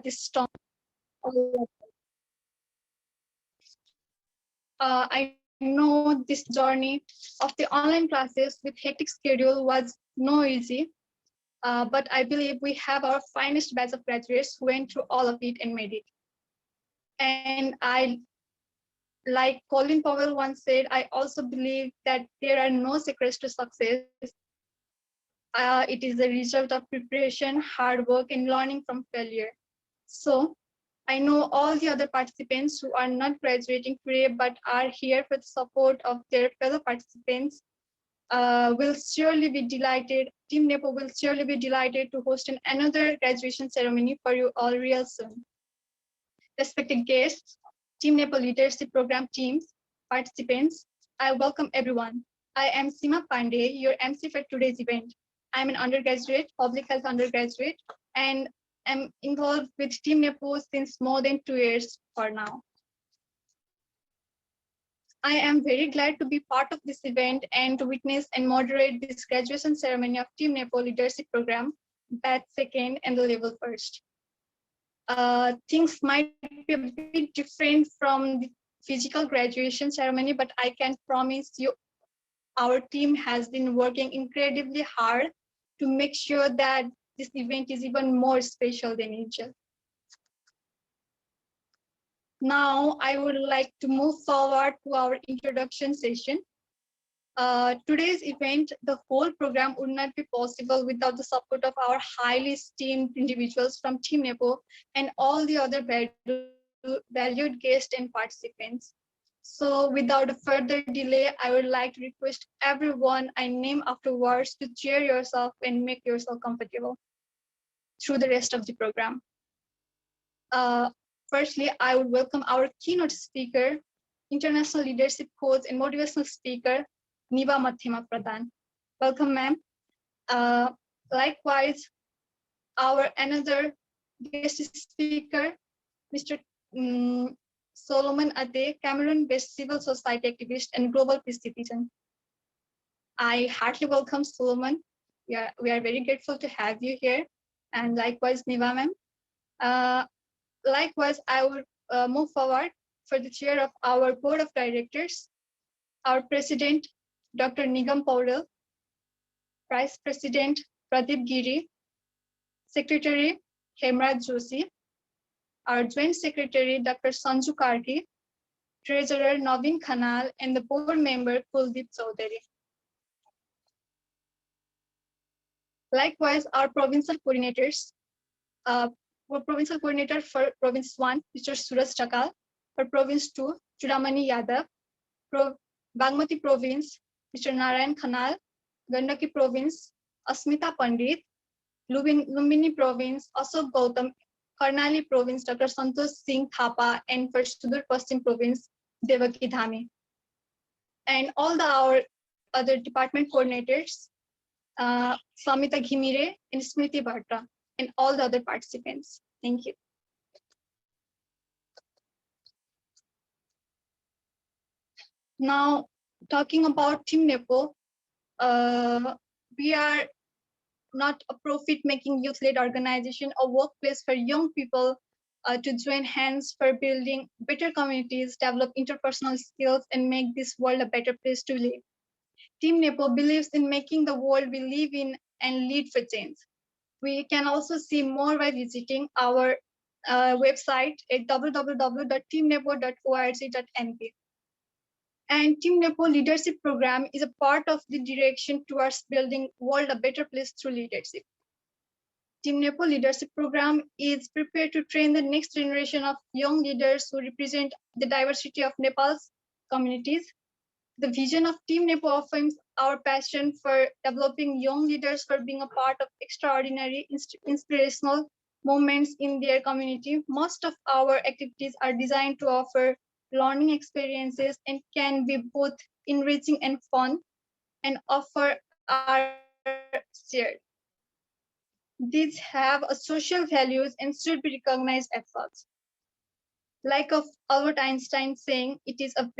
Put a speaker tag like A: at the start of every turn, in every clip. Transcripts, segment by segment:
A: this storm. I know this journey of the online classes with hectic schedule was no easy, but I believe we have our finest batch of graduates who went through all of it and made it. And like Colin Powell once said, I also believe that there are no secrets to success. It is a result of preparation, hard work, and learning from failure. So I know all the other participants who are not graduating today but are here for the support of their fellow participants will surely be delighted. Team NEPO will surely be delighted to host another graduation ceremony for you all real soon. Respected guests, Team NEPO Leadership Program teams, participants, I welcome everyone. I am Seema Pandey, your MC for today's event. I'm an undergraduate, public health undergraduate, and am involved with Team NEPO since more than 2 years for now. I am very glad to be part of this event and to witness and moderate this graduation ceremony of Team NEPO Leadership Program, batch second and the level first. Things might be a bit different from the physical graduation ceremony, but I can promise you our team has been working incredibly hard to make sure that this event is even more special than usual. Now, I would like to move forward to our introduction session. Today's event, the whole program would not be possible without the support of our highly esteemed individuals from Team NEPO and all the other valued guests and participants. So without further delay, I would like to request everyone I name afterwards to cheer yourself and make yourself comfortable through the rest of the program. Firstly, I would welcome our keynote speaker, international leadership coach and motivational speaker, Neeva Pradhan. Welcome, ma'am. Likewise, our another guest speaker, Mr. Solomon Ateh, Cameroon-based civil society activist and global peace citizen. I heartily welcome Solomon. We are very grateful to have you here. And likewise, Neeva, ma'am. Likewise, I would move forward for the chair of our board of directors, our president, Dr. Nigam Paudel, vice president, Pradeep Giri, secretary, Hemraj Joshi, our joint secretary, Dr. Sanju Karki, treasurer, Naveen Khanal, and the board member, Kuldeep Chaudhary. Likewise, our provincial coordinators, provincial coordinator for Province 1, Mr. Suraj Chakal, for Province 2, Chudamani Yadav, Bagmati Province, Mr. Narayan Khanal, Gandaki Province, Asmita Pandit, Lumbini Province, Ashok Gautam, Karnali Province, Dr. Santosh Singh Thapa, and for Sudur Paschim Province, Devaki Dhami. And all our other department coordinators, Samita Ghimire and Smriti Bhatta, and all the other participants. Thank you. Now, talking about Team NEPO, we are not a profit-making youth-led organization, a workplace for young people to join hands for building better communities, develop interpersonal skills, and make this world a better place to live. Team NEPO believes in making the world we live in and lead for change. We can also see more by visiting our website at www.teamnepo.org.np. And Team NEPO Leadership Program is a part of the direction towards building world a better place through leadership. Team NEPO Leadership Program is prepared to train the next generation of young leaders who represent the diversity of Nepal's communities. The vision of Team NEPO affirms our passion for developing young leaders for being a part of extraordinary, inspirational moments in their community. Most of our activities are designed to offer learning experiences and can be both enriching and fun, and offer are shared. These have a social values and should be recognized as such. Like of Albert Einstein saying, it is a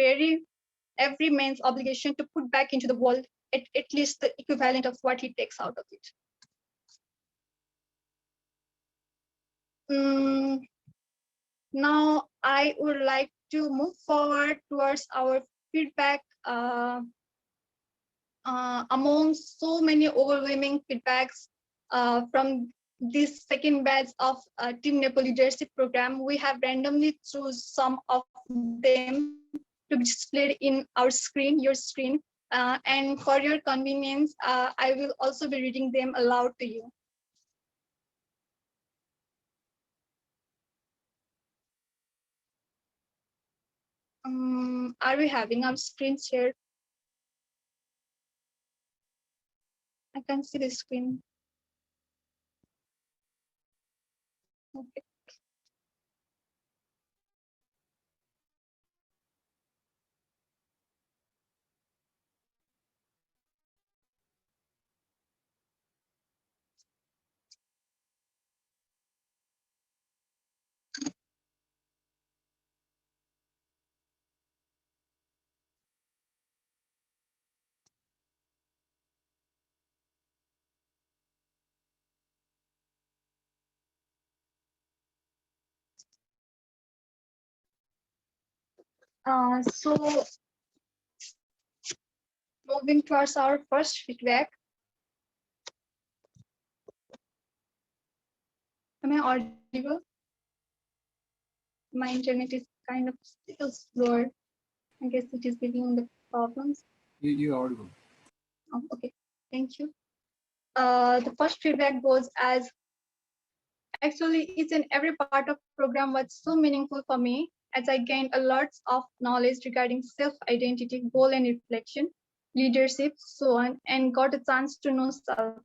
A: every man's obligation to put back into the world at least the equivalent of what he takes out of it. Mm, Now I would like to move forward towards our feedback among so many overwhelming feedbacks from this second batch of Team NEPO Leadership Program. We have randomly choose some of them to be displayed in our screen, your screen. And for your convenience, I will also be reading them aloud to you. Are we having our screen shared? I can see the screen. Okay. So moving towards our first feedback. Am I audible? My internet is kind of still slower. I guess it is giving the problems.
B: You audible.
A: Oh, okay, thank you. The first feedback goes as actually each and every part of program was so meaningful for me as I gained a lot of knowledge regarding self-identity, goal and reflection, leadership, so on, and got a chance to know self.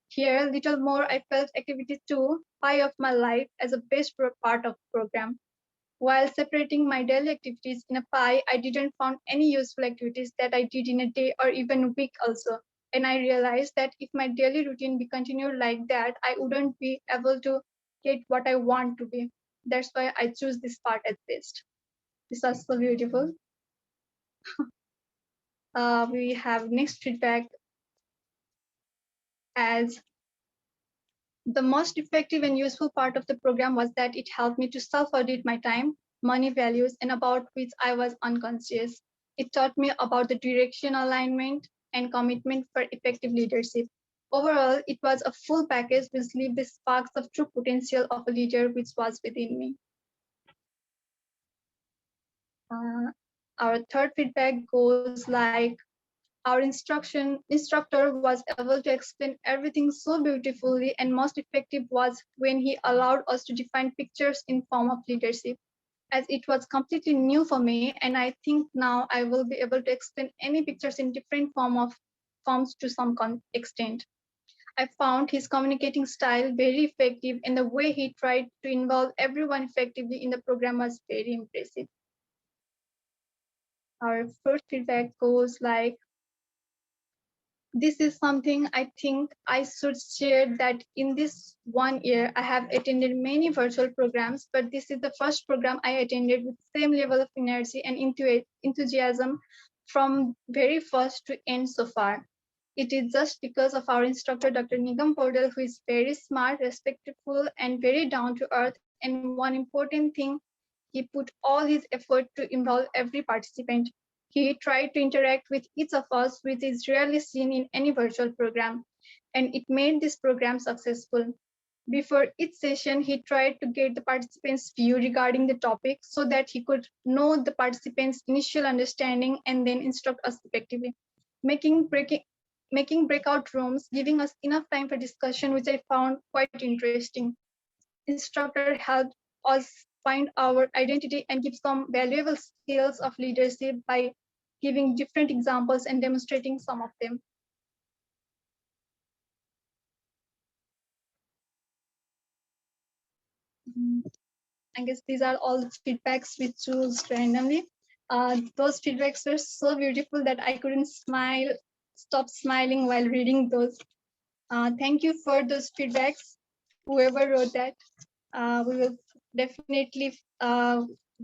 A: Here, little more, I felt activity 2, pie of my life as a best part of program. While separating my daily activities in a pie, I didn't find any useful activities that I did in a day or even a week also. And I realized that if my daily routine be continued like that, I wouldn't be able to get what I want to be. That's why I choose this part as best. This was so beautiful. We have next feedback as the most effective and useful part of the program was that it helped me to self-audit my time, money values, and about which I was unconscious. It taught me about the direction alignment and commitment for effective leadership. Overall, it was a full package which leave the sparks of true potential of a leader which was within me. Uh, our third feedback goes like our instructor was able to explain everything so beautifully, and most effective was when he allowed us to define pictures in form of leadership, as it was completely new for me, and I think now I will be able to explain any pictures in different forms to some extent. I found his communicating style very effective, and the way he tried to involve everyone effectively in the program was very impressive. Our first feedback goes like, this is something I think I should share that in this 1 year, I have attended many virtual programs, but this is the first program I attended with same level of energy and enthusiasm from very first to end so far. It is just because of our instructor, Dr. Nigam Podal, who is very smart, respectful, and very down to earth. And one important thing, he put all his effort to involve every participant. He tried to interact with each of us, which is rarely seen in any virtual program, and it made this program successful. Before each session, he tried to get the participants' view regarding the topic so that he could know the participants' initial understanding and then instruct us effectively, making breaking making breakout rooms, giving us enough time for discussion, which I found quite interesting. Instructor helped us find our identity and give some valuable skills of leadership by giving different examples and demonstrating some of them. I guess these are all the feedbacks we choose randomly. Those feedbacks were so beautiful that I couldn't stop smiling while reading those. Thank you for those feedbacks, whoever wrote that. We will definitely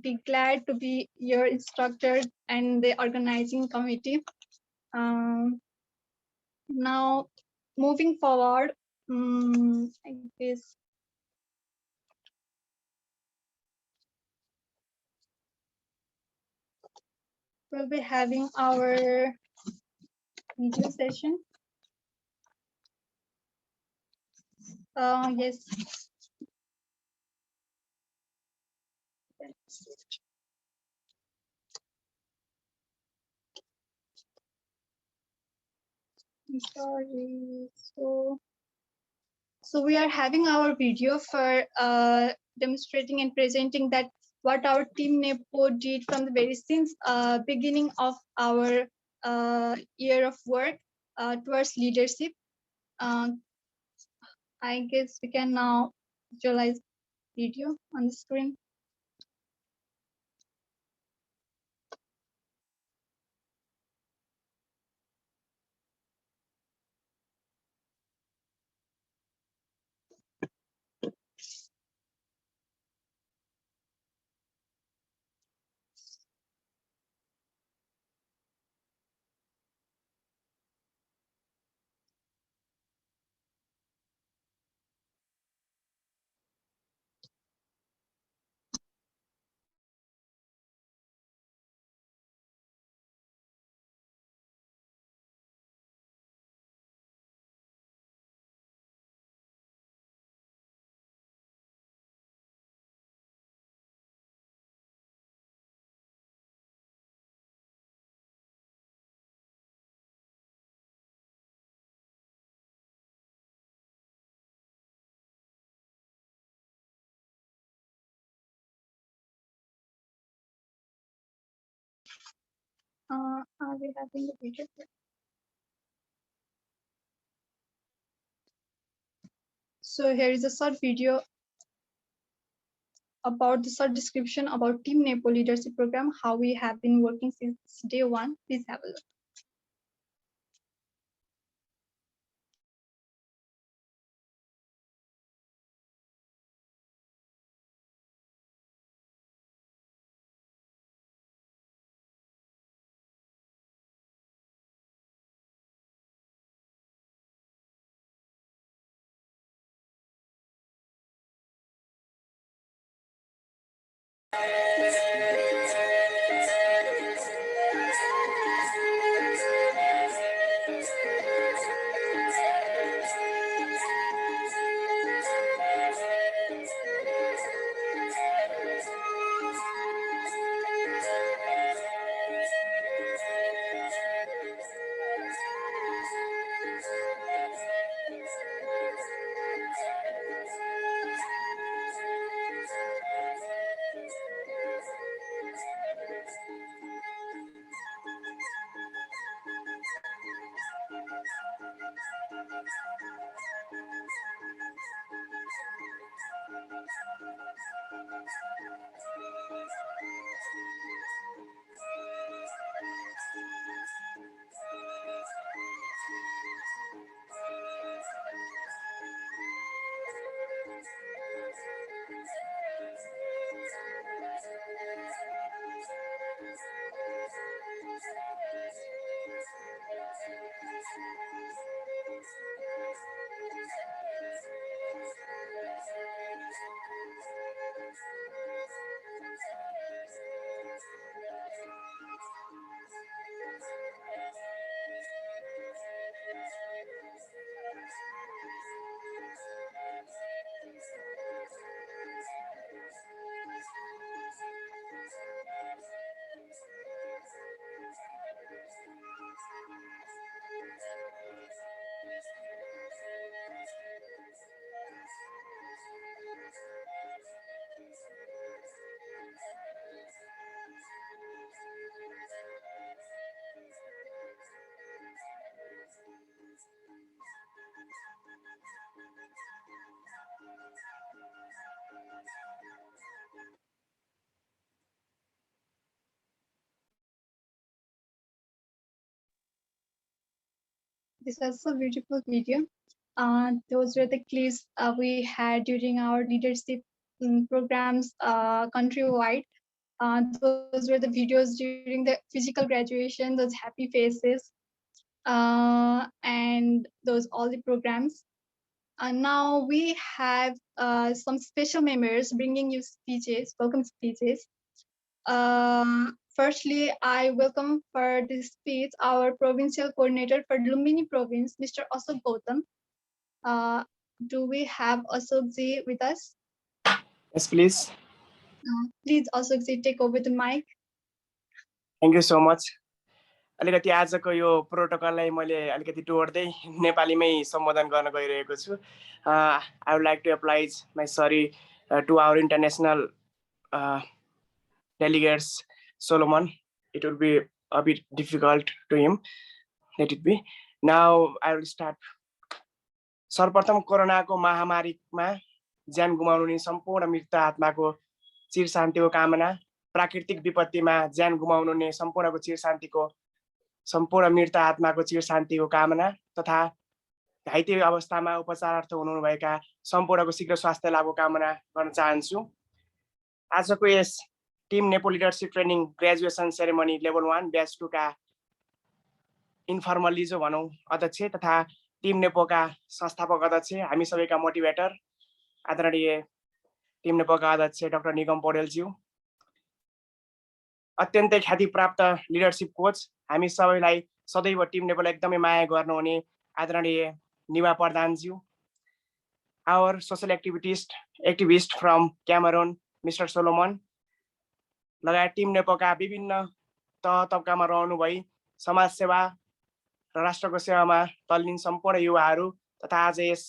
A: be glad to be your instructor and the organizing committee. Um, Now, moving forward, I guess we'll be having our video session. Yes. I'm sorry. So we are having our video for demonstrating and presenting that what our team NEPO did from the very since beginning of our year of work towards leadership. I guess we can now visualize video on the screen. Are we having the video? So here is a short video about the short description about Team NEPO Leadership Program, how we have been working since day one. Please have a look. This was a beautiful video. Those were the clips we had during our leadership programs countrywide. Those were the videos during the physical graduation, those happy faces, and those all the programs. Now we have some special members bringing you speeches, welcome speeches. Firstly, I welcome for this speech our provincial coordinator for Lumbini province, Mr. Ashok Gautam. Do we have Ashokji with us?
B: Yes, please.
A: Please, Ashokji, take over the mic.
B: Thank you so much. अलिकति आजको यो प्रोटोकललाई मैले अलिकति टोड्दै नेपालीमै सम्बोधन गर्न गइरहेको छु. I would like to oblige my sorry to our international delegates, Solomon. It would be a bit difficult to him. Let it be. Now I will start. सर्वप्रथम कोरोनाको महामारीमा ज्यान गुमाउने सम्पूर्ण मृत आत्माको चिर शान्तिको कामना, प्राकृतिक विपत्तिमा ज्यान गुमाउने सम्पूर्णको चिर शान्तिको सम्पूर्ण मृत आत्माको चिर शान्तिको कामना तथा घाइते अवस्थामा उपचारार्थ हुनुभएका सम्पूर्णको शीघ्र स्वास्थ्य लाभको कामना गर्न चाहन्छु. आजको यस team Nepo leadership training graduation ceremony level 1 batch 2 का इन्फर्मली जो भनौँ अध्यक्ष तथा टिम नेपोका संस्थापक अध्यक्ष, हामी सबैका मोटिभेटर आदरणीय टिम नेपोका अध्यक्ष डाक्टर निगम पौडेलज्यू, अत्यन्तै ख्याति प्राप्त लिडरशिप कोच, हामी सबैलाई सदैव टिम नेपोलाई एकदमै माया गर्नुहुने आदरणीय निवा प्रधानज्यू, our social activist from Cameroon mister Solomon, लगायत टिम नेपोका विभिन्न तह तब्कामा रहनुभई समाजसेवा र राष्ट्रको सेवामा तल्लीन सम्पूर्ण युवाहरू तथा आज यस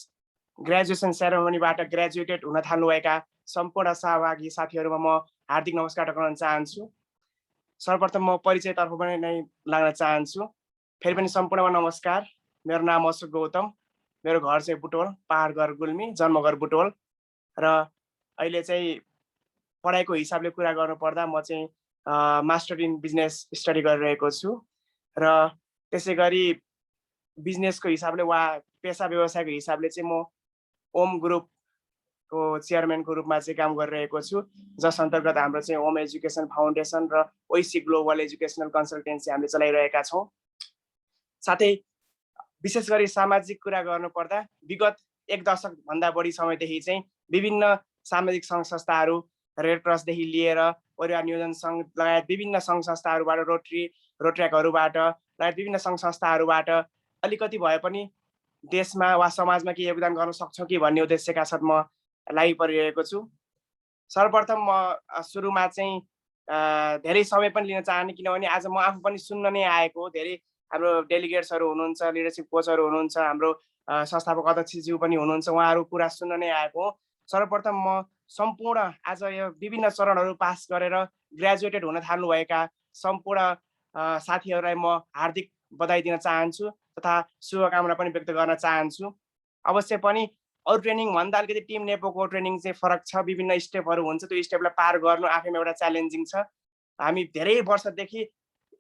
B: ग्रेजुएसन सेरेमनीबाट ग्रेजुएटेड हुन थाल्नुभएका सम्पूर्ण सहभागी साथीहरूमा म हार्दिक नमस्कार गर्न चाहन्छु. सर्वप्रथम म परिचयतर्फ पनि नै लाग्न चाहन्छु. फेरि पनि सम्पूर्णमा नमस्कार. मेरो नाम अशोक गौतम, मेरो घर चाहिँ बुटोल, पहाडघर गुल्मी, जन्मघर बुटोल र अहिले चाहिँ पढाइको हिसाबले कुरा गर्नुपर्दा म चाहिँ मास्टर इन बिजनेस स्टडी गरिरहेको छु र त्यसै गरी बिजनेसको हिसाबले वा पेसा व्यवसायको हिसाबले चाहिँ म ओम ग्रुपको चेयरम्यानको रूपमा चाहिँ काम गरिरहेको छु, जस अन्तर्गत हाम्रो चाहिँ ओम एजुकेसन फाउन्डेसन र ओइसी ग्लोबल एजुकेसनल कन्सल्टेन्सी हामीले चलाइरहेका छौँ. साथै विशेष गरी सामाजिक कुरा गर्नुपर्दा विगत 1 दशकभन्दा बढी समयदेखि चाहिँ विभिन्न सामाजिक सङ्घ संस्थाहरू, रेड क्रसदेखि लिएर परिवार नियोजन सङ्घ लगायत विभिन्न सङ्घ संस्थाहरूबाट, रोट्र्याकहरूबाट लगायत विभिन्न सङ्घ संस्थाहरूबाट अलिकति भए पनि देशमा वा समाजमा के योगदान गर्न सक्छौँ कि भन्ने उद्देश्यका साथ म लागि परिरहेको छु. सर्वप्रथम म सुरुमा चाहिँ धेरै समय पनि लिन चाहने, किनभने आज म आफू पनि सुन्न नै आएको हो. धेरै हाम्रो डेलिगेट्सहरू हुनुहुन्छ, लिडरसिप कोचहरू हुनुहुन्छ, हाम्रो संस्थापक अध्यक्षज्यू पनि हुनुहुन्छ, उहाँहरू कुरा सुन्न नै आएको हो. सर्वप्रथम म सम्पूर्ण आज यो विभिन्न चरणहरू पास गरेर ग्रेजुएटेड हुन थाल्नुभएका सम्पूर्ण साथीहरूलाई म हार्दिक बधाई दिन चाहन्छु तथा शुभकामना पनि व्यक्त गर्न चाहन्छु. अवश्य पनि अरू ट्रेनिङ भन्दा अलिकति टिम नेपोको ट्रेनिङ चाहिँ फरक छ. विभिन्न स्टेपहरू हुन्छ, त्यो स्टेपलाई पार गर्नु आफैमा एउटा च्यालेन्जिङ छ. हामी धेरै वर्षदेखि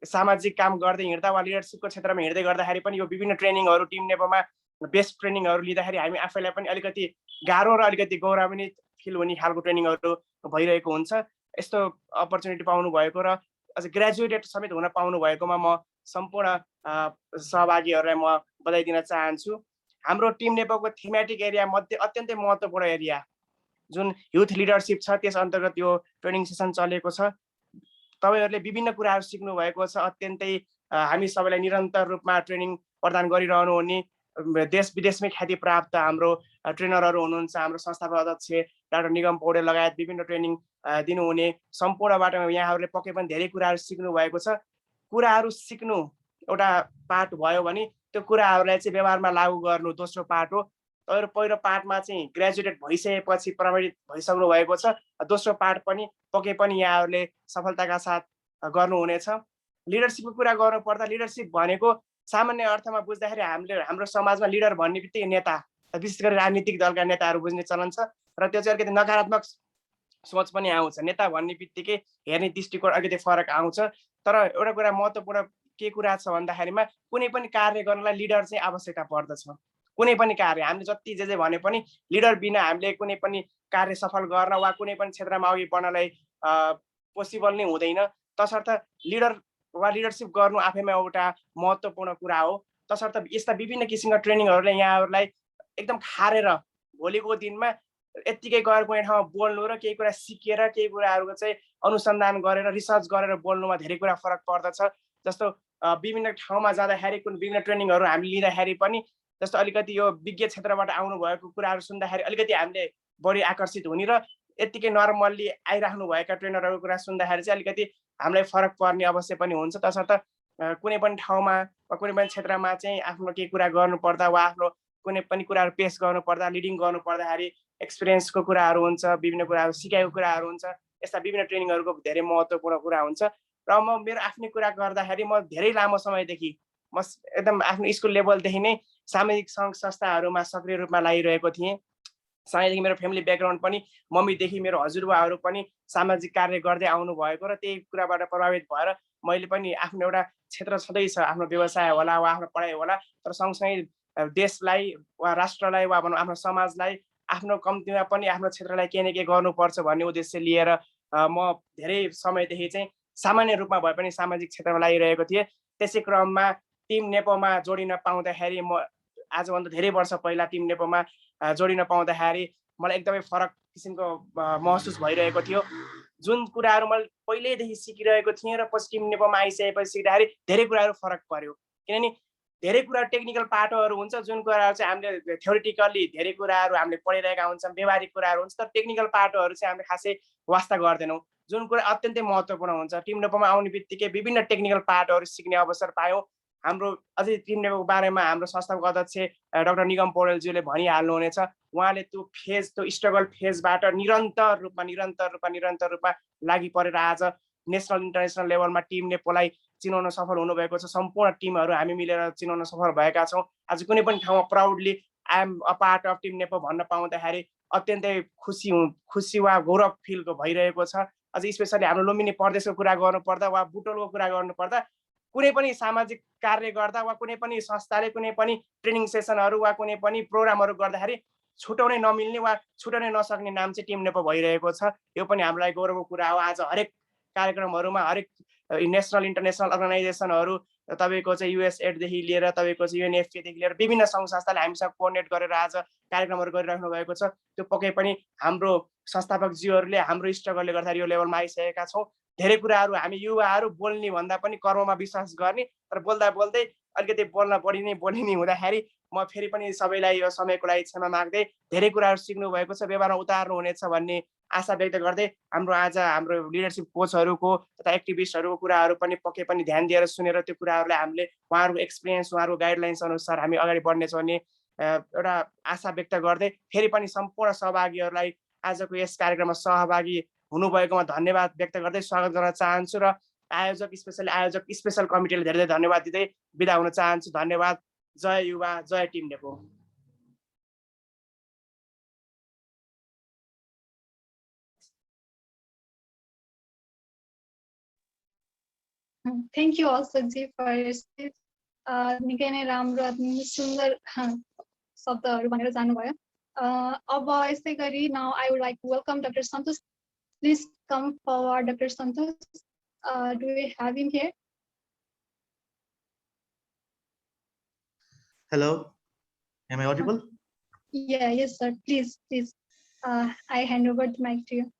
B: सामाजिक काम गर्दै हिँड्दा वा लिडरसिपको क्षेत्रमा हिँड्दै गर्दाखेरि पनि यो विभिन्न ट्रेनिङहरू टिम नेपोमा बेस्ट ट्रेनिङहरू लिँदाखेरि हामी आफैलाई पनि अलिकति गाह्रो र अलिकति गौरवान्वित फिल हुने खालको ट्रेनिङहरू भइरहेको हुन्छ. यस्तो अपर्च्युनिटी पाउनु भएको र अझ ग्रेजुएटेड समेत हुन पाउनु भएकोमा म सम्पूर्ण सहभागीहरूलाई म बधाई दिन चाहन्छु. हाम्रो टिम नेपोको थीमेटिक एरिया मध्ये अत्यन्तै महत्त्वपूर्ण एरिया जुन युथ लिडरसिप छ, त्यस अन्तर्गत यो ट्रेनिङ सेसन चलेको छ. तपाईहरूले विभिन्न कुराहरू सिक्नु भएको छ. अत्यन्तै हामी सबैलाई निरन्तर रूपमा ट्रेनिङ प्रदान गरिरहनु हुने देश विदेशमै ख्याति प्राप्त हाम्रो ट्रेनरहरू हुनुहुन्छ. हाम्रो संस्थापक अध्यक्ष डाक्टर निगम पौडेल लगायत विभिन्न ट्रेनिङ दिनुहुने सम्पूर्णबाट यहाँहरूले पक्कै पनि धेरै कुराहरू सिक्नु भएको छ. कुराहरू सिक्नु एउटा पार्ट भयो भने त्यो कुराहरूलाई चाहिँ व्यवहारमा लागू गर्नु दोस्रो पार्ट हो. तपाईँहरू पहिलो पार्टमा चाहिँ ग्रेजुएटेड भइसकेपछि प्रमाणित भइसक्नु भएको छ. दोस्रो पार्ट पनि पक्कै पनि यहाँहरूले सफलताका साथ गर्नुहुनेछ. लिडरसिपको कुरा गर्नुपर्दा लिडरसिप भनेको सामान्य अर्थमा बुझ्दाखेरि हाम्रो समाजमा लिडर भन्ने बित्तिकै नेता, विशेष गरी राजनीतिक दलका नेताहरू बुझ्ने चलन छ र त्यो चाहिँ अलिकति नकारात्मक सोच पनि आउँछ. नेता भन्ने बित्तिकै हेर्ने दृष्टिकोण अलिकति फरक आउँछ. तर एउटा कुरा महत्त्वपूर्ण के कुरा छ भन्दाखेरिमा कुनै पनि कार्य गर्नलाई लिडर चाहिँ आवश्यकता पर्दछ. कुनै पनि कार्य हामीले जति जे भने पनि लिडर बिना हामीले कुनै पनि कार्य सफल गर्न वा कुनै पनि क्षेत्रमा अघि बढ्नलाई पोसिबल नै हुँदैन. तसर्थ लिडर वा लिडरसिप गर्नु आफैमा एउटा महत्त्वपूर्ण कुरा हो. तसर्थ यस्ता विभिन्न किसिमका ट्रेनिङहरूले यहाँहरूलाई एकदम खारेर भोलिको दिनमा यत्तिकै गएर कुनै ठाउँमा बोल्नु र केही कुरा सिकेर केही कुराहरूको चाहिँ अनुसन्धान गरेर रिसर्च गरेर बोल्नुमा धेरै कुरा फरक पर्दछ। जस्तो विभिन्न ठाउँमा जाँदाखेरि कुन विभिन्न ट्रेनिङहरू हामीले लिँदाखेरि पनि जस्तो अलिकति यो विज्ञ क्षेत्रबाट आउनु भएको कुराहरू सुन्दाखेरि अलिकति हामीले बढी आकर्षित हुने र यत्तिकै नर्मल्ली आइराख्नु भएका ट्रेनरहरूको कुरा सुन्दाखेरि चाहिँ अलिकति हामीलाई फरक पर्ने अवश्य पनि हुन्छ। तसर्थ कुनै पनि ठाउँमा वा कुनै पनि क्षेत्रमा चाहिँ आफ्नो केही कुरा गर्नुपर्दा वा आफ्नो कुनै पनि कुराहरू पेस गर्नुपर्दा लिडिङ गर्नु पर्दाखेरि एक्सपिरियन्सको कुराहरू हुन्छ, विभिन्न कुराहरू सिकाएको कुराहरू हुन्छ। यस्ता विभिन्न ट्रेनिङहरूको धेरै महत्त्वपूर्ण कुरा हुन्छ। र म मेरो आफ्नै कुरा गर्दाखेरि म धेरै लामो समयदेखि म एकदम आफ्नो स्कुल लेभलदेखि नै सामाजिक सङ्घ संस्थाहरूमा सक्रिय रूपमा लागिरहेको थिएँ। सानैदेखि मेरो फ्यामिली ब्याकग्राउन्ड पनि मम्मीदेखि मेरो हजुरबाहरू पनि सामाजिक कार्य गर्दै आउनु भएको र त्यही कुराबाट प्रभावित भएर मैले पनि आफ्नो एउटा क्षेत्र छँदैछ, आफ्नो व्यवसाय होला वा आफ्नो पढाइ होला, तर सँगसँगै देशलाई वा राष्ट्रलाई वा भनौँ आफ्नो समाजलाई आफ्नो कम्तीमा पनि आफ्नो क्षेत्रलाई केही न केही गर्नुपर्छ भन्ने उद्देश्य लिएर म धेरै समयदेखि चाहिँ सामान्य रूपमा भए पनि सामाजिक क्षेत्रमा लागिरहेको थिएँ। त्यसै क्रममा टिम नेपोमा जोडिन पाउँदाखेरि म आजभन्दा धेरै वर्ष पहिला टिम नेपोमा जोडिन पाउँदाखेरि मलाई एकदमै फरक किसिमको महसुस भइरहेको थियो। जुन कुराहरू मैले पहिल्यैदेखि सिकिरहेको थिएँ र पछि टिम नेपोमा आइसकेपछि सिक्दाखेरि धेरै कुराहरू फरक पर्यो। किनभने धेरै कुरा टेक्निकल पाटोहरू हुन्छ, जुन कुराहरू चाहिँ हामीले थ्योरिटिकल्ली धेरै कुराहरू हामीले पढिरहेका हुन्छौँ, व्यवहारिक कुराहरू हुन्छ, तर टेक्निकल पाटोहरू चाहिँ हामीले खासै वास्ता गर्दैनौँ, जुन कुरा अत्यन्तै महत्त्वपूर्ण हुन्छ। टिम नेपोमा आउने बित्तिकै विभिन्न टेक्निकल पाटोहरू सिक्ने अवसर पायौँ। हाम्रो अझै टिम नेपोको बारेमा हाम्रो संस्थाको अध्यक्ष डाक्टर निगम पौडेलज्यूले भनिहाल्नुहुनेछ। उहाँले त्यो स्ट्रगल फेजबाट निरन्तर रूपमा लागि परेर आज नेसनल इन्टरनेसनल लेभलमा टिम नेपोलाई चिनाउन सफल हुनुभएको छ। सम्पूर्ण टिमहरू हामी मिलेर चिनाउन सफल भएका छौँ। आज कुनै पनि ठाउँमा proudly I am a part of Tim nepo भन्न पाउँदाखेरि अत्यन्तै खुसी वा गौरव फिल भइरहेको छ। अझ स्पेसली हाम्रो लुम्बिनी प्रदेशको कुरा गर्नुपर्दा वा बुटोलको कुरा गर्नुपर्दा कुनै पनि सामाजिक कार्य गर्दा वा कुनै पनि संस्थाले कुनै पनि ट्रेनिङ सेसनहरू वा कुनै पनि प्रोग्रामहरू गर्दाखेरि छुटाउनै नमिल्ने वा छुटाउनै नसक्ने नाम चाहिँ टिम नेपो भइरहेको छ। यो पनि हामीलाई गौरवको कुरा हो। आज हरेक कार्यक्रमहरूमा हरेक नेसनल इन्टरनेसनल अर्गनाइजेसनहरू तपाईँको चाहिँ युएसएडदेखि लिएर तपाईँको चाहिँ युएनएफपीदेखि लिएर विभिन्न सङ्घ संस्थाले हामीसँग कोअर्डिनेट गरेर आज कार्यक्रमहरू गरिराख्नु भएको छ। त्यो पक्कै पनि हाम्रो संस्थापकज्यूहरूले हाम्रो स्ट्रगलले गर्दाखेरि यो लेभलमा आइसकेका छौँ। धेरै कुराहरू हामी युवाहरू बोल्ने भन्दा पनि कर्ममा विश्वास गर्ने, तर बोल्दा बोल्दै अलिकति बोल्न बढी नै हुँदाखेरि म फेरि पनि सबैलाई यो समयको लागि क्षमा माग्दै धेरै कुराहरू सिक्नु भएको छ, व्यवहारमा उतार्नु हुनेछ भन्ने आशा व्यक्त गर्दै हाम्रो लिडरसिप कोचहरूको तथा एक्टिभिस्टहरूको कुराहरू पनि पक्कै पनि ध्यान दिएर सुनेर त्यो कुराहरूलाई हामीले उहाँहरूको एक्सपिरियन्स उहाँहरूको गाइडलाइन्स अनुसार हामी अगाडि बढ्नेछौँ भन्ने एउटा आशा व्यक्त गर्दै फेरि पनि सम्पूर्ण सहभागीहरूलाई आजको यस कार्यक्रममा सहभागी हुनुभएकोमा धन्यवाद व्यक्त गर्दै स्वागत गर्न चाहन्छु र आयोजक स्पेसल कमिटीले धेरै धेरै धन्यवाद दिँदै बिदा हुन चाहन्छु। धन्यवाद। जय युवा, जय team nepo.
A: Thank you also जी for your speech. निकै नै राम्रो सुन्दर शब्दहरू भनेर जानुभयो। अब यसै गरी now I would like to welcome Dr. Santosh. Please come forward, Dr. Santosh. Do we have him here?
C: Hello, am I audible?
A: Yeah, yes, sir. Please. I hand over the mic to you.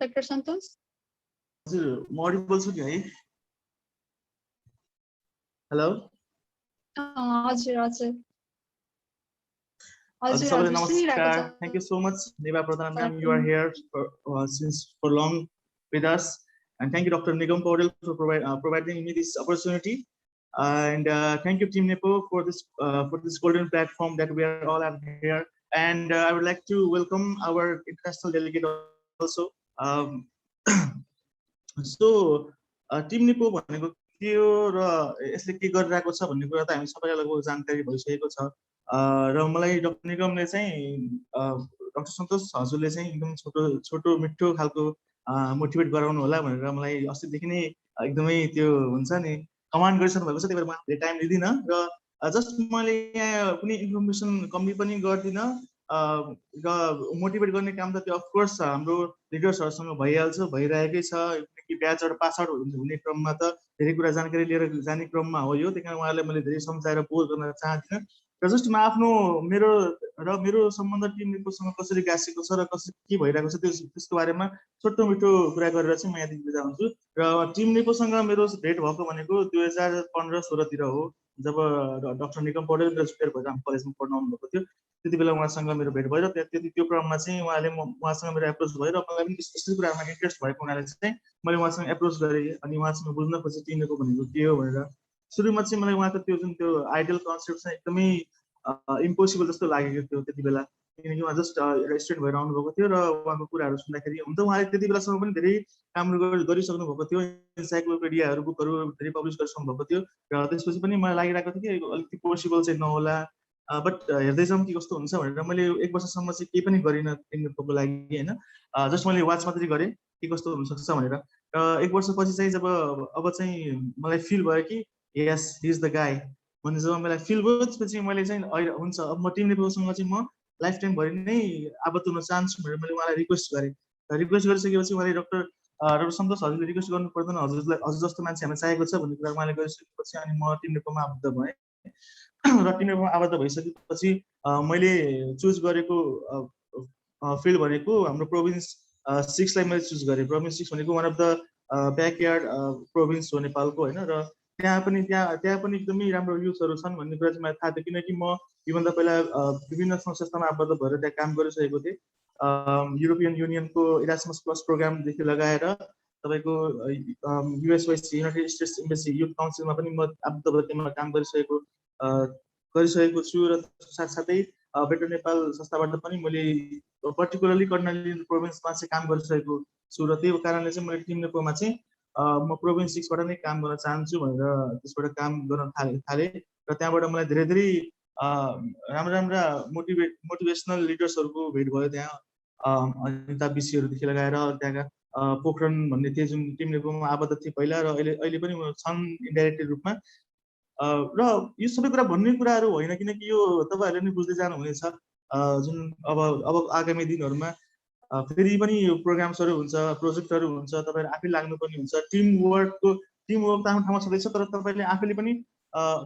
A: Dr. Santosh?
C: Audible छु नि है? Hello?
A: हजुर.
C: Namaskar. Thank you so much, Neeva, Pradhan, ma'am. You are here for long with us, and thank you, Dr. Nigam Paudel, for providing me this opportunity. And thank you, Team NEPO, for this golden platform that we are all here. And I would like to welcome our international delegate also. So Team NEPO भनेको के हो र यसले के गरिरहेको छ भन्ने कुरा त हामी सबैलाई लगभग जानकारी भइसकेको छ। र मलाई डाक्टर निगमले चाहिँ डाक्टर सन्तोष हजुरले चाहिँ एकदम छोटो मिठो खालको मोटिभेट गराउनु होला भनेर मलाई अस्तिदेखि नै एकदमै त्यो हुन्छ नि कमान्ड गरिसक्नु भएको छ। त्यही भएर म टाइम लिदिनँ र जस्ट मैले यहाँ कुनै इन्फर्मेसन कमी पनि गर्दिनँ। मोटिभेट गर्ने काम त त्यो अफकोर्स हाम्रो लिडर्सहरूसँग भइहाल्छ, भइरहेकै छ। कि ब्याचबाट पास आउट हुने क्रममा त धेरै कुरा जानकारी लिएर जाने क्रममा हो यो। त्यही कारण उहाँलाई मैले धेरै सम्झाएर बोर गर्न चाहदिनँ र जस्ट म आफ्नो मेरो सम्बन्ध टिम नेपोसँग कसरी गाँसेको छ र कसरी के भइरहेको छ त्यसको बारेमा छोटो मिठो कुरा गरेर चाहिँ म यहाँदेखि बिदा हुन्छु। र टिम नेपोसँग मेरो भेट भएको भनेको 2015-16तिर हो, जब डाक्टर निगम पौडेल ग्रेजुएट भएर हाम्रो कलेजमा पढ्न आउनुभएको थियो। त्यति बेला उहाँसँग मेरो भेट भयो र त्यो क्रममा चाहिँ उहाँसँग मेरो एप्रोच भयो र मलाई पनि यस्तो कुरामा इन्ट्रेस्ट भएको हुनाले चाहिँ मैले उहाँसँग एप्रोच गरेँ। अनि उहाँसँग बुझ्न खोजेँ टिम नेपो भनेको के हो भनेर। सुरुमा चाहिँ मलाई उहाँको त्यो जुन त्यो आइडियल कन्सेप्ट चाहिँ एकदमै इम्पोसिबल जस्तो लागेको थियो त्यति बेला, किनकि उहाँ जस्ट एउटा स्टुडेन्ट भएर आउनुभएको थियो र उहाँको कुराहरू सुन्दाखेरि हुन त उहाँले त्यति बेलासम्म पनि धेरै काम गरिसक्नु भएको थियो, इन्साइक्लोपिडियाहरू बुकहरू धेरै पब्लिस गरिसक्नु भएको थियो। र त्यसपछि पनि मलाई लागिरहेको थियो कि अलिकति पोसिबल चाहिँ नहोला, बट हेर्दै जाउँ के कस्तो हुन्छ भनेर मैले 1 वर्षसम्म चाहिँ केही पनि गरिनँ टिम नेपोको लागि होइन। जस्ट मैले वाच मात्रै गरेँ के कस्तो हुनसक्छ भनेर। र 1 वर्षपछि चाहिँ जब अब चाहिँ मलाई फिल भयो कि yes he is the guy भन्ने जब मलाई फिल भयो, त्यसपछि मैले चाहिँ अहिले हुन्छ अब म टिम नेपोसँग चाहिँ म लाइफ टाइम भरि नै आबद्ध हुन चाहन्छु भनेर मैले उहाँलाई रिक्वेस्ट गरेँ। रिक्वेस्ट गरिसकेपछि उहाँले डाक्टर सन्तोष हजुरले रिक्वेस्ट गर्नु पर्दैन, हजुर जस्तो मान्छे हामीलाई चाहिएको छ भन्ने कुरा उहाँले गरिसकेपछि अनि म टिम नेपोमा आबद्ध भएँ। र टिम नेपोमा आबद्ध भइसकेपछि मैले चुज गरेको फिल्ड भनेको हाम्रो प्रोभिन्स 6लाई मैले चुज गरेँ। प्रोभिन्स 6 भनेको वान अफ द ब्याकयार्ड प्रोभिन्स हो नेपालको होइन। र त्यहाँ पनि एकदमै राम्रो युथहरू छन् भन्ने कुरा चाहिँ मलाई थाहा थियो, किनकि म योभन्दा पहिला विभिन्न संस्थामा आबद्ध भएर त्यहाँ काम गरिसकेको थिएँ। युरोपियन युनियनको इरास्मस प्लस प्रोग्रामदेखि लगाएर तपाईँको युएसवाइस युनाइटेड स्टेट्स एम्बेसी युथ काउन्सिलमा पनि म आबद्ध भएर त्यहाँ काम गरिसकेको छु। र साथसाथै बेटर नेपाल संस्थाबाट पनि मैले पर्टिकुलरली कर्णाली प्रोभिन्समा चाहिँ काम गरिसकेको छु। र त्यही कारणले चाहिँ मैले टिम नेपोमा चाहिँ म प्रोभिन्स 6बाट नै काम गर्न चाहन्छु भनेर त्यसबाट काम गर्न थालेँ। र त्यहाँबाट मलाई धेरै राम्रा मोटिभेसनल लिडर्सहरूको भेट भयो। त्यहाँ अनिता बिसीहरूदेखि लगाएर त्यहाँका पोखरण भन्ने थिए जुन टिम नेपोमा आबद्ध थिए पहिला, र अहिले पनि छन् इन्डाइरेक्टली रूपमा। र यो सबै कुरा भन्ने कुराहरू होइन, किनकि यो तपाईँहरूले पनि बुझ्दै जानुहुनेछ जुन अब आगामी दिनहरूमा फेरि पनि यो प्रोग्राम्सहरू हुन्छ, प्रोजेक्टहरू हुन्छ, तपाईँहरू आफै लाग्नुपर्ने हुन्छ। टिमवर्क त आफ्नो ठाउँमा छँदैछ, तर तपाईँले आफैले पनि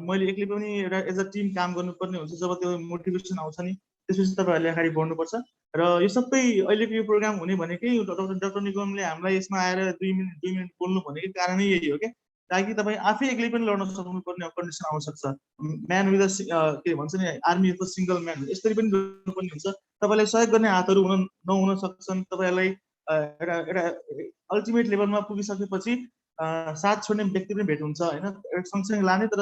C: मैले एक्लै पनि एउटा एज अ टिम काम गर्नुपर्ने हुन्छ। जब त्यो मोटिभेसन आउँछ नि त्यसपछि तपाईँहरूले अगाडि बढ्नुपर्छ। र यो सबै अहिलेको यो प्रोग्राम हुने भनेकै डाक्टर निगमले हामीलाई यसमा आएर 2 मिनट बोल्नु भनेकै कारणै यही हो क्या, ताकि तपाईँ आफै एक्लै पनि लड्न सक्नुपर्ने कन्डिसन आउन सक्छ। म्यान विथ के भन्छ नि आर्मी अफ सिङ्गल म्यान, यसरी पनि गर्नुपर्ने हुन्छ। तपाईँलाई सहयोग गर्ने हातहरू नहुन सक्छन्। तपाईँहरूलाई एउटा अल्टिमेट लेभलमा पुगिसकेपछि साथ छोड्ने व्यक्ति पनि भेट हुन्छ होइन। सँगसँगै लाने तर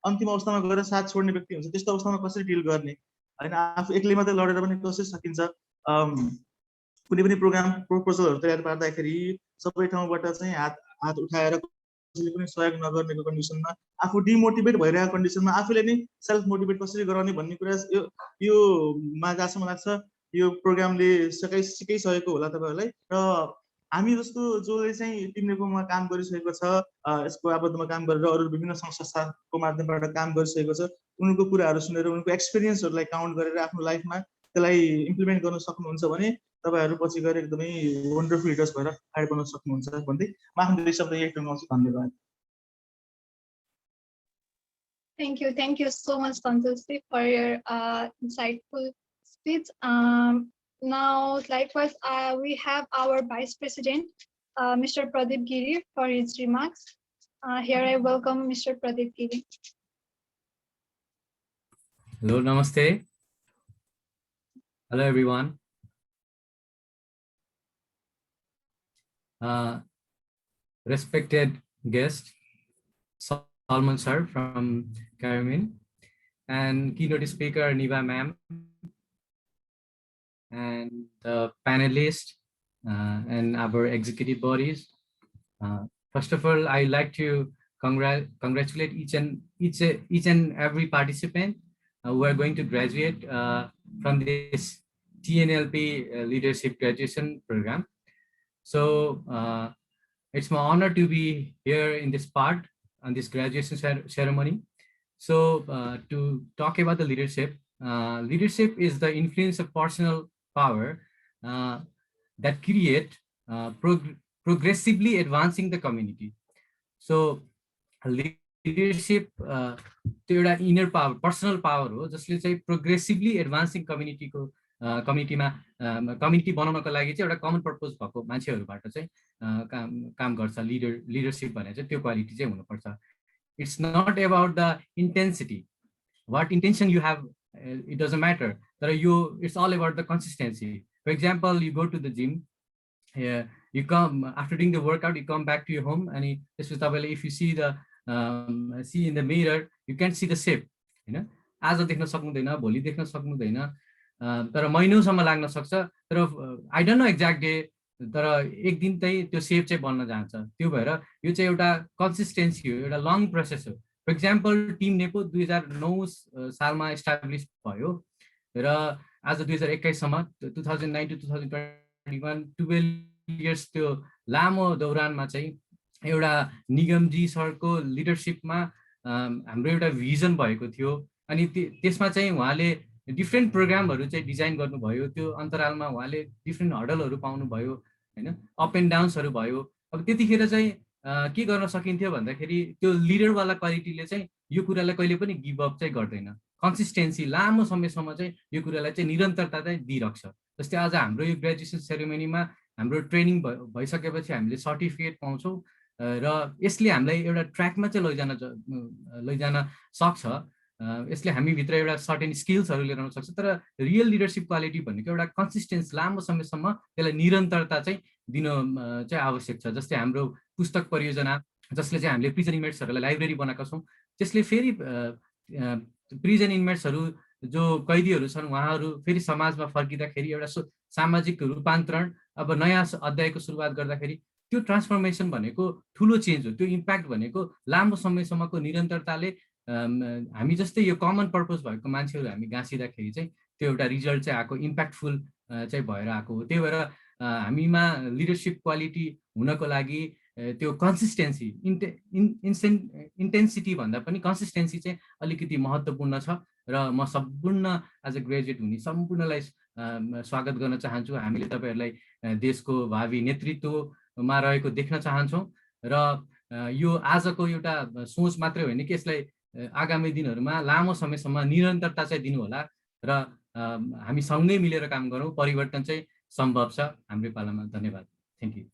C: अन्तिम अवस्थामा गएर साथ छोड्ने व्यक्ति हुन्छ। त्यस्तो अवस्थामा कसरी डिल गर्ने होइन, आफू एक्लै मात्रै लडेर पनि कसरी सकिन्छ। कुनै पनि प्रोग्राम प्रपोजलहरू तयार पार्दाखेरि सबै ठाउँबाट चाहिँ हात उठाएर कसैले पनि सहयोग नगर्नेको कन्डिसनमा आफू डिमोटिभेट भइरहेको कन्डिसनमा आफूले नै सेल्फ मोटिभेट कसरी गराउने भन्ने कुरा योमा जहाँसम्म लाग्छ यो प्रोग्रामले सिकाइसकेको होला तपाईँहरूलाई। र हामी जस्तो जसले चाहिँ टिम नेपोमा काम गरिसकेको छ, यसको आबद्धमा काम गरेर अरू विभिन्न संस्थाको माध्यमबाट काम गरिसकेको छ, उनको कुराहरू सुनेर उनको एक्सपिरियन्सहरूलाई काउन्ट गरेर आफ्नो लाइफमा त्यसलाई इम्प्लिमेन्ट गर्न सक्नुहुन्छ भने तपाईँहरू पछि गएर एकदमै वन्डरफुल लिडर्स भएर अगाडि बढ्न सक्नुहुन्छ भन्दै म आफ्नो 2 शब्द यही टुङ्गाउँछु। धन्यवाद।
A: Thank you so much, Santoshi, for your insightful speech. Now, likewise, we have our Vice President, Mr. Pradip Giri, for his remarks. Here I welcome Mr. Pradip Giri.
D: Hello, namaste. Hello, everyone. Respected guest, Salman sir from Cameroon, and keynote speaker Neeva ma'am, and the panelists and our executive bodies. First of all, I like to congratulate each and every participant who are going to graduate from this TNLP Leadership Graduation Program. So it's my honor to be here in this part on this graduation ceremony. So to talk about the leadership, leadership is the influence of personal power that create progressively advancing the community. So leadership त्यो एउटा inner power, personal power हो जसले चाहिँ progressively एडभान्सिङ कम्युनिटीको community बनाउनको लागि चाहिँ एउटा कमन purpose भएको मान्छेहरूबाट चाहिँ काम गर्छ। लिडरसिप भने चाहिँ त्यो क्वालिटी चाहिँ हुनुपर्छ। It's not about the intensity, what intention you have, it doesn't matter, but it's all about the consistency. For example, you go to the gym, you come after doing the workout, you come back to your home, and if you see in the mirror, you can't see the shape, आज देख्न सक्नुहुँदैन, भोलि देख्न सक्नुहुँदैन, तर महिनौसम्म लाग्न सक्छ, तर I don't know exact day, तर एक दिन चाहिँ त्यो सेप चाहिँ बन्न जान्छ। त्यो भएर यो चाहिँ एउटा कन्सिस्टेन्सी हो, एउटा लङ प्रोसेस हो। फर इक्जाम्पल टिम नेपो 2009 सालमा इस्टाब्लिस भयो र आज 2021 सम्म 2009 to 2021 12 इयर्स त्यो लामो दौरानमा चाहिँ एउटा निगमजी सरको लिडरसिपमा हाम्रो एउटा भिजन भएको थियो। अनि त्यसमा चाहिँ उहाँले डिफ्रेन्ट प्रोग्रामहरू चाहिँ डिजाइन गर्नुभयो। त्यो अन्तरालमा उहाँले डिफ्रेन्ट हडलहरू पाउनुभयो, होइन, अप एन्ड डाउन्सहरू भयो। अब त्यतिखेर चाहिँ के गर्न सकिन्थ्यो भन्दाखेरि त्यो लिडरवाला क्वालिटीले चाहिँ यो कुरालाई कहिले पनि गिभ अप चाहिँ गर्दैन। कन्सिस्टेन्सी लामो समयसम्म चाहिँ यो कुरालाई चाहिँ निरन्तरता चाहिँ दिइराख्छ। जस्तै आज हाम्रो यो ग्रेजुएसन सेरेमनीमा हाम्रो ट्रेनिङ भइसकेपछि हामीले सर्टिफिकेट पाउँछौँ र यसले हामीलाई एउटा ट्र्याकमा चाहिँ लैजान सक्छ। यसले हामीभित्र एउटा सर्टेन स्किल्सहरू लिएर आउन सक्छ। तर रियल लिडरसिप क्वालिटी भनेको एउटा कन्सिस्टेन्स, लामो समयसम्म त्यसलाई निरन्तरता चाहिँ दिन चाहिँ आवश्यक छ। जस्तै हाम्रो पुस्तक परियोजना, जसले चाहिँ हामीले प्रिजन इनमेट्सहरूलाई लाइब्रेरी बनाएका छौँ, त्यसले फेरि प्रिजन इनमेट्सहरू जो कैदीहरू छन् उहाँहरू फेरि समाजमा फर्किँदाखेरि एउटा सामाजिक रूपान्तरण, अब नयाँ अध्यायको सुरुवात गर्दाखेरि त्यो ट्रान्सफर्मेसन भनेको ठुलो चेन्ज हो। त्यो इम्प्याक्ट भनेको लामो समयसम्मको निरन्तरताले हामी जस्तै यो कमन पर्पज भएको मान्छेहरू हामी गाँसिँदाखेरि चाहिँ त्यो एउटा रिजल्ट चाहिँ आएको, इम्प्याक्टफुल चाहिँ भएर आएको हो। त्यही भएर हामीमा लिडरसिप क्वालिटी हुनको लागि त्यो कन्सिस्टेन्सी, इन्टेन्सिटी भन्दा पनि कन्सिस्टेन्सी चाहिँ अलिकति महत्त्वपूर्ण छ। र म सम्पूर्ण एज अ ग्रेजुएट हुने सम्पूर्णलाई स्वागत गर्न चाहन्छु। हामीले तपाईँहरूलाई देशको भावी नेतृत्वमा रहेको देख्न चाहन्छौँ र यो आजको एउटा सोच मात्रै होइन कि यसलाई आगामी दिनहरूमा लामो समयसम्म निरन्तरता चाहिँ दिनु होला र हामी सँगै मिलेर काम गरौँ। परिवर्तन चाहिँ सम्भव छ हाम्रो पालामा। धन्यवाद। Thank you.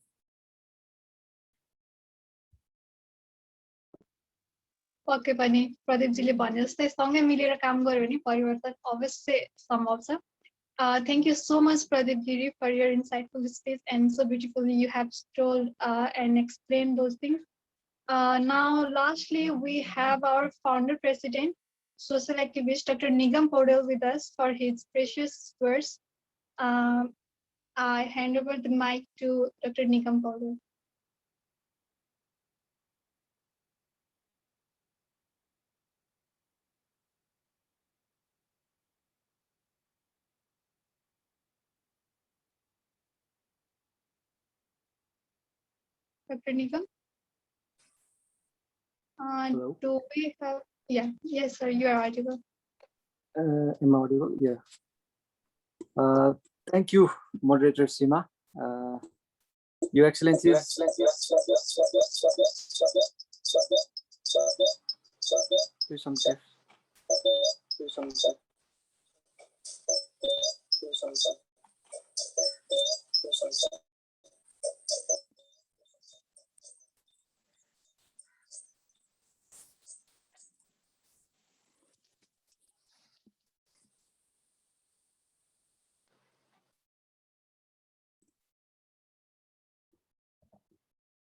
A: पक्कै पनि प्रदीपजीले भने जस्तै सँगै मिलेर काम गर्यो भने परिवर्तन अवश्य सम्भव छ। Thank you so much, Pradip Giri, for your insightful speech, and so beautifully you have told and explained those things. Now, lastly, we have our founder president, social activist, Dr. Nigam Podel, with us for his precious words. I hand over the mic to Dr. Nigam Podel. Dr. Nigam?
E: Hello.
A: Do we have? Yeah. Yes, sir. You are audible.
E: Am I audible? Yeah. Thank you, moderator Seema. Your Excellencies. Do some check.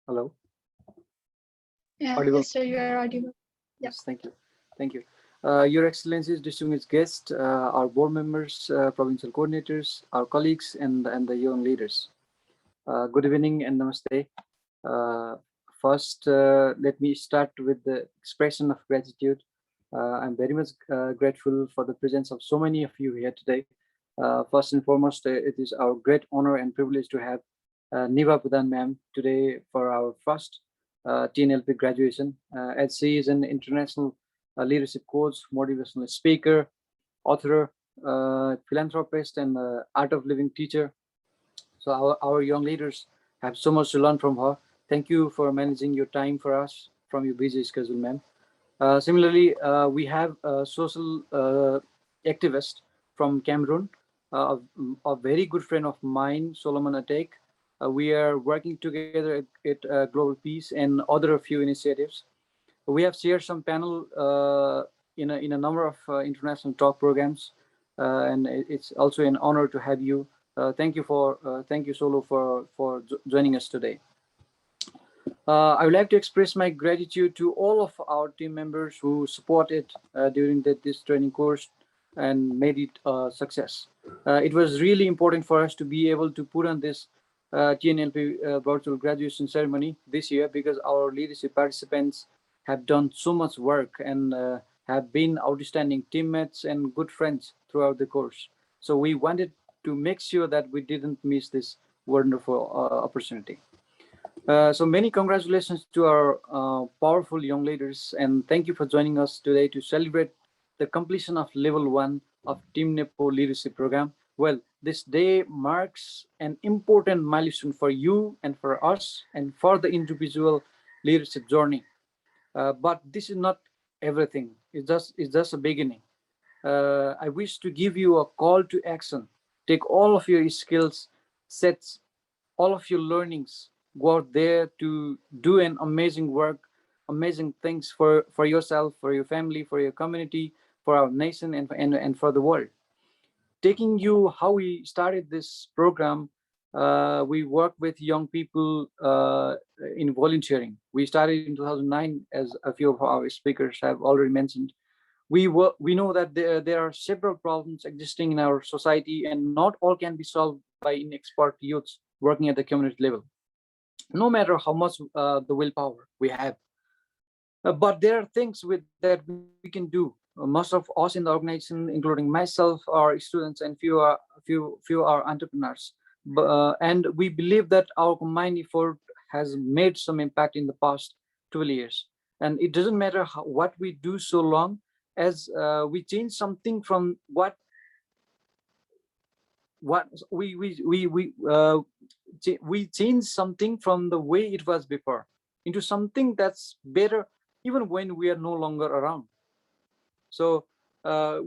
E: Hello.
A: Yeah,
E: Audible.
A: yes, sir. You are audible. Yeah.
E: Yes, thank you. Thank you. Your Excellencies, distinguished guests, our board members, provincial coordinators, our colleagues, and the young leaders. Good evening and namaste. First, let me start with the expression of gratitude. I'm very much grateful for the presence of so many of you here today. First and foremost, it is our great honor and privilege to have Neeva Pradhan ma'am today for our first TNLP graduation, as she is an international leadership coach, motivational speaker, author, philanthropist, and art of living teacher. So our young leaders have so much to learn from her. Thank you for managing your time for us from your busy schedule, ma'am. Similarly, we have a social activist from Cameroon, a very good friend of mine, Solomon Ateh. We are working together at Global Peace and other few initiatives. We have shared some panel in a number of international talk programs, and it's also an honor to have you. Thank you, Solo, for joining us today. I would like to express my gratitude to all of our team members who supported during this training course and made it a success. It was really important for us to be able to put on this TNLP virtual graduation ceremony this year, because our leadership participants have done so much work and have been outstanding teammates and good friends throughout the course. So we wanted to make sure that we didn't miss this wonderful opportunity. So many congratulations to our powerful young leaders, and thank you for joining us today to celebrate the completion of level 1 of Team NEPO Leadership Program. Well, this day marks an important milestone for you and for us and for the individual leadership journey. But this is not everything. It's just a beginning. I wish to give you a call to action. Take all of your skills, sets, all of your learnings, go out there to do an amazing work, amazing things for yourself, for your family, for your community, for our nation, and for the world. Taking you how we started this program, we work with young people in volunteering. We started in 2009, as a few of our speakers have already mentioned. We know that there are several problems existing in our society, and not all can be solved by inexpert youths working at the community level, no matter how much the willpower we have. But there are things that we can do. Most of us in the organization, including myself, are students, and few are entrepreneurs. And we believe that our combined effort has made some impact in the past 12 years. And it doesn't matter what we do, so long as we change something from what we change something from the way it was before into something that's better, even when we are no longer around. So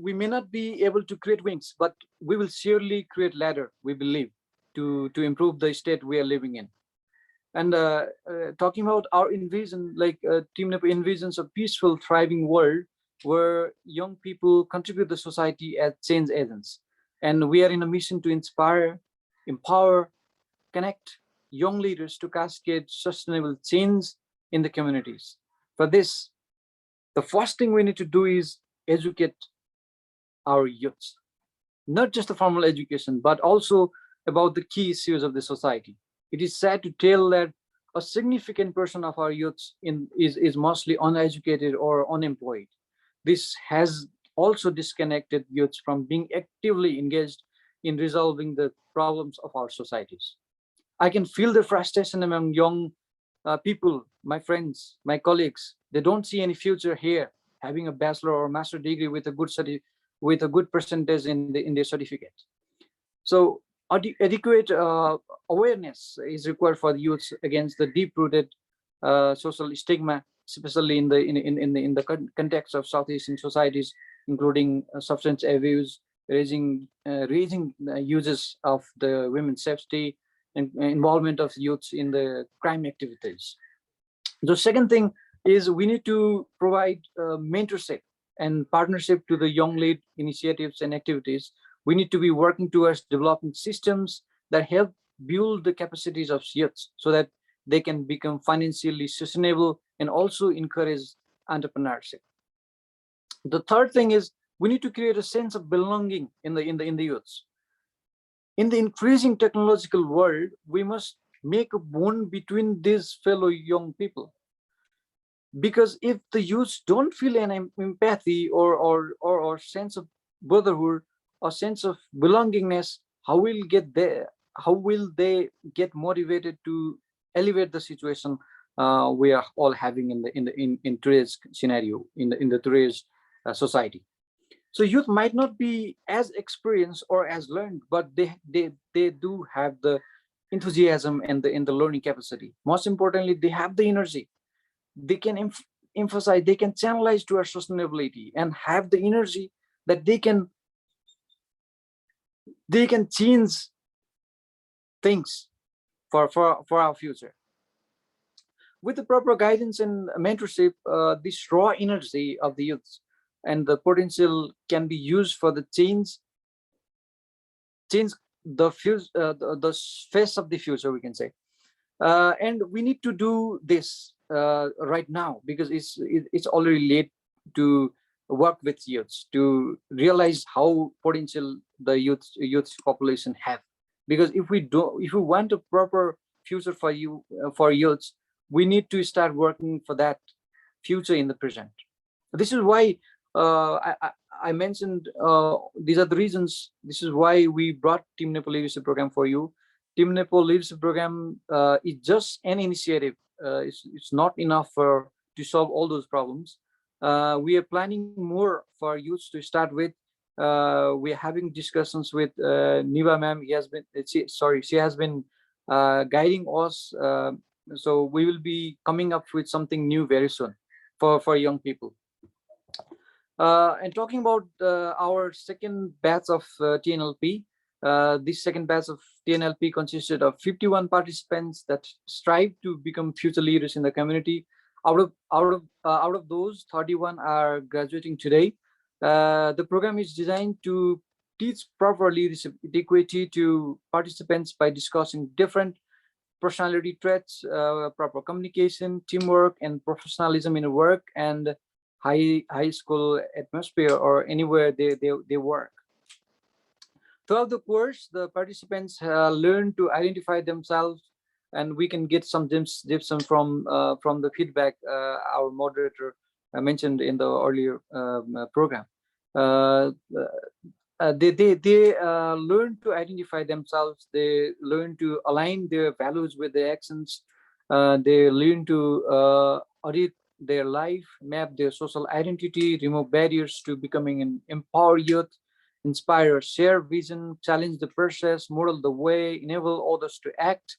E: we may not be able to create wings, but we will surely create ladder, we believe, to improve the state we are living in. And talking about our envision, like Team NEPO envisions a peaceful, thriving world where young people contribute to society as change agents. And we are in a mission to inspire, empower, connect young leaders to cascade sustainable change in the communities. For this, the first thing we need to do is educate our youths, not just the formal education, but also about the key issues of the society. It is sad to tell that a significant portion of our youths is mostly uneducated or unemployed. This has also disconnected youths from being actively engaged in resolving the problems of our societies. I can feel the frustration among young people, my friends, my colleagues. They don't see any future here, having a bachelor or master degree with a good percentage in their certificate. So adequate awareness is required for the youths against the deep-rooted social stigma, especially in the context of South Asian societies, including substance abuse, raising uses of the women's safety, and involvement of youths in the crime activities. The second thing is we need to provide mentorship and partnership to the young lead initiatives and activities. We need to be working towards developing systems that help build the capacities of youths so that they can become financially sustainable and also encourage entrepreneurship. The third thing is we need to create a sense of belonging in the youths. In the increasing technological world, we must make a bond between these fellow young people. Because if the youths don't feel an empathy or sense of brotherhood or sense of belongingness, how will they get motivated to elevate the situation we are all having in today's scenario, in the today's society? So youth might not be as experienced or as learned, but they do have the enthusiasm and the learning capacity. Most importantly, they have the energy. They can emphasize, they can channelize to our sustainability and have the energy that they can change things for our future. With the proper guidance and mentorship, this raw energy of the youth and the potential can be used for the change the face of the future, we can say. And we need to do this right now, because it's already late to work with youths to realize how potential the youth population have. Because if we want a proper future for youths, we need to start working for that future in the present. This is why I mentioned these are the reasons. This is why we brought Team NEPO Leadership Program for you. Team NEPO Leadership Program is just an initiative. It's not enough to solve all those problems. We are planning more for youths to start with. We are having discussions with Neeva ma'am. She has been guiding us. So we will be coming up with something new very soon for young people. And talking about our second batch of TNLP, this second batch of TNLP consisted of 51 participants that strive to become future leaders in the community. Out of those, 31 are graduating today. The program is designed to teach proper leadership equity to participants by discussing different personality traits, proper communication, teamwork, and professionalism in work and high school atmosphere or anywhere they work. Throughout the course, the participants learn to identify themselves, and we can get some tips from the feedback our moderator mentioned in the earlier program. They learn to identify themselves. They learn to align their values with their actions. They learn to audit their life, map their social identity, remove barriers to becoming an empowered youth, inspire, share vision, challenge the process, model the way, enable others to act,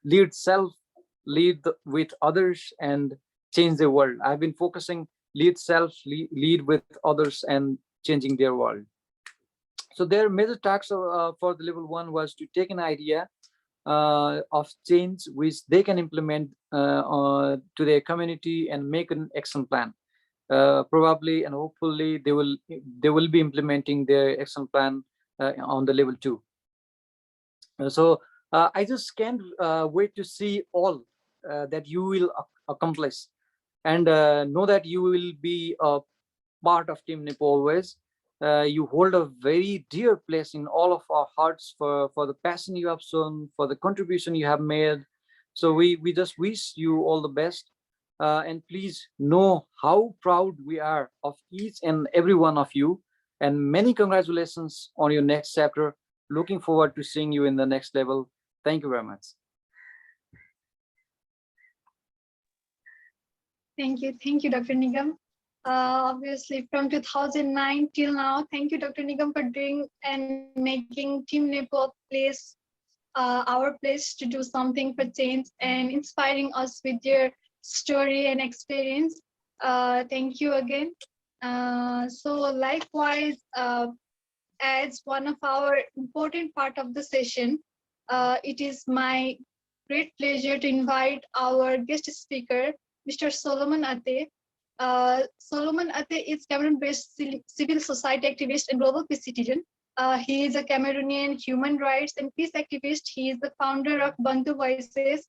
E: lead self, lead with others, and change the world. I've been focusing lead self, lead with others, and changing their world. So their major tasks for the level 1 was to take an idea of change which they can implement to their community and make an action plan. Probably and hopefully they will be implementing their action plan on the level 2. So I just can't wait to see all that you will accomplish, and know that you will be a part of Team NEPO always. You hold a very dear place in all of our hearts for the passion you have shown, for the contribution you have made. So we just wish you all the best. And please know how proud we are of each and every one of you. And many congratulations on your next chapter. Looking forward to seeing you in the next level. Thank you very much.
A: Thank you, Dr. Nigam. Obviously, from 2009 till now, thank you, Dr. Nigam, for doing and making Team NEPO our place to do something for change and inspiring us with your story and experience. Thank you again. So likewise, as one of our important part of the session, it is my great pleasure to invite our guest speaker, Mr. Solomon Ateh. Solomon Ateh is Cameroon-based civil society activist and global peace citizen. He is a Cameroonian human rights and peace activist. He is the founder of Bantu Voices,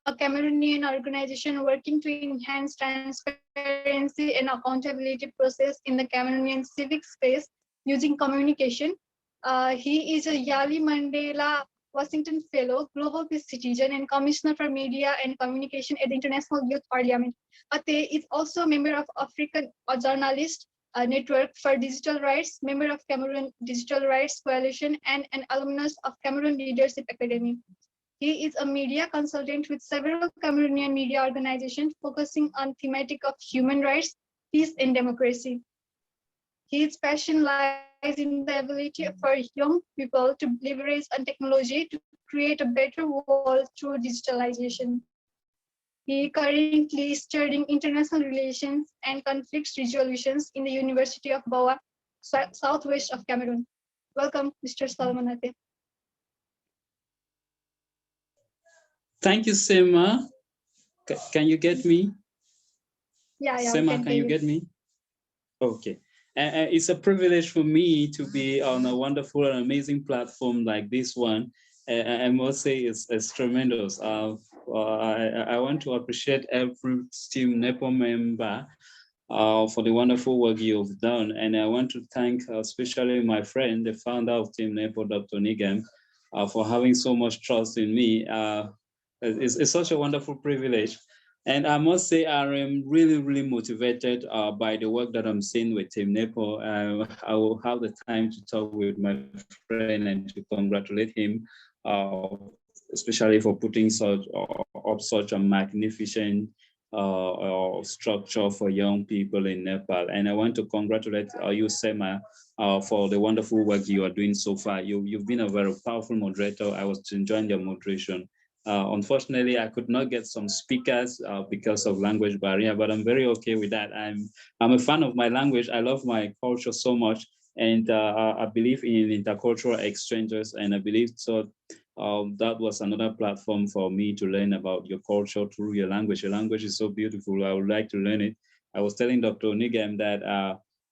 A: a Cameroonian organization working to enhance transparency and accountability process in the Cameroonian civic space using communication. He is a Yali Mandela Washington Fellow, Global Peace Citizen, and Commissioner for Media and Communication at the International Youth Parliament. Ateh is also a member of African Journalist Network for Digital Rights, member of Cameroon Digital Rights Coalition, and an alumnus of Cameroon Leadership Academy. He is a media consultant with several Cameroonian media organizations focusing on thematic of human rights, peace, and democracy. His passion lies in the ability for young people to leverage on technology to create a better world through digitalization. He currently studying international relations and conflict resolutions in the University of Boa, southwest of Cameroon. Welcome, Mr. Solomon Ateh.
F: Thank you, Sema. Can you get me?
A: Yeah, we
F: Sema,
A: can
F: can
A: hear
F: you get me? Okay. It's a privilege for me to be on a wonderful and amazing platform like this one. I must say it's tremendous. I want to appreciate every Team NEPO member for the wonderful work you've done. And I want to thank especially my friend, the founder of Team NEPO, Dr. Nigam, for having so much trust in me. It's such a wonderful privilege. And I must say, I am really, really motivated by the work that I'm seeing with Team NEPO. I will have the time to talk with my friend and to congratulate him, especially for putting up such a magnificent structure for young people in Nepal. And I want to congratulate you, Sema, for the wonderful work you are doing so far. You've been a very powerful moderator. I was enjoying your moderation. Unfortunately, I could not get some speakers because of language barrier, but I'm very okay with that. I'm a fan of my language. I love my culture so much, and I believe in intercultural exchanges, and I believe so. That was another platform for me to learn about your culture through your language. Your language is so beautiful. I would like to learn it. I was telling Dr. Nigam that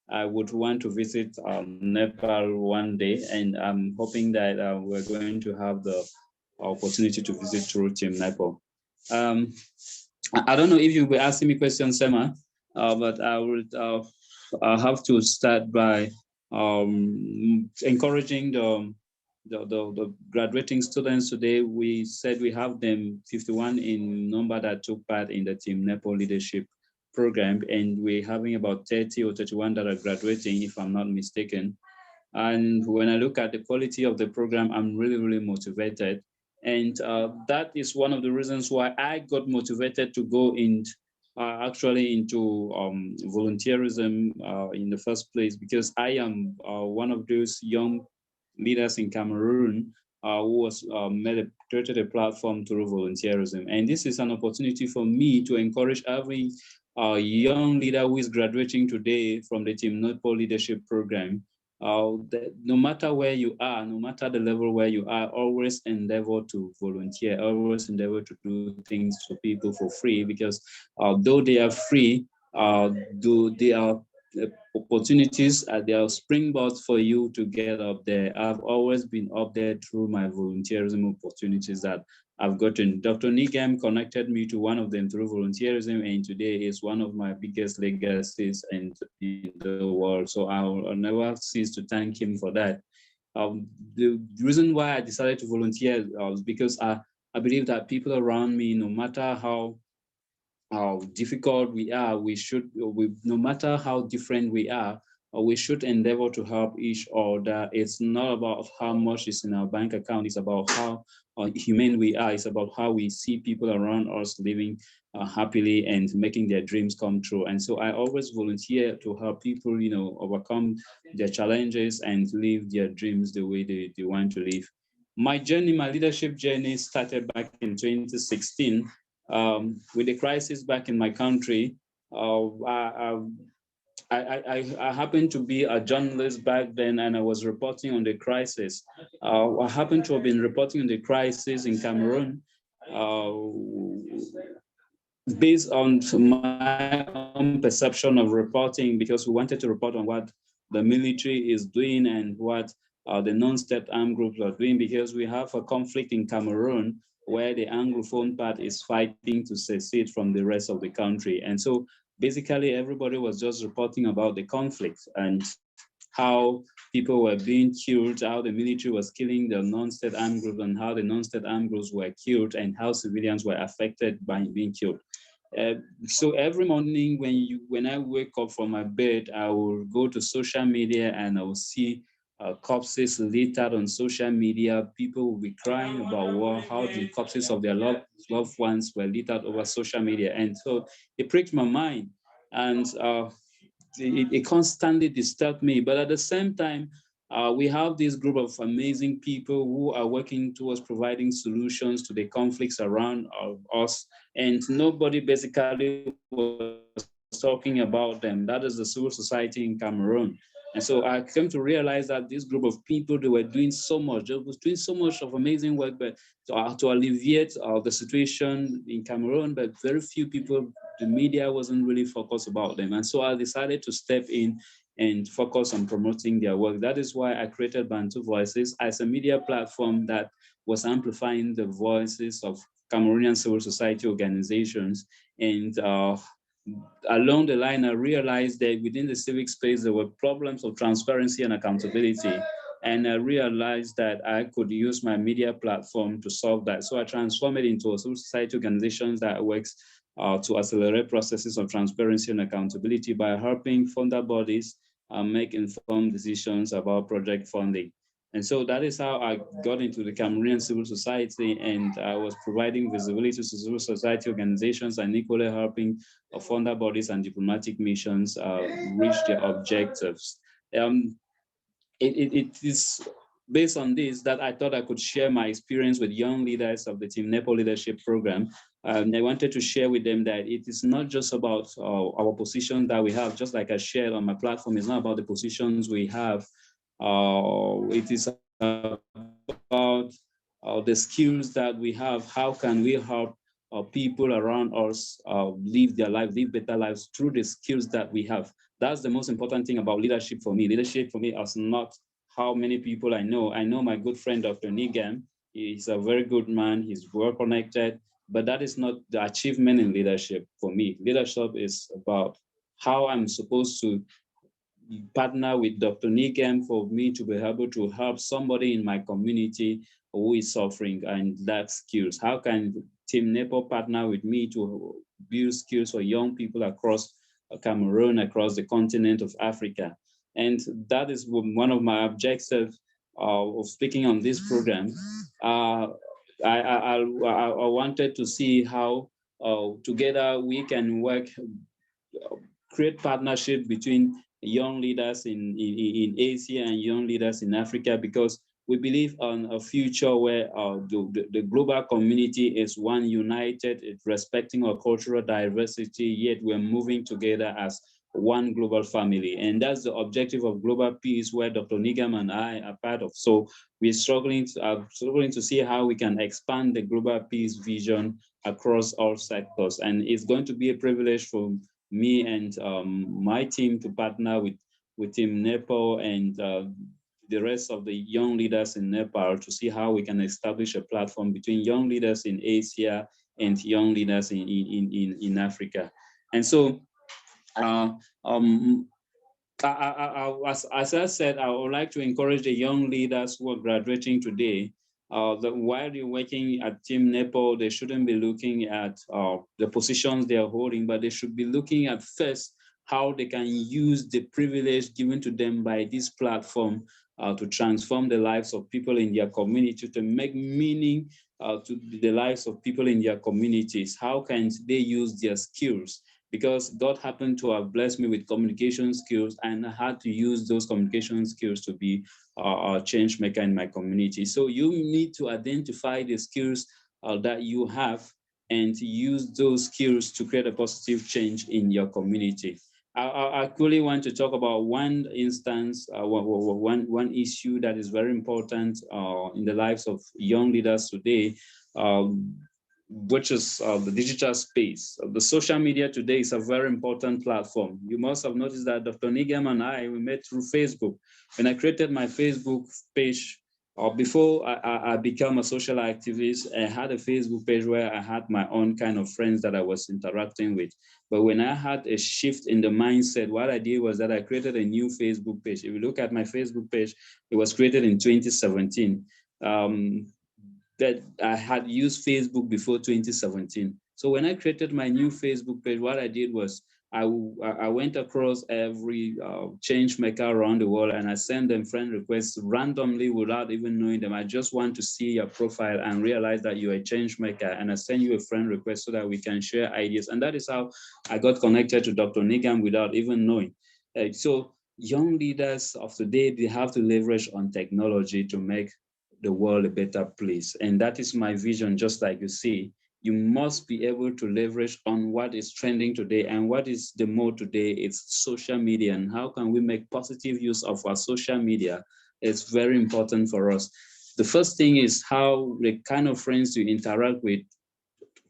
F: I would want to visit Nepal one day, and I'm hoping that we're going to have the opportunity to visit through Team NEPO. I don't know if you'll be asking me questions, Sema, but I would have to start by encouraging the graduating students today. We said we have them 51 in number that took part in the Team NEPO Leadership Program, and we're having about 30 or 31 that are graduating, if I'm not mistaken. And when I look at the quality of the program, I'm really, really motivated. And that is one of the reasons why I got motivated to go in, actually into volunteerism in the first place, because I am one of those young leaders in Cameroon who was created a platform through volunteerism. And this is an opportunity for me to encourage every young leader who is graduating today from the Team NEPO Leadership Program. No matter where you are, no matter the level where you are, always endeavor to volunteer, always endeavor to do things for people for free, because though they are free, they are opportunities, they are springboards for you to get up there. I've always been up there through my volunteerism opportunities that I've gotten. Dr. Nigam connected me to one of them through volunteerism, and today is one of my biggest legacies in the world. So I'll never cease to thank him for that. The reason why I decided to volunteer was because I believe that people around me, no matter how difficult we are, no matter how different we are, we should endeavor to help each other. It's not about how much is in our bank account, it's about how humane we are, it's about how we see people around us living happily and making their dreams come true. And so I always volunteer to help people, overcome their challenges and live their dreams the way they want to live. My leadership journey started back in 2016. With the crisis back in my country, I happened to be a journalist back then, and I was reporting on the crisis. I happened to have been reporting on the crisis in Cameroon based on my own perception of reporting, because we wanted to report on what the military is doing and what the non-state armed groups are doing, because we have a conflict in Cameroon where the Anglophone part is fighting to secede from the rest of the country. And so basically everybody was just reporting about the conflict and how people were being killed, how the military was killing the non-state armed groups, and how the non-state armed groups were killed, and how civilians were affected by being killed. So every morning when I wake up from my bed, I will go to social media and I will see corpses littered on social media. People will be crying about war, how the corpses of their loved ones were littered over social media. And so it pricked my mind. And it constantly disturbed me. But at the same time, we have this group of amazing people who are working towards providing solutions to the conflicts around us, and nobody basically was talking about them. That is the civil society in Cameroon. And so I came to realize that this group of people, they were doing so much. They were doing so much of amazing work, but to alleviate the situation in Cameroon, but very few people, the media wasn't really focused about them. And so I decided to step in and focus on promoting their work. That is why I created Bantu Voices as a media platform that was amplifying the voices of Cameroonian civil society organizations. And along the line, I realized that within the civic space, there were problems of transparency and accountability. And I realized that I could use my media platform to solve that. So I transformed it into a civil society organization that works to accelerate processes of transparency and accountability by helping funder bodies make informed decisions about project funding. And so that is how I got into the Cameroonian civil society, and I was providing visibility to civil society organizations and equally helping funder bodies and diplomatic missions reach their objectives. It is based on this that I thought I could share my experience with young leaders of the Team NEPO Leadership Program. I wanted to share with them that it is not just about our position that we have, just like I shared on my platform. It's not about the positions we have. It is about the skills that we have. How can we help people around us live their life, live better lives through the skills that we have? That's the most important thing about leadership for me. Leadership for me is not how many people I know. I know my good friend, Dr. Nigam. He's a very good man. He's well connected, but that is not the achievement in leadership for me. Leadership is about how I'm supposed to partner with Dr. Nigam for me to be able to help somebody in my community who is suffering, and that skills. How can Team NEPO partner with me to build skills for young people across Cameroon, across the continent of Africa? And that is one of my objectives of speaking on this program. I wanted to see how together we can work, create partnership between young leaders in Asia and young leaders in Africa, because we believe on a future where the global community is one united, respecting our cultural diversity, yet we're moving together as one global family. And that's the objective of global peace, where Dr. Nigam and I are part of. So we're struggling to see how we can expand the global peace vision across all sectors. And it's going to be a privilege for me and my team to partner with Team NEPO and the rest of the young leaders in Nepal to see how we can establish a platform between young leaders in Asia and young leaders in Africa. And so, as I said, I would like to encourage the young leaders who are graduating today that while you're working at Team NEPO, they shouldn't be looking at the positions they are holding, but they should be looking at first how they can use the privilege given to them by this platform to transform the lives of people in their community, to make meaning to the lives of people in their communities. How can they use their skills? Because God happened to have blessed me with communication skills, and I had to use those communication skills to be a change maker in my community. So you need to identify the skills that you have and to use those skills to create a positive change in your community. I actually want to talk about one instance, one issue that is very important in the lives of young leaders today, which is the digital space. The social media today is a very important platform. You must have noticed that Dr. Nigam and I, we met through Facebook. When I created my Facebook page, before I became a social activist, I had a Facebook page where I had my own kind of friends that I was interacting with. But when I had a shift in the mindset, what I did was that I created a new Facebook page. If you look at my Facebook page, it was created in 2017. That I had used Facebook before 2017. So when I created my new Facebook page, what I did was I went across every change maker around the world, and I sent them friend requests randomly without even knowing them. I just want to see your profile and realize that you're a change maker, and I send you a friend request so that we can share ideas. And that is how I got connected to Dr. Nigam without even knowing. So young leaders of today, they have to leverage on technology to make the world a better place. And that is my vision, just like you see. You must be able to leverage on what is trending today, and what is the mode today. It's social media, and how can we make positive use of our social media? It's very important for us. The first thing is how the kind of friends you interact with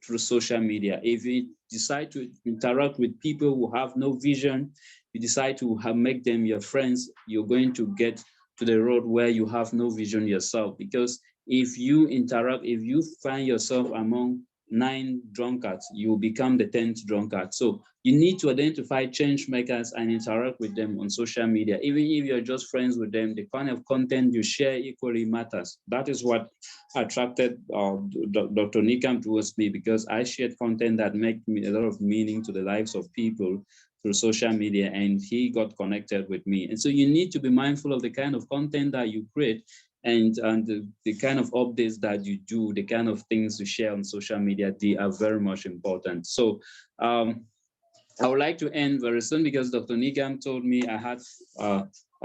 F: through social media. If you decide to interact with people who have no vision, you decide to make them your friends, you're going to get to the road where you have no vision yourself. Because if you find yourself among 9 drunkards, you will become the 10th drunkard. So you need to identify change makers and interact with them on social media. Even if you're just friends with them, the kind of content you share equally matters. That is what attracted Dr. Nikam towards me, because I shared content that made me a lot of meaning to the lives of people through social media, and he got connected with me. And so you need to be mindful of the kind of content that you create, and the kind of updates that you do, the kind of things you share on social media. They are very much important. So I would like to end very soon, because Dr. Nigam told me I had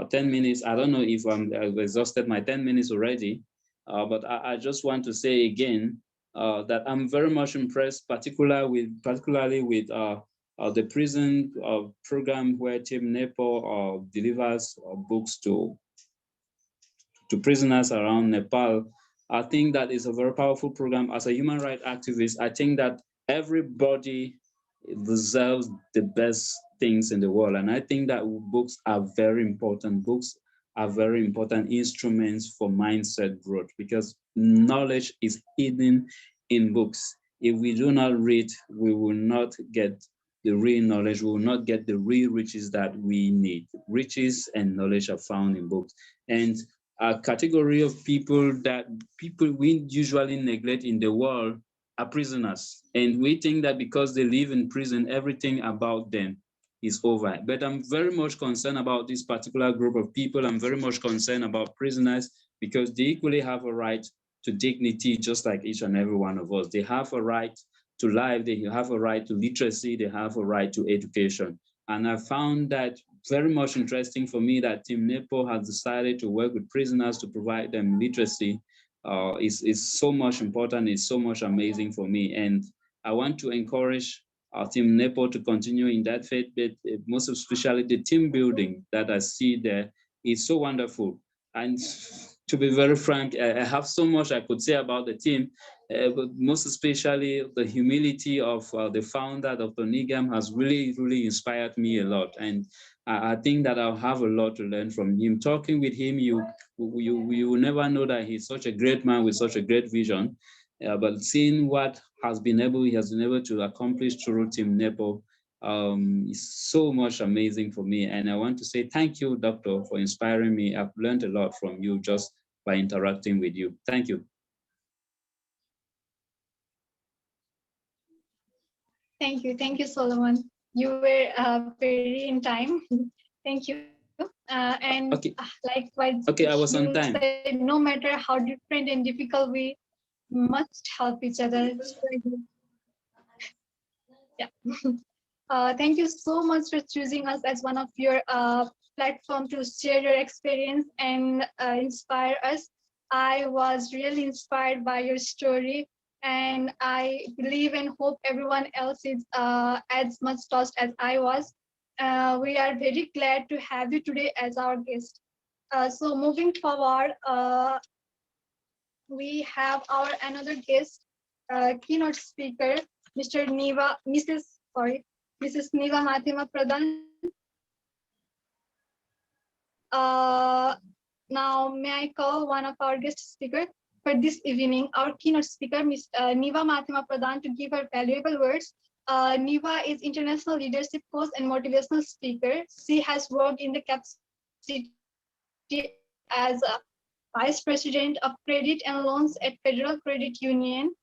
F: 10 minutes. I don't know if I've exhausted my 10 minutes already, but I just want to say again that I'm very much impressed, particularly with the prison program where Team NEPO delivers books to prisoners around Nepal. I think that is a very powerful program. As a human rights activist, I think that everybody deserves the best things in the world. And I think that books are very important. Books are very important instruments for mindset growth, because knowledge is hidden in books. If we do not read, we will not get the real knowledge. We will not get the real riches that we need. Riches and knowledge are found in books. And a category of people we usually neglect in the world are prisoners. And we think that because they live in prison, everything about them is over. But I'm very much concerned about this particular group of people. I'm very much concerned about prisoners, because they equally have a right to dignity, just like each and every one of us. They have a right to life, they have a right to literacy, they have a right to education. And I found that very much interesting for me that Team NEPO has decided to work with prisoners to provide them literacy. Is so much important, it's so much amazing for me. And I want to encourage our Team NEPO to continue in that faith, but most especially the team building that I see there is so wonderful. And to be very frank, I have so much I could say about the team, but most especially the humility of the founder, Dr. Nigam, has really inspired me a lot. And I think that I'll have a lot to learn from him. Talking with him, you will never know that he's such a great man with such a great vision. But seeing what he has been able to accomplish through Team NEPO is so much amazing for me. And I want to say thank you, Doctor, for inspiring me. I've learned a lot from you just by interacting with you. Thank you.
A: Thank you, Solomon. You were very in time. Thank you. And
F: okay.
A: Likewise,
F: okay, I was on time.
A: Said, no matter how different and difficult, we must help each other. Yeah. Thank you so much for choosing us as one of your platform to share your experience and inspire us. I was really inspired by your story, and I believe and hope everyone else is as much touched as I was. We are very glad to have you today as our guest. So moving forward, we have our another guest, keynote speaker, Mrs. Neeva Mathema Pradhan. Now, may I call one of our guest speakers for this evening, our keynote speaker, Ms. Neeva Mathema Pradhan, to give her valuable words. Neeva is international leadership coach and motivational speaker. She has worked in the capacity as a Vice President of Credit and Loans at Federal Credit Union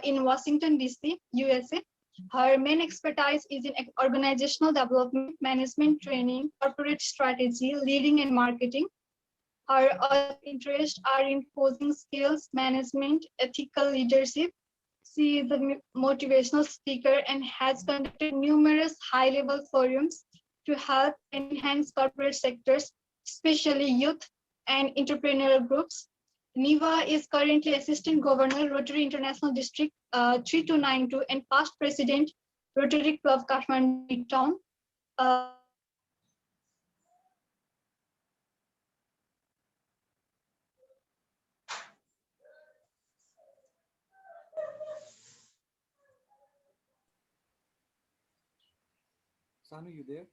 A: in Washington, D.C., USA. Her main expertise is in organizational development, management training, corporate strategy, leading and marketing. Her other interests are in coaching skills, management, ethical leadership. She is a motivational speaker and has conducted numerous high-level forums to help enhance corporate sectors, especially youth and entrepreneurial groups. Neeva is currently Assistant Governor, Rotary International District 3292 and past President, Rotary Club Kathmandu Midtown.
E: Sanu, you there?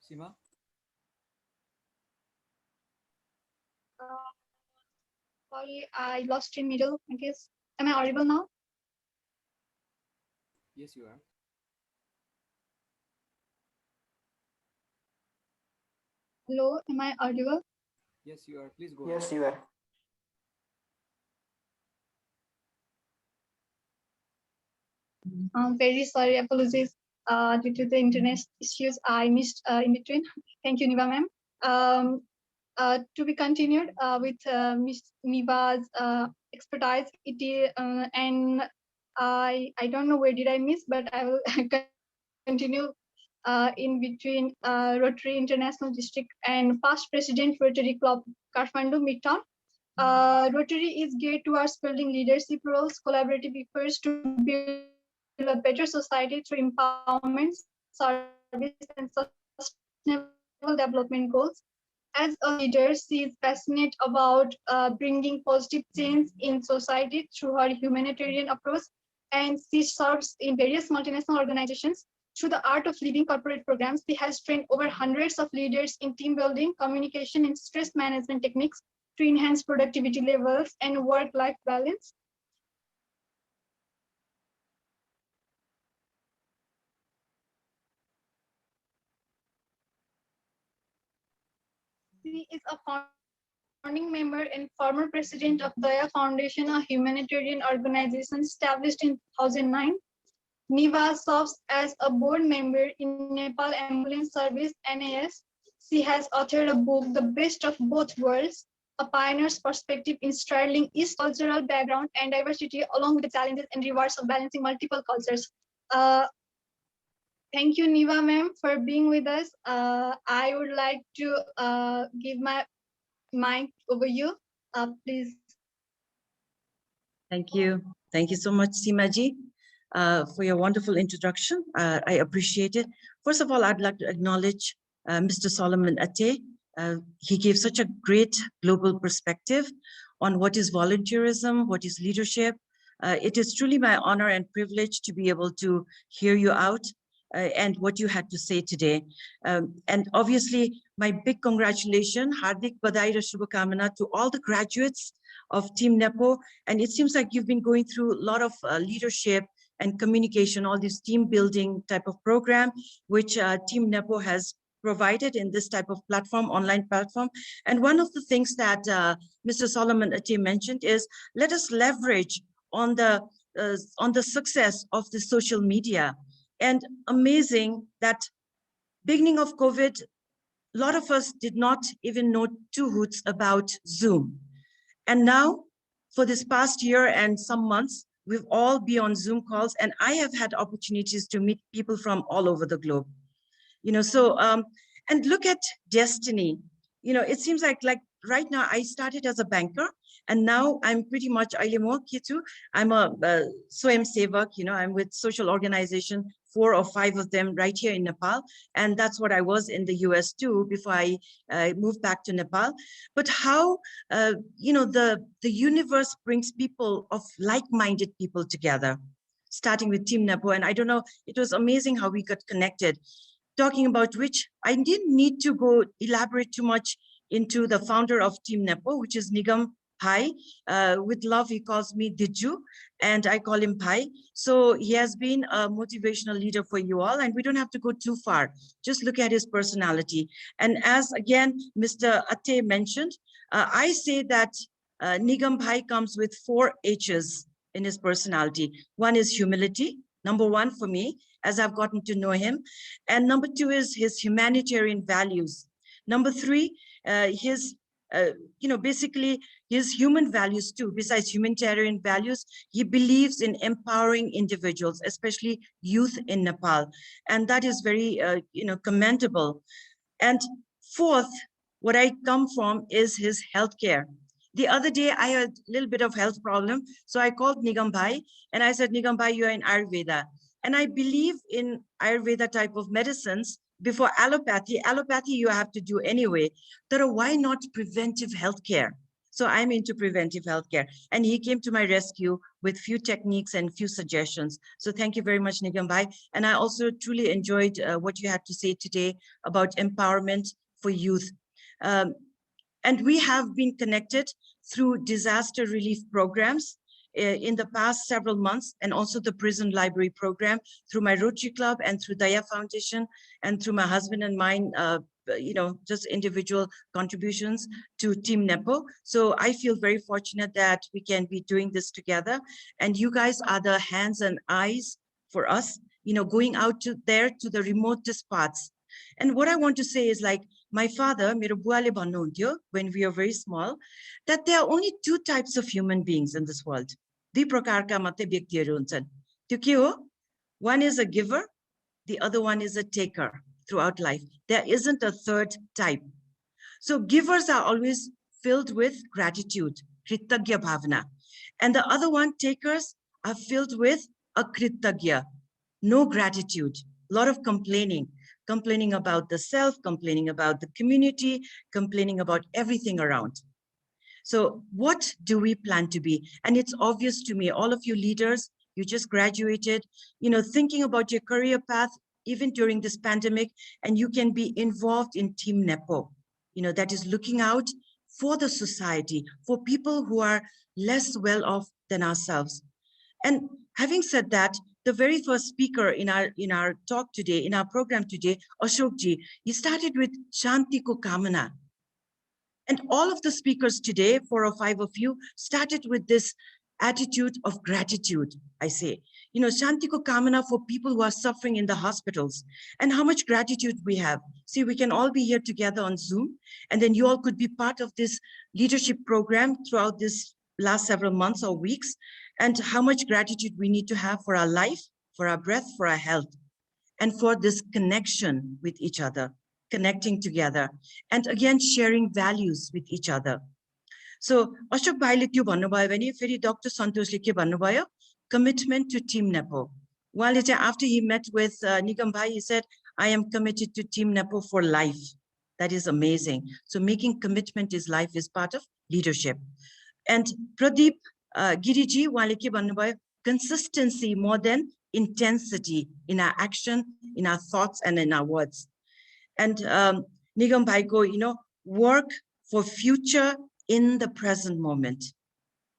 E: Sima?
A: Sorry, I lost in middle, I guess. Am I audible now?
E: Yes, you are.
A: Hello, am I audible?
E: Yes, you are. Please go
B: Yes,
E: ahead.
B: you are.
A: I'm very sorry, apologies. Due to the internet issues, I missed in between. Thank you, Neeva ma'am. To be continued with Ms. Neeva's expertise, and I don't know where did I miss, but I will continue in between Rotary International District and past President Rotary Club Kathmandu Midtown. Rotary is geared towards building leadership roles, collaborative efforts to build a better society through empowerment, service, and sustainable development goals. As a leader, she is passionate about bringing positive change in society through her humanitarian approach, and she serves in various multinational organizations. Through the art of living corporate programs, she has trained over hundreds of leaders in team building, communication, and stress management techniques to enhance productivity levels and work-life balance. She is a founding member and former president of Daya Foundation, a humanitarian organization established in 2009. Neeva serves as a board member in Nepal Ambulance Service, NAS. She has authored a book, The Best of Both Worlds, a pioneer's perspective in straddling East cultural background and diversity, along with the challenges and rewards of balancing multiple cultures. Uh, Thank you, Neeva ma'am, for being with us. I would like to give my mic over you. Please.
G: Thank you. Thank you so much, Seemaji, for your wonderful introduction. I appreciate it. First of all, I'd like to acknowledge Mr. Solomon Ateh. He gave such a great global perspective on what is volunteerism, what is leadership. It is truly my honor and privilege to be able to hear you out and what you had to say today. And obviously, my big congratulations, Hardik Badai ra Shubhakamana to all the graduates of Team NEPO. And it seems like you've been going through a lot of leadership and communication, all this team building type of program, which Team NEPO has provided in this type of platform, online platform. And one of the things that Mr. Solomon Ateh mentioned is, let us leverage on the success of the social media. And amazing that beginning of COVID, a lot of us did not even know two hoots about Zoom. And now, for this past year and some months, we've all been on Zoom calls, and I have had opportunities to meet people from all over the globe. You know, so, and look at destiny. You know, it seems like right now I started as a banker, and now I'm pretty much I'm a Swayam Sevak, you know, I'm with social organization, 4 or 5 of them right here in Nepal. And that's what I was in the US too, before I moved back to Nepal. But how, you know, the universe brings people of like-minded people together, starting with Team NEPO. And I don't know, it was amazing how we got connected. Talking about which, I didn't need to go elaborate too much into the founder of Team NEPO, which is Nigam Pai. With love, he calls me Diju, and I call him Pai. So he has been a motivational leader for you all, and we don't have to go too far. Just look at his personality. And as again, Mr. Ateh mentioned, I say that Nigam Pai comes with 4 H's in his personality. One is humility, number 1 for me, as I've gotten to know him. And number 2 is his humanitarian values. Number 3, his, you know, basically his human values too. Besides humanitarian values, he believes in empowering individuals, especially youth in Nepal. And that is very, commendable. And fourth, what I come from is his healthcare. The other day, I had a little bit of health problem. So I called Nigam Bhai and I said, Nigam Bhai, you are in Ayurveda. And I believe in Ayurveda type of medicines before allopathy. Allopathy you have to do anyway. So why not preventive healthcare? So I'm into preventive healthcare. And he came to my rescue with few techniques and few suggestions. So thank you very much, Nigam Bhai. And I also truly enjoyed what you had to say today about empowerment for youth. And we have been connected through disaster relief programs in the past several months, and also the prison library program through my Rotary Club and through Daya Foundation and through my husband and mine, just individual contributions to Team NEPO. So I feel very fortunate that we can be doing this together. And you guys are the hands and eyes for us, going out to the remotest parts. And what I want to say is, like, my father, मेरो बुवाले भन्नुहुन्थ्यो, when we were very small, that there are only two types of human beings in this world. दुई प्रकारका मात्रै व्यक्तिहरू हुन्छन्. त्यो के हो? One is a giver, the other one is a taker throughout life. There isn't a third type. So givers are always filled with gratitude, kritagya bhavana. And the other one, takers, are filled with akritagya, no gratitude, a lot of complaining about the self, complaining about the community, complaining about everything around. So what do we plan to be? And it's obvious to me, all of you leaders, you just graduated, thinking about your career path, even during this pandemic, and you can be involved in Team NEPO, that is looking out for the society, for people who are less well off than ourselves. And having said that, the very first speaker in our talk today, in our program today, Ashok ji, he started with Shanti ko Kamana. And all of the speakers today, 4 or 5 of you, started with this attitude of gratitude, I say. Shanti ko Kamana for people who are suffering in the hospitals, and how much gratitude we have. See, we can all be here together on Zoom, and then you all could be part of this leadership program throughout this last several months or weeks, and how much gratitude we need to have for our life, for our breath, for our health, and for this connection with each other, connecting together, and again, sharing values with each other. So, Ashok Bhaiले के भन्नुभयो भने फेरि Dr. Santoshले के भन्नुभयो? Commitment to Team NEPO. While after he met with Nigam Bhai, he said, I am committed to Team NEPO for life. That is amazing. So making commitment is life is part of leadership. And Pradeep Giriji, while ke भन्नुभयो, consistency more than intensity in our action, in our thoughts, and in our words. And Nigam Bhai ko, work for future in the present moment.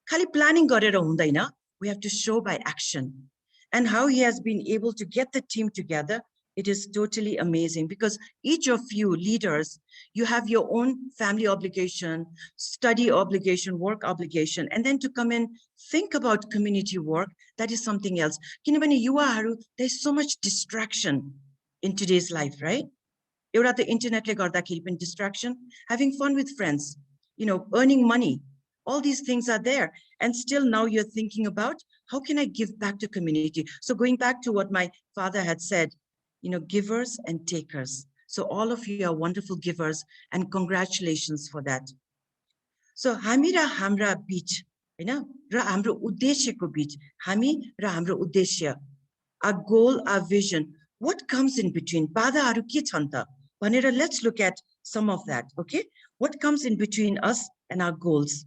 G: Khali planning garera hundaina, we have to show by action. And how he has been able to get the team together, it is totally amazing, because each of you leaders, you have your own family obligation, study obligation, work obligation, and then to come and think about community work, that is something else. Kinabani yuwaharu, there's so much distraction in today's life, right? Eurat the internet le garda kheri distraction, having fun with friends, earning money, all these things are there. And still now you're thinking about, how can I give back to community? So going back to what my father had said, givers and takers. So all of you are wonderful givers, and congratulations for that. So hami ra hamra bich, ra hamro uddeshya ko bich, hami ra hamro uddeshya, our goal, our vision, what comes in between? Bada haru ke chanta? Vanera, let's look at some of that, okay? What comes in between us and our goals?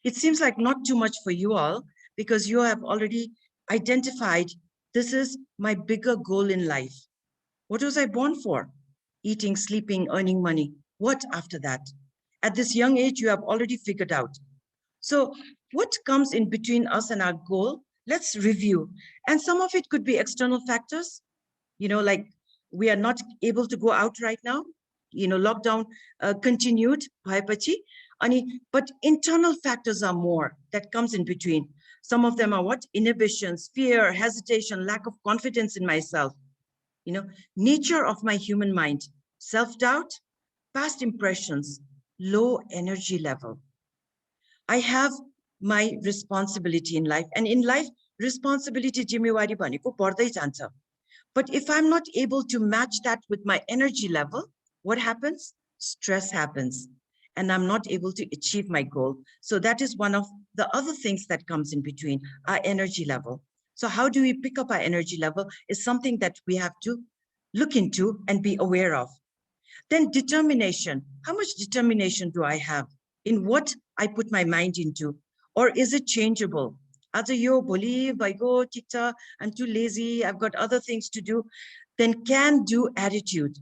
G: It seems like not too much for you all, because you have already identified, this is my bigger goal in life. What was I born for? Eating, sleeping, earning money. What after that? At this young age, you have already figured out. So what comes in between us and our goal? Let's review. And some of it could be external factors, like we are not able to go out right now. Lockdown continued, but internal factors are more that comes in between. Some of them are what? Inhibitions, fear, hesitation, lack of confidence in myself. Nature of my human mind, self-doubt, past impressions, low energy level. I have my responsibility in life, and in life, responsibility जिम्मेवारी भनेको बढ्दै जान्छ. But if I'm not able to match that with my energy level, what happens? Stress happens, and I'm not able to achieve my goal. So that is one of the other things that comes in between, our energy level. So how do we pick up our energy level is something that we have to look into and be aware of. Then determination. How much determination do I have in what I put my mind into? Or is it changeable? As a yo believe I go tikta, I'm too lazy, I've got other things to do, then can do attitude.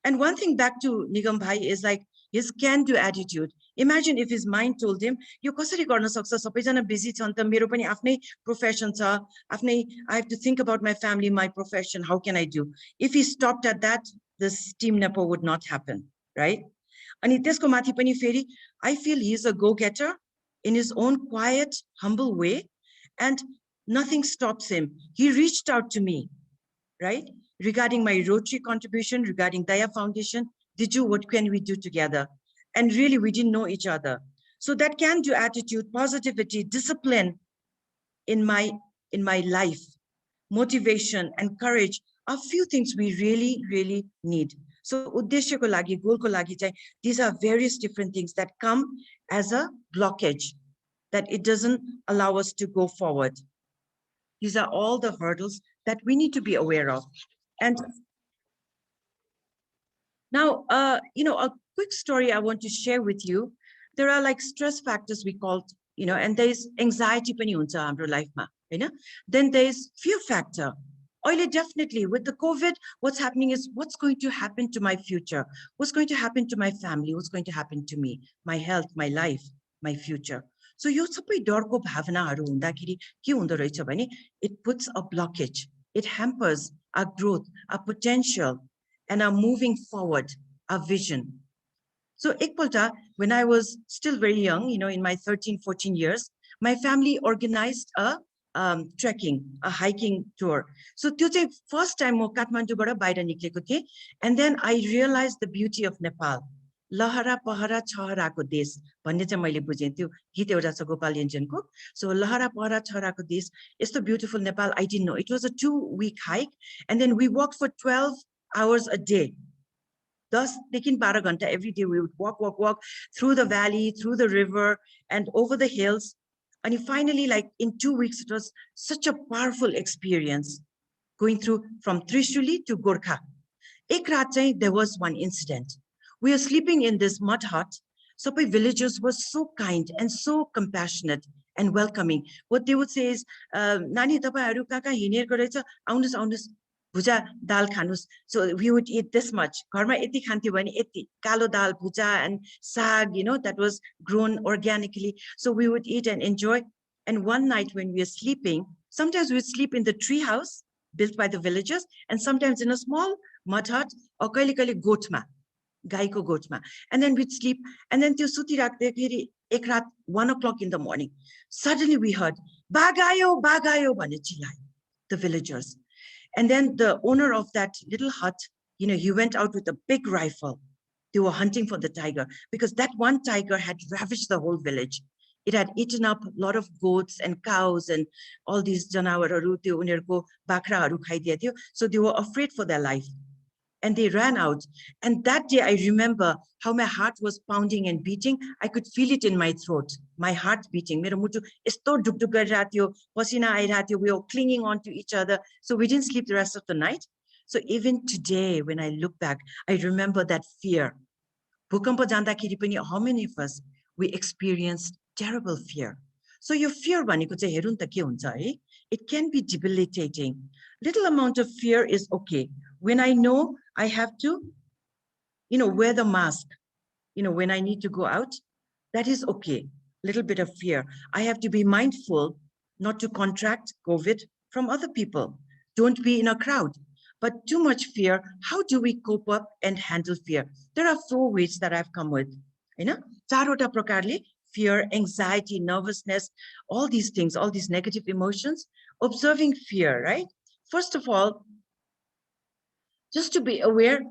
G: And one thing back to Nigam Bhai is like his can do attitude. Imagine if his mind told him, yo kasari garna sakcha, sabaijana busy chha anta mero pani आफ्नै profession cha, आफ्नै I have to think about my family, my profession, how can I do? If he stopped at that, this Team NEPO would not happen, right? Ani त्यसको माथि पनि फेरि, I feel he's a go-getter in his own quiet, humble way, and nothing stops him. He reached out to me, right? Regarding my Rotary contribution, regarding Daya Foundation, Diju, what can we do together? And really, we didn't know each other. So that can do attitude, positivity, discipline in my life, motivation and courage are few things we really, really need. So uddeshyako lagi, goalko lagi chai, these are various different things that come as a blockage, that it doesn't allow us to go forward. These are all the hurdles that we need to be aware of. And now, a quick story I want to share with you. There are like stress factors we call, and there's anxiety pani huncha hamro life ma, then there's fear factor. Definitely with the COVID, what's happening is what's going to happen to my future? What's going to happen to my family? What's going to happen to me? My health, my life, my future. So यो सबै डरको भावनाहरू हुँदाखेरि के हुँदो रहेछ भने it puts a blockage. It hampers our growth, our potential, and our moving forward, our vision. So ekpalta, when I was still very young, in my 13, 14 years, my family organized a trekking, a hiking tour. So त्यो चाहिँ first time म काठमाडौँबाट बाहिर निक्लेको थिएँ, and then I realized the beauty of Nepal. लहरा पहरा छहराको देश भन्ने चाहिँ मैले बुझेँ, त्यो गीत एउटा छ गोपाल योन्जनको. So लहरा पहरा छहराको देश, यस्तो beautiful Nepal, I didn't know. It was a 2-week hike, and then we walked for 12 hours a day. 10-12 घण्टा every day we would walk through the valley, through the river, and over the hills. And finally, like in 2 weeks, it was such a powerful experience going through from Trishuli to Gorkha. Ek raat chahi, there was one incident. We were sleeping in this mud hut. Sabai villagers were so kind and so compassionate and welcoming. What they would say is, Nani tapaiharu kaka hineerko rahecha, aunus aunus bhuja dal khanus. So we would eat this much. Gharma yeti khanthyo bhane yeti kalo dal bhuja and sag, that was grown organically. So we would eat and enjoy. And one night when we were sleeping, sometimes we would sleep in the tree house built by the villagers, and sometimes in a small mud hut or kaile gotma. Gaiko gotma, and then we'd sleep, and then till suti rakhdekeri ek raat 1 o'clock in the morning, suddenly we heard bagayo bhane chilai, the villagers. And then the owner of that little hut, he went out with a big rifle. They were hunting for the tiger, because that one tiger had ravaged the whole village. It had eaten up a lot of goats and cows and all these janawarharu, tyo unirko bakraharu khaidiya थियो. So they were afraid for their life. And they ran out. And that day, I remember how my heart was pounding and beating. I could feel it in my throat, my heart beating. Mero mutu esto duk-duk garira थियो, pasina aira थियो. We were clinging on to each other. So we didn't sleep the rest of the night. So even today, when I look back, I remember that fear. Bhukampa jandakeri pani, how many of us, we experienced terrible fear. So your fear bhaneko chai herun ta ke huncha hai? It can be debilitating. Little amount of fear is okay. When I know I have to, wear the mask, when I need to go out, that is okay. Little bit of fear. I have to be mindful not to contract COVID from other people. Don't be in a crowd. But too much fear, how do we cope up and handle fear? There are 4 ways that I've come with. Charota prakarle, fear, anxiety, nervousness, all these things, all these negative emotions, observing fear, right? First of all, just to be aware,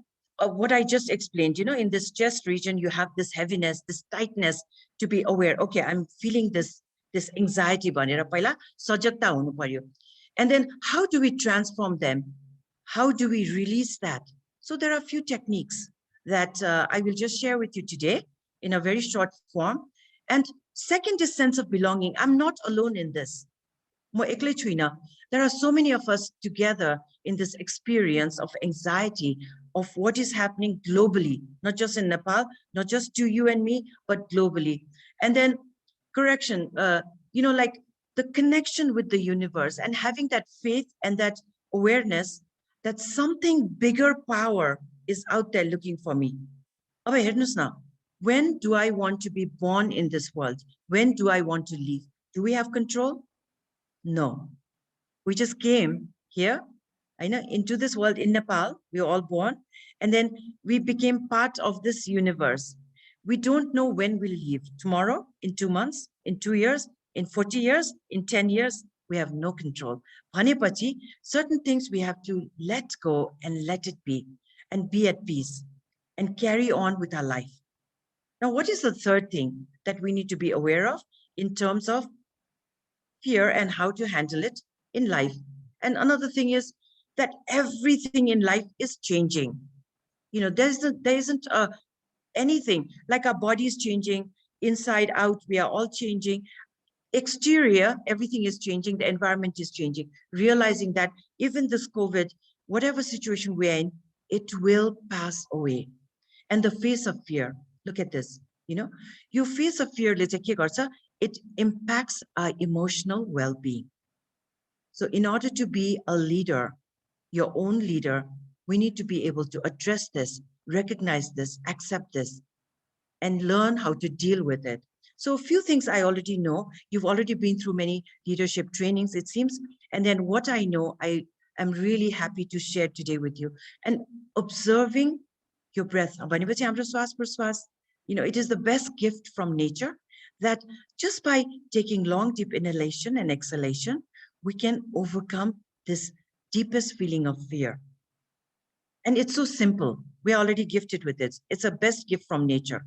G: what I just explained, in this chest region, you have this heaviness, this tightness, to be aware. Okay, I'm feeling this anxiety. And then how do we transform them? How do we release that? So there are a few techniques that I will just share with you today in a very short form. And second is sense of belonging. I'm not alone in this. There are so many of us together in this experience of anxiety, of what is happening globally, not just in Nepal, not just to you and me, but globally. And then correction, like the connection with the universe and having that faith and that awareness that something bigger power is out there looking for me. When do I want to be born in this world? When do I want to leave? Do we have control? No. We just came here, into this world in Nepal. We were all born, and then we became part of this universe. We don't know when we'll leave. Tomorrow, in 2 months, in 2 years, in 40 years, in 10 years, we have no control. Bhanepachi, certain things we have to let go and let it be, and be at peace, and carry on with our life. Now, what is the third thing that we need to be aware of in terms of fear and how to handle it in life? And another thing is that everything in life is changing. There isn't anything, like our body is changing, inside out, we are all changing. Exterior, everything is changing, the environment is changing. Realizing that even this COVID, whatever situation we're in, it will pass away. And the face of fear, look at this, your face of fear, it impacts our emotional well-being. So in order to be a leader, your own leader, we need to be able to address this, recognize this, accept this, and learn how to deal with it. So a few things I already know. You've already been through many leadership trainings, it seems. And then what I know, I am really happy to share today with you. And observing your breath. It is the best gift from nature, that just by taking long, deep inhalation and exhalation, we can overcome this deepest feeling of fear. And it's so simple. We are already gifted with it. It's a best gift from nature.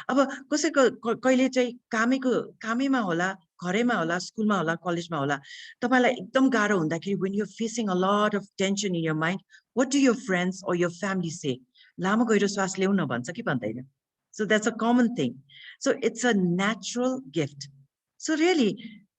G: अब कसैको कहिले चाहिँ कामैमा होला, घरैमा होला, स्कुलमा होला, कलेजमा होला, तपाईलाई एकदम गाह्रो हुँदाखेरि, when you're facing a lot of tension in your mind, what do your friends or your family say? लामो गहिरो श्वास ल्याउ न भन्छ कि भन्दैन? So that's a common thing. So it's a natural gift. So really,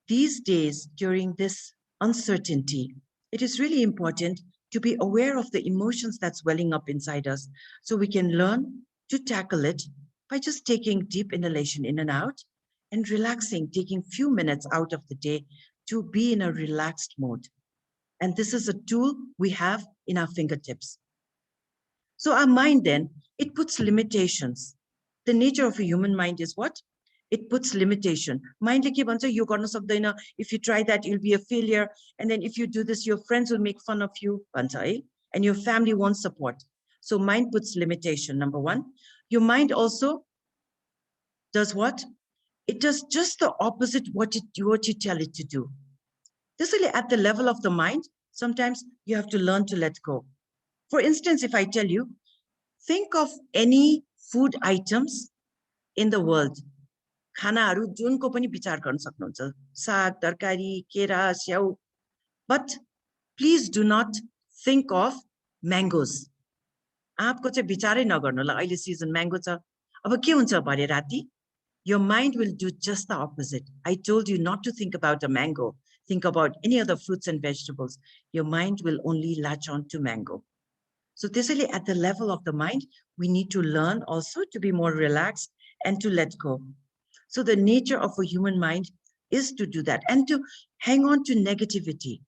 G: these days, during this uncertainty, it is really important to be aware of the emotions that's welling up inside us, so we can learn to tackle it by just taking deep inhalation in and out and relaxing, taking few minutes out of the day to be in a relaxed mode. And this is a tool we have in our fingertips. So our mind then, it puts limitations. The nature of a human mind is what? It puts limitation. Mind like you garna sakdaina, if you try that, you'll be a failure. And then if you do this, your friends will make fun of you, and your family won't support. So mind puts limitation, number one. Your mind also does what? It does just the opposite what you tell it to do. This is at the level of the mind. Sometimes you have to learn to let go. For instance, if I tell you, think of any food items in the world. खानाहरु जुनको पनि विचार गर्न सक्नुहुन्छ, साग, तरकारी, केरा, स्याउ. But please do not think of mangoes. आँपको चाहिँ विचारै नगर्नु ल, अहिले सिजन म्याङ्गो छ. अब के हुन्छ भरे राति? Your mind will do just the opposite. I told you not to think about a mango. Think about any other fruits and vegetables. Your mind will only latch on to mango. So this is at the level of the mind, we need to learn also to be more relaxed and to let go. So the nature of a human mind is to do that and to hang on to negativity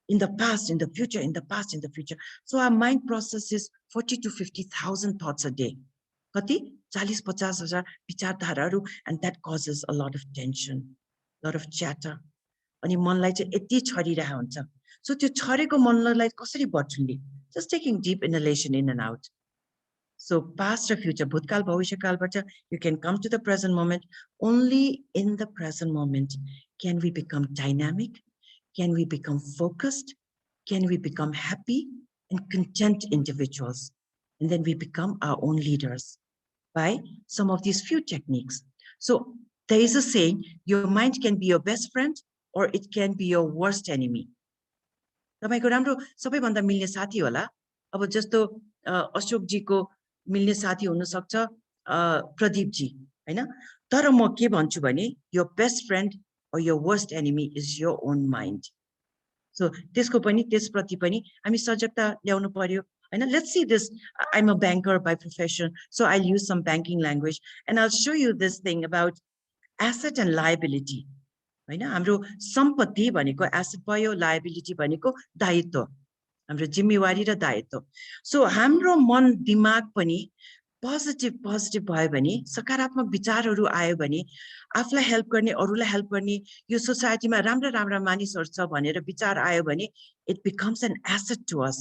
G: in the past, in the future, in the past, in the future. So our mind processes 40 to 50,000 thoughts a day. Kati? 40-50,000 vichardharaharu, and that causes a lot of tension, a lot of chatter. Ani manlai chai yati chhariरहेको हुन्छ. So त्यो छरेको मनलाई कसरी बटुल्ने? Just taking deep inhalation in and out. So past or future, bhutkal, bhavishyakal, you can come to the present moment. Only in the present moment can we become dynamic, can we become focused, can we become happy and content individuals. And then we become our own leaders by some of these few techniques. So there is a saying, your mind can be your best friend or it can be your worst enemy. तपाईको राम्रो सबैभन्दा मिल्ने साथी होला अब जस्तो अशोक जी को मिल्ने साथी हुन सक्छ प्रदीप जी हैन तर म के भन्छु भने your best friend or your worst enemy is your own mind. So त्यसको पनि त्यसप्रति पनि हामी सजगता ल्याउनु पर्यो हैन. Let's see this. I'm a banker by profession, so I'll use some banking language and I'll show you this thing about asset and liability. हैन हाम्रो सम्पत्ति भनेको एसेट भयो लायबिलिटी भनेको दायित्व हाम्रो जिम्मेवारी र दायित्व. सो हाम्रो मन दिमाग पनि पोजिटिभ भयो भने सकारात्मक विचारहरू आयो भने आफूलाई हेल्प गर्ने अरूलाई हेल्प गर्ने यो सोसाइटीमा राम्रा राम्रा मानिसहरू छ भनेर विचार आयो भने it becomes an asset to us.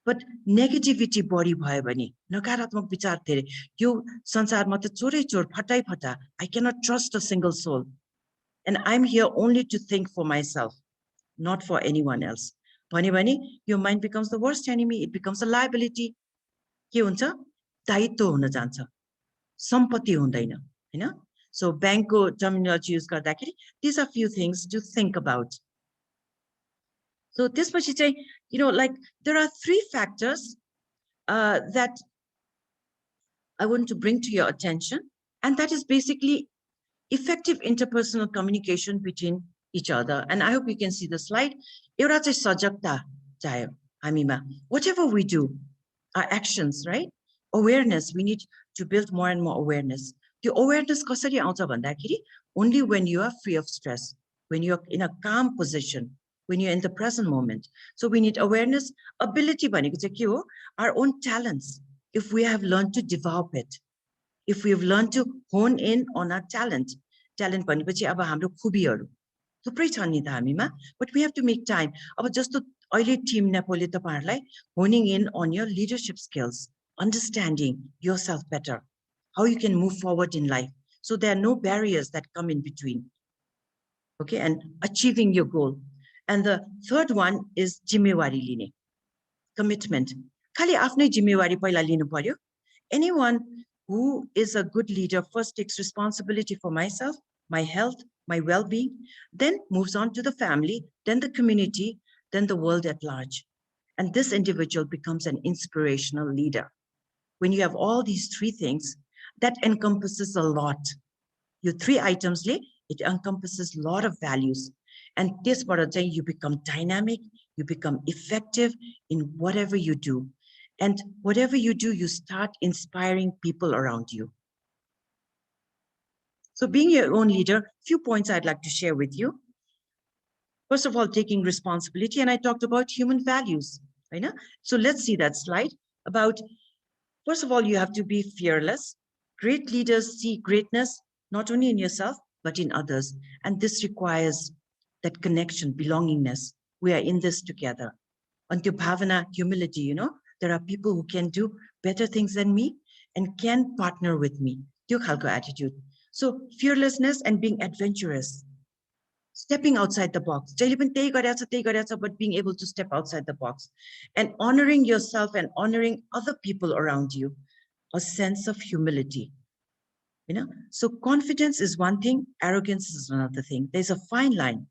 G: But negativity बढी भयो भने नकारात्मक विचार धेरै यो संसारमा त चोरै चोर फटाइ फटा I cannot trust a single soul and I'm here only to think for myself, not for anyone else. Bhani, your mind becomes the worst enemy. It becomes a liability. के हुन्छ दायित्व हुन जान्छ सम्पत्ति हुँदैन हैन. So bank को terminology use गर्दाखेरि these are few things to think about. So त्यसपछि चाहिँ you know like there are 3 factors that I want to bring to your attention, and that is basically effective interpersonal communication between each other. And I hope you can see the slide. एउटा चाहिँ सजगता चाहियो हामीमा. Whatever we do, our actions, right? Awareness, we need to build more and more awareness. The awareness कसरी आउँछ भन्दाखेरि only when you are free of stress, when you're in a calm position, when you're in the present moment. So we need awareness. Ability भनेको चाहिँ के हो? Our own talents, if we have learned to develop it. If we've learned to hone in on our talent भनेपछि अब हाम्रो खुबीहरू थुप्रै छन् नि त हामीमा, but we have to make time. अब जस्तो अहिले टिम नेपोले तपाईहरुलाई honing in on your leadership skills, understanding yourself better, how you can move forward in life. So there are no barriers that come in between. Okay, and achieving your goal. And the third one is जिम्मेवारी लिने, commitment. खाली आफ्नै जिम्मेवारी पहिला लिनु पर्यो. Anyone who is a good leader first takes responsibility for myself, my health, my well-being, then moves on to the family, then the community, then the world at large. And this individual becomes an inspirational leader. When you have all these 3 things, that encompasses a lot. Your 3 items, it encompasses a lot of values. And this part you become dynamic, you become effective in whatever you do. And whatever you do, you start inspiring people around you. So being your own leader, few points I'd like to share with you. First of all, taking responsibility. And I talked about human values. Right? So let's see that slide about, first of all, you have to be fearless. Great leaders see greatness, not only in yourself, but in others. And this requires that connection, belongingness. We are in this together. Until bhavana, humility, you know, there are people who can do better things than me and can partner with me. त्यो खालको attitude. So fearlessness and being adventurous. Stepping outside the box. जहिले पनि त्यही गरेछ, but being able to step outside the box. And honoring yourself and honoring other people around you. A sense of humility. You know, so confidence is one thing, arrogance is another thing. There's a fine line.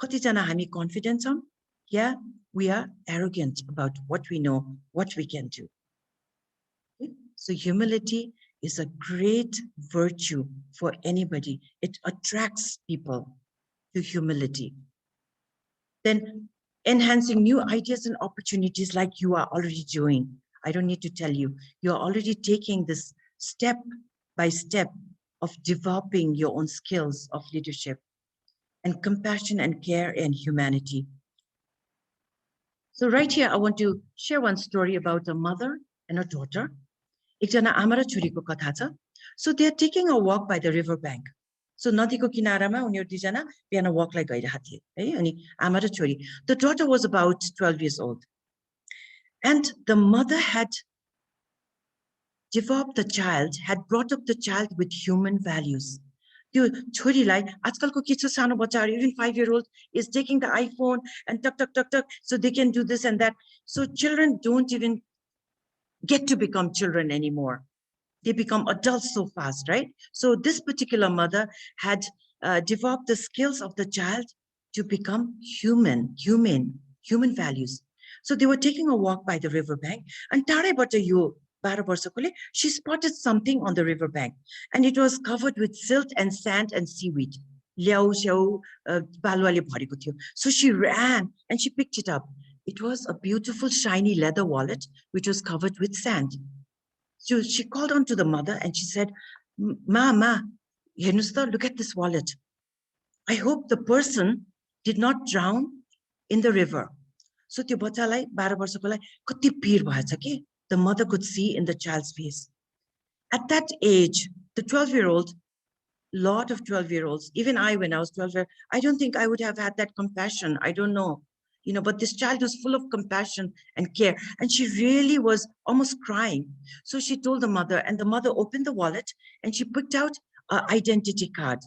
G: कतिजना हामी confident छौं? Yeah, we are arrogant about what we know, what we can do. Okay? So humility is a great virtue for anybody. It attracts people to humility. Then enhancing new ideas and opportunities like you are already doing. I don't need to tell you, you're already taking this step by step of developing your own skills of leadership and compassion and care and humanity. So right here, I want to share one story about a mother and a daughter. एकजना आमा र छोरीको कथा छ. So they are taking a walk by the river bank. So नदीको किनारामा उनीहरु दुईजना बिहान walkलाई गइरहेका थिए है. अनि आमा र छोरी. The daughter was about 12 years old. And the mother had developed the child, had brought up the child with human values. त्यो छोरीलाई आजकलको के छ सानो बच्चाहरु, even 5-year-old is taking the iPhone and tuck, so they can do this and that. So children don't even get to become children anymore. They become adults so fast, right? So this particular mother had developed the skills of the child to become human values. So they were taking a walk by the riverbank, and she spotted something on the riverbank, and it was covered with silt and sand and seaweed. So she ran and she picked it up. It was a beautiful shiny leather wallet which was covered with sand. So she called on to the mother and she said, Ma, look at this wallet. I hope the person did not drown in the river. So the mother could see in the child's face. At that age, the 12-year-old, lot of 12-year-olds, even I, when I was 12, I don't think I would have had that compassion. I don't know. But this child was full of compassion and care, and she really was almost crying. So she told the mother, and the mother opened the wallet and she picked out an identity card.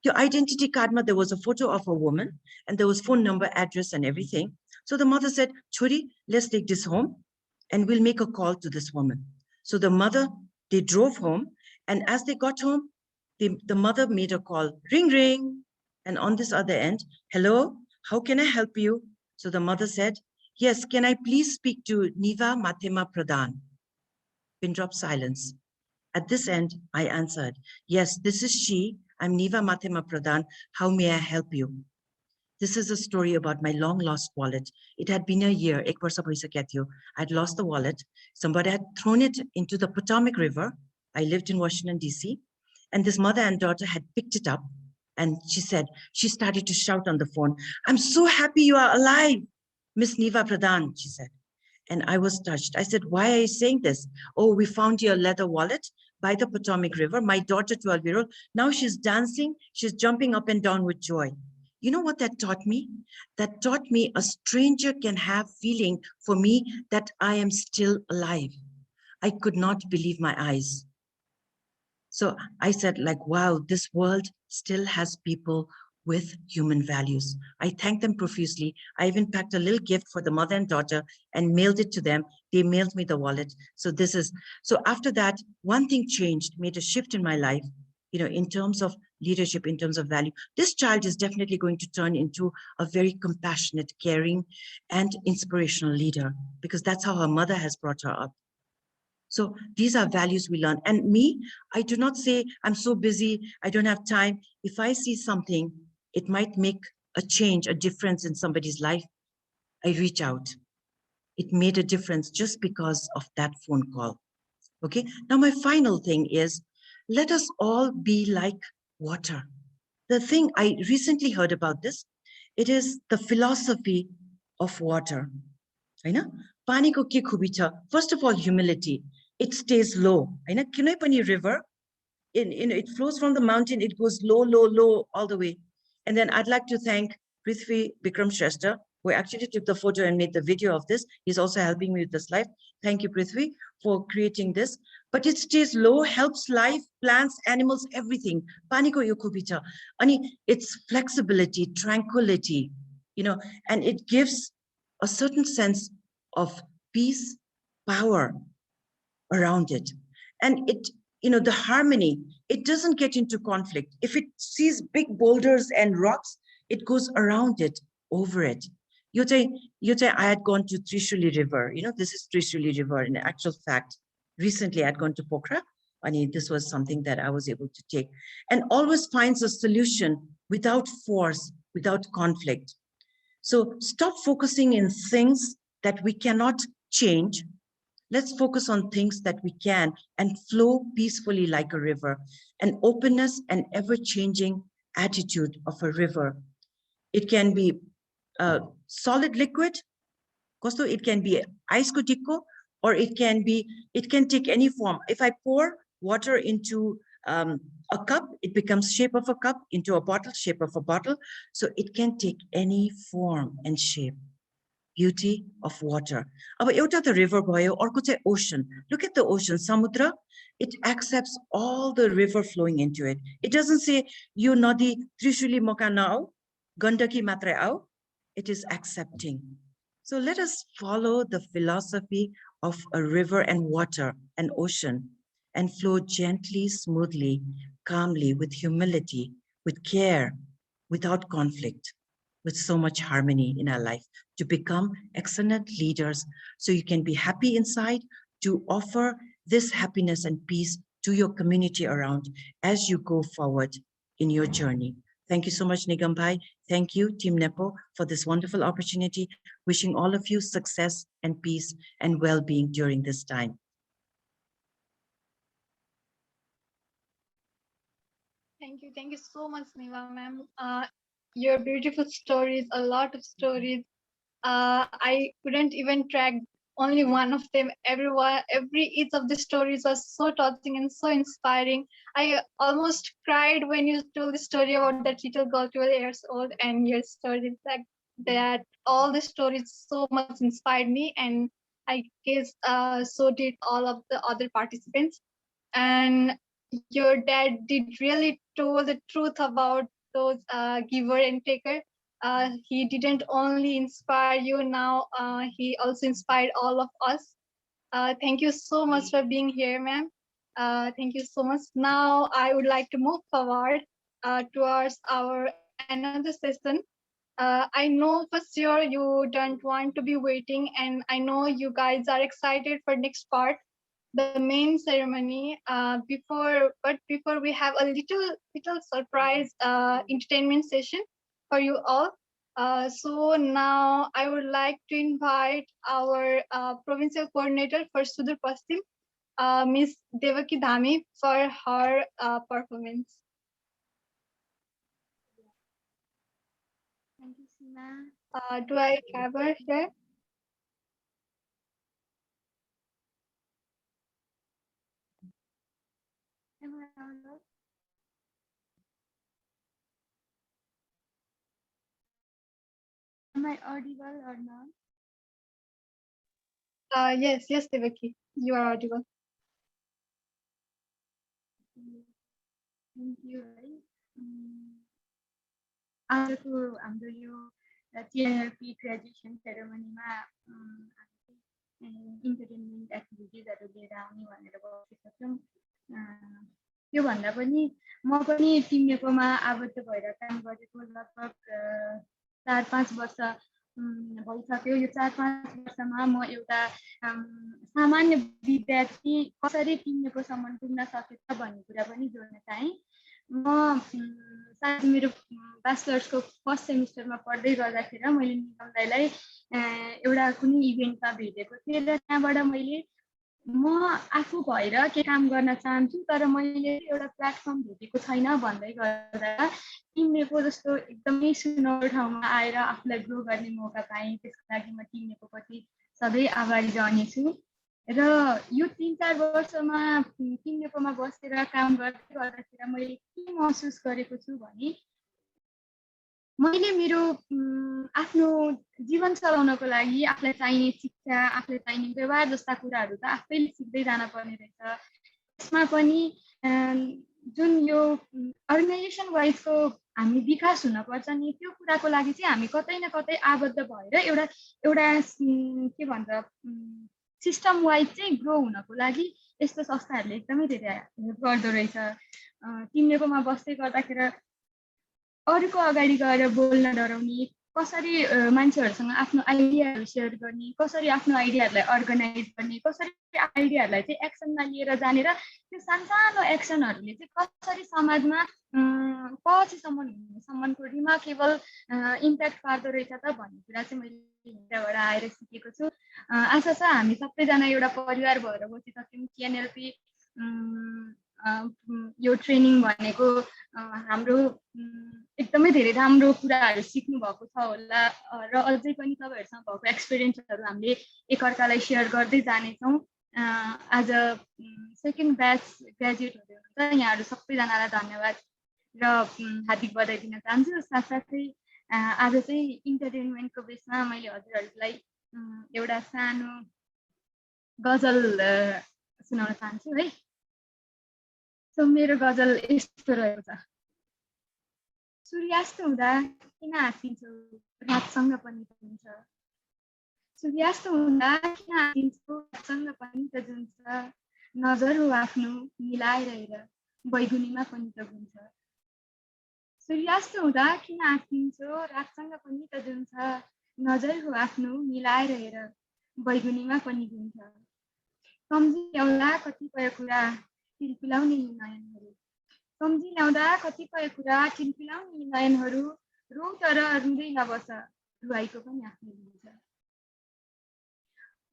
G: Your identity card, there was a photo of a woman and there was phone number, address, and everything. So the mother said, Chori, let's take this home and we'll make a call to this woman. So the mother, they drove home, and as they got home, the mother made a call, ring, ring. And on this other end, hello, how can I help you? So the mother said, yes, can I please speak to Neeva Pradhan? Pin drop silence. At this end, I answered, yes, this is she. I'm Neeva Pradhan. How may I help you? This is a story about my long lost wallet. It had been a year. I'd lost the wallet. Somebody had thrown it into the Potomac River. I lived in Washington, D.C. And this mother and daughter had picked it up. And she started to shout on the phone, I'm so happy you are alive, Miss Neeva Pradhan, she said. And I was touched. I said, why are you saying this? Oh, we found your leather wallet by the Potomac River. My daughter, 12-year-old, now she's dancing. She's jumping up and down with joy. You know what that taught me? That taught me a stranger can have feeling for me that I am still alive. I could not believe my eyes. So I said, wow, this world still has people with human values. I thank them profusely. I even packed a little gift for the mother and daughter and mailed it to them. They mailed me the wallet. So after that, one thing changed, made a shift in my life, in terms of leadership, in terms of value. This child is definitely going to turn into a very compassionate, caring, and inspirational leader, because that's how her mother has brought her up. So these are values we learn. And me, I do not say, I'm so busy, I don't have time. If I see something, it might make a change, a difference in somebody's life, I reach out. It made a difference just because of that phone call. Okay, now my final thing is, let us all be like water. The thing I recently heard about this, it is the philosophy of water. First of all, humility. It stays low. River, it flows from the mountain, it goes low, low, low all the way. And then I'd like to thank Prithvi Bikram Shrestha, who actually took the photo and made the video of this. He's also helping me with the slide. Thank you, Prithvi, for creating this. But it stays low, helps life, plants, animals, everything. Paniko yokubita. It's flexibility, tranquility, and it gives a certain sense of peace, power around it. And it, the harmony, it doesn't get into conflict. If it sees big boulders and rocks, it goes around it, over it. Yote, I had gone to Trishuli River. This is Trishuli River. In actual fact, recently I'd gone to Pokhara. This was something that I was able to take, and always finds a solution without force, without conflict. So stop focusing in things that we cannot change. Let's focus on things that we can and flow peacefully like a river. An openness and ever-changing attitude of a river. It can be solid liquid, it can be ice kutiko, or it can take any form. If I pour water into a cup, it becomes shape of a cup, into a bottle, shape of a bottle. So it can take any form and shape. Beauty of water. Aba euta the river bhayo, arko chai ocean. Look at the ocean, samudra. It accepts all the river flowing into it. It doesn't say, you nadi Trishuli moka nao, gandaki matra ao. It is accepting. So let us follow the philosophy of a river and water and ocean and flow gently, smoothly, calmly, with humility, with care, without conflict, with so much harmony in our life, to become excellent leaders so you can be happy inside, to offer this happiness and peace to your community around as you go forward in your journey. Thank you so much, Nigam Bhai. Thank you, Team NEPO, for this wonderful opportunity. Wishing all of you success and peace and well-being during this time.
A: Thank you so much, Neeva ma'am. Your beautiful stories, a lot of stories. I couldn't even track only one of them. Each of the stories was so touching and so inspiring. I almost cried when you told the story about that little girl, 12 years old, and your stories like that. All the stories so much inspired me, and I guess so did all of the other participants. And your dad did really told the truth about those giver and taker. He didn't only inspire you now, he also inspired all of us. Thank you so much for being here, ma'am. Thank you so much. Now I would like to move forward towards our another session. I know for sure you don't want to be waiting, and I know you guys are excited for next part, the main ceremony. Before we have a little surprise entertainment session for you all. So now I would like to invite our provincial coordinator for Sudur Paschim, Ms. Devaki Dhami, for her performance.
H: Thank you, Sima.
A: Do I have her here?
H: Am I audible? Am I audible or not?
A: Yes, Devaki, you are audible.
H: Thank you. आजको हाम्रो यो TNLP graduation सेरेमनीमा entertainment एक्टिभिटिजहरू लिएर आउने भनेर बसेका छौँ। त्योभन्दा पनि म पनि टिम नेपोमा आबद्ध भएर काम गरेको लगभग 4-5 वर्ष भइसक्यो। यो 4-5 वर्षमा म एउटा सामान्य विद्यार्थी कसरी टिम नेपोसम्म पुग्न सकेछ भन्ने कुरा पनि जोड्न चाहेँ। म सायद मेरो ब्याचलर्सको फर्स्ट सेमिस्टरमा पढ्दै गर्दाखेरि मैले निगम दाइलाई एउटा कुनै इभेन्टमा भेटेको थिएँ र त्यहाँबाट मैले म आफू भएर के काम गर्न चाहन्छु तर मैले एउटा प्लेटफर्म भेटेको छैन भन्दै गर्दा टिम नेपो जस्तो एकदमै सुनौलो ठाउँमा आएर आफूलाई ग्रो गर्ने मौका पाएँ। त्यसको लागि म टिम नेपोप्रति सधैँ आभारी रहनेछु। र यो 3-4 वर्षमा टिम नेपोमा बसेर काम गर्दै गर्दाखेरि मैले के महसुस गरेको छु भने मैले मेरो आफ्नो जीवन चलाउनको लागि आफूलाई चाहिने शिक्षा, आफूलाई चाहिने व्यवहार जस्ता कुराहरू त आफैले सिक्दै जान पर्ने रहेछ। त्यसमा पनि जुन यो अर्गनाइजेसन वाइजको हामी विकास हुनपर्छ नि, त्यो कुराको लागि चाहिँ हामी कतै न कतै आबद्ध भएर एउटा के भन्छ सिस्टम वाइज चाहिँ ग्रो हुनको लागि यस्तो संस्थाहरूले एकदमै धेरै हेल्प गर्दो रहेछ। टिम नेपोमा बस्दै गर्दाखेरि अरूको अगाडि गएर बोल्न डराउने, कसरी मान्छेहरूसँग आफ्नो आइडियाहरू सेयर गर्ने, कसरी आफ्नो आइडियाहरूलाई अर्गनाइज गर्ने, कसरी आइडियाहरूलाई चाहिँ एक्सनमा लिएर जाने र त्यो सानसानो एक्सनहरूले चाहिँ कसरी समाजमा पछिसम्मको रिमार्केबल इम्प्याक्ट पार्दो रहेछ त भन्ने कुरा चाहिँ मैले त्यहाँबाट आएर सिकेको छु। आशा छ हामी सबैजना एउटा परिवार भएर बसिसक्यौँ। TNLP यो ट्रेनिङ भनेको हाम्रो एकदमै धेरै राम्रो कुराहरू सिक्नु भएको छ होला र अझै पनि तपाईँहरूसँग भएको एक्सपिरियन्सहरू हामीले एकअर्कालाई सेयर गर्दै जानेछौँ। आज सेकेन्ड ब्याच ग्रेजुएट हुँदै हुनुहुन्छ, यहाँहरू सबैजनालाई धन्यवाद र हार्दिक बधाई दिन चाहन्छु। साथसाथै आज चाहिँ इन्टरटेनमेन्टको बेसमा मैले हजुरहरूलाई एउटा सानो गजल सुनाउन चाहन्छु है। सो मेरो गजल यस्तो रहेको छ। सूर्यास्त हुँदा किन हाँसिन्छौ, रातसँग पनि हुन्छ। सूर्यास्त हुँदा किन आँखिन्छौ रातसँग पनि त जुन्छ नजर हो आफ्नो मिलाएर हेर बैगुनीमा पनि त गुन्छ सूर्यास्त हुँदा किन आँखिन्छौ रातसँग पनि त जुन्छ नजर हो आफ्नो मिलाएर हेर बैगुनीमा पनि गुन्छ सम्झी ल्याउँदा कतिपय कुरा तिलपिलाउने यी नयनहरू सम्झी ल्याउँदा कतिपय कुरा तिलपिलाउने यी नयनहरू रौ तर रुँदै नबस रुवाईको पनि आफ्नै हुन्छ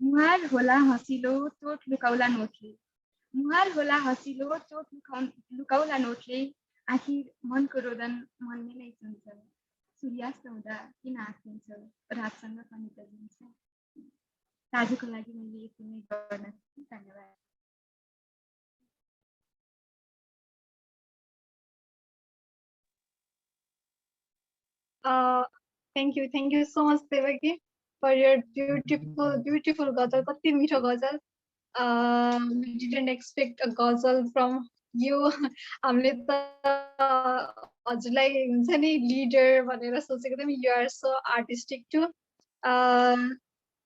H: मुहार होला हँसिलो चोट लुकाउला नोटले मुहार होला हँसिलो चोट लुकाउला नोटले आखिर मनको रोदन मनले नै सुन्छ सूर्यास्त हुँदा किन आँखिन्छ रातसँग पनि त जुन्छ आजको लागि मैले यति नै गर्न धन्यवाद
A: Thank you so much, Devaki, for your beautiful ghazal. Kati meetho ghazal. We didn't expect a ghazal from you. हामीले त हजुरलाई हुन्छ नि leader भनेर सोचेको थियौँ. You are so artistic too.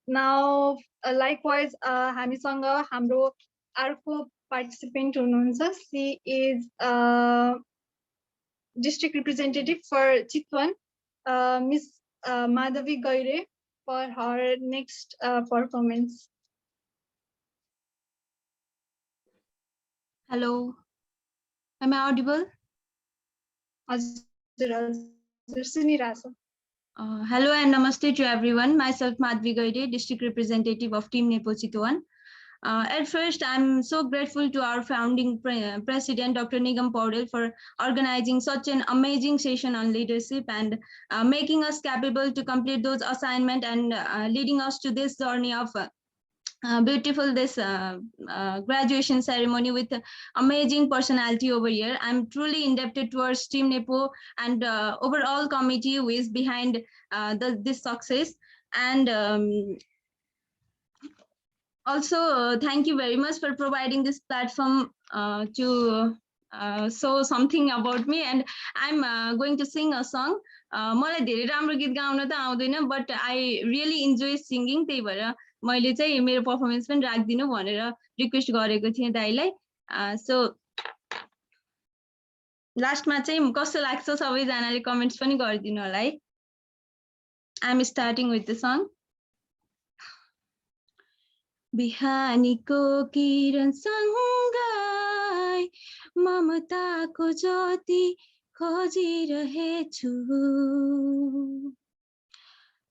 A: Now, likewise, हामीसँग हाम्रो अर्को participant हुनुहुन्छ. She is district representative for Chitwan, Miss Madhavi Gaire, for her next performance.
I: Hello, am I audible? Hello and namaste to everyone. Myself Madhavi Gaire, district representative of Team NEPO Chitwan. At first, I'm so grateful to our founding president, Dr. Nigam Paudel, for organizing such an amazing session on leadership and making us capable to complete those assignments and leading us to this journey of beautiful graduation ceremony with amazing personality over here. I'm truly indebted towards Team NEPO and overall committee who is behind this success. And also, thank you very much for providing this platform to show something about me. And I'm going to sing a song. मलाई धेरै राम्रो गीत gown त आउँदैन, but I really enjoy singing. त्यही भएर मैले चाहिँ मेरो पर्फर्मेन्स पनि राख्दिनु भनेर रिक्वेस्ट गरेको थिएँ दाइलाई. सो लास्टमा चाहिँ कस्तो लाग्छ सबैजनाले कमेन्ट्स पनि गरिदिनु होला है. I'm starting with the song. बिहानीको किरण सँगै ममताको ज्योति खोजिरहेछु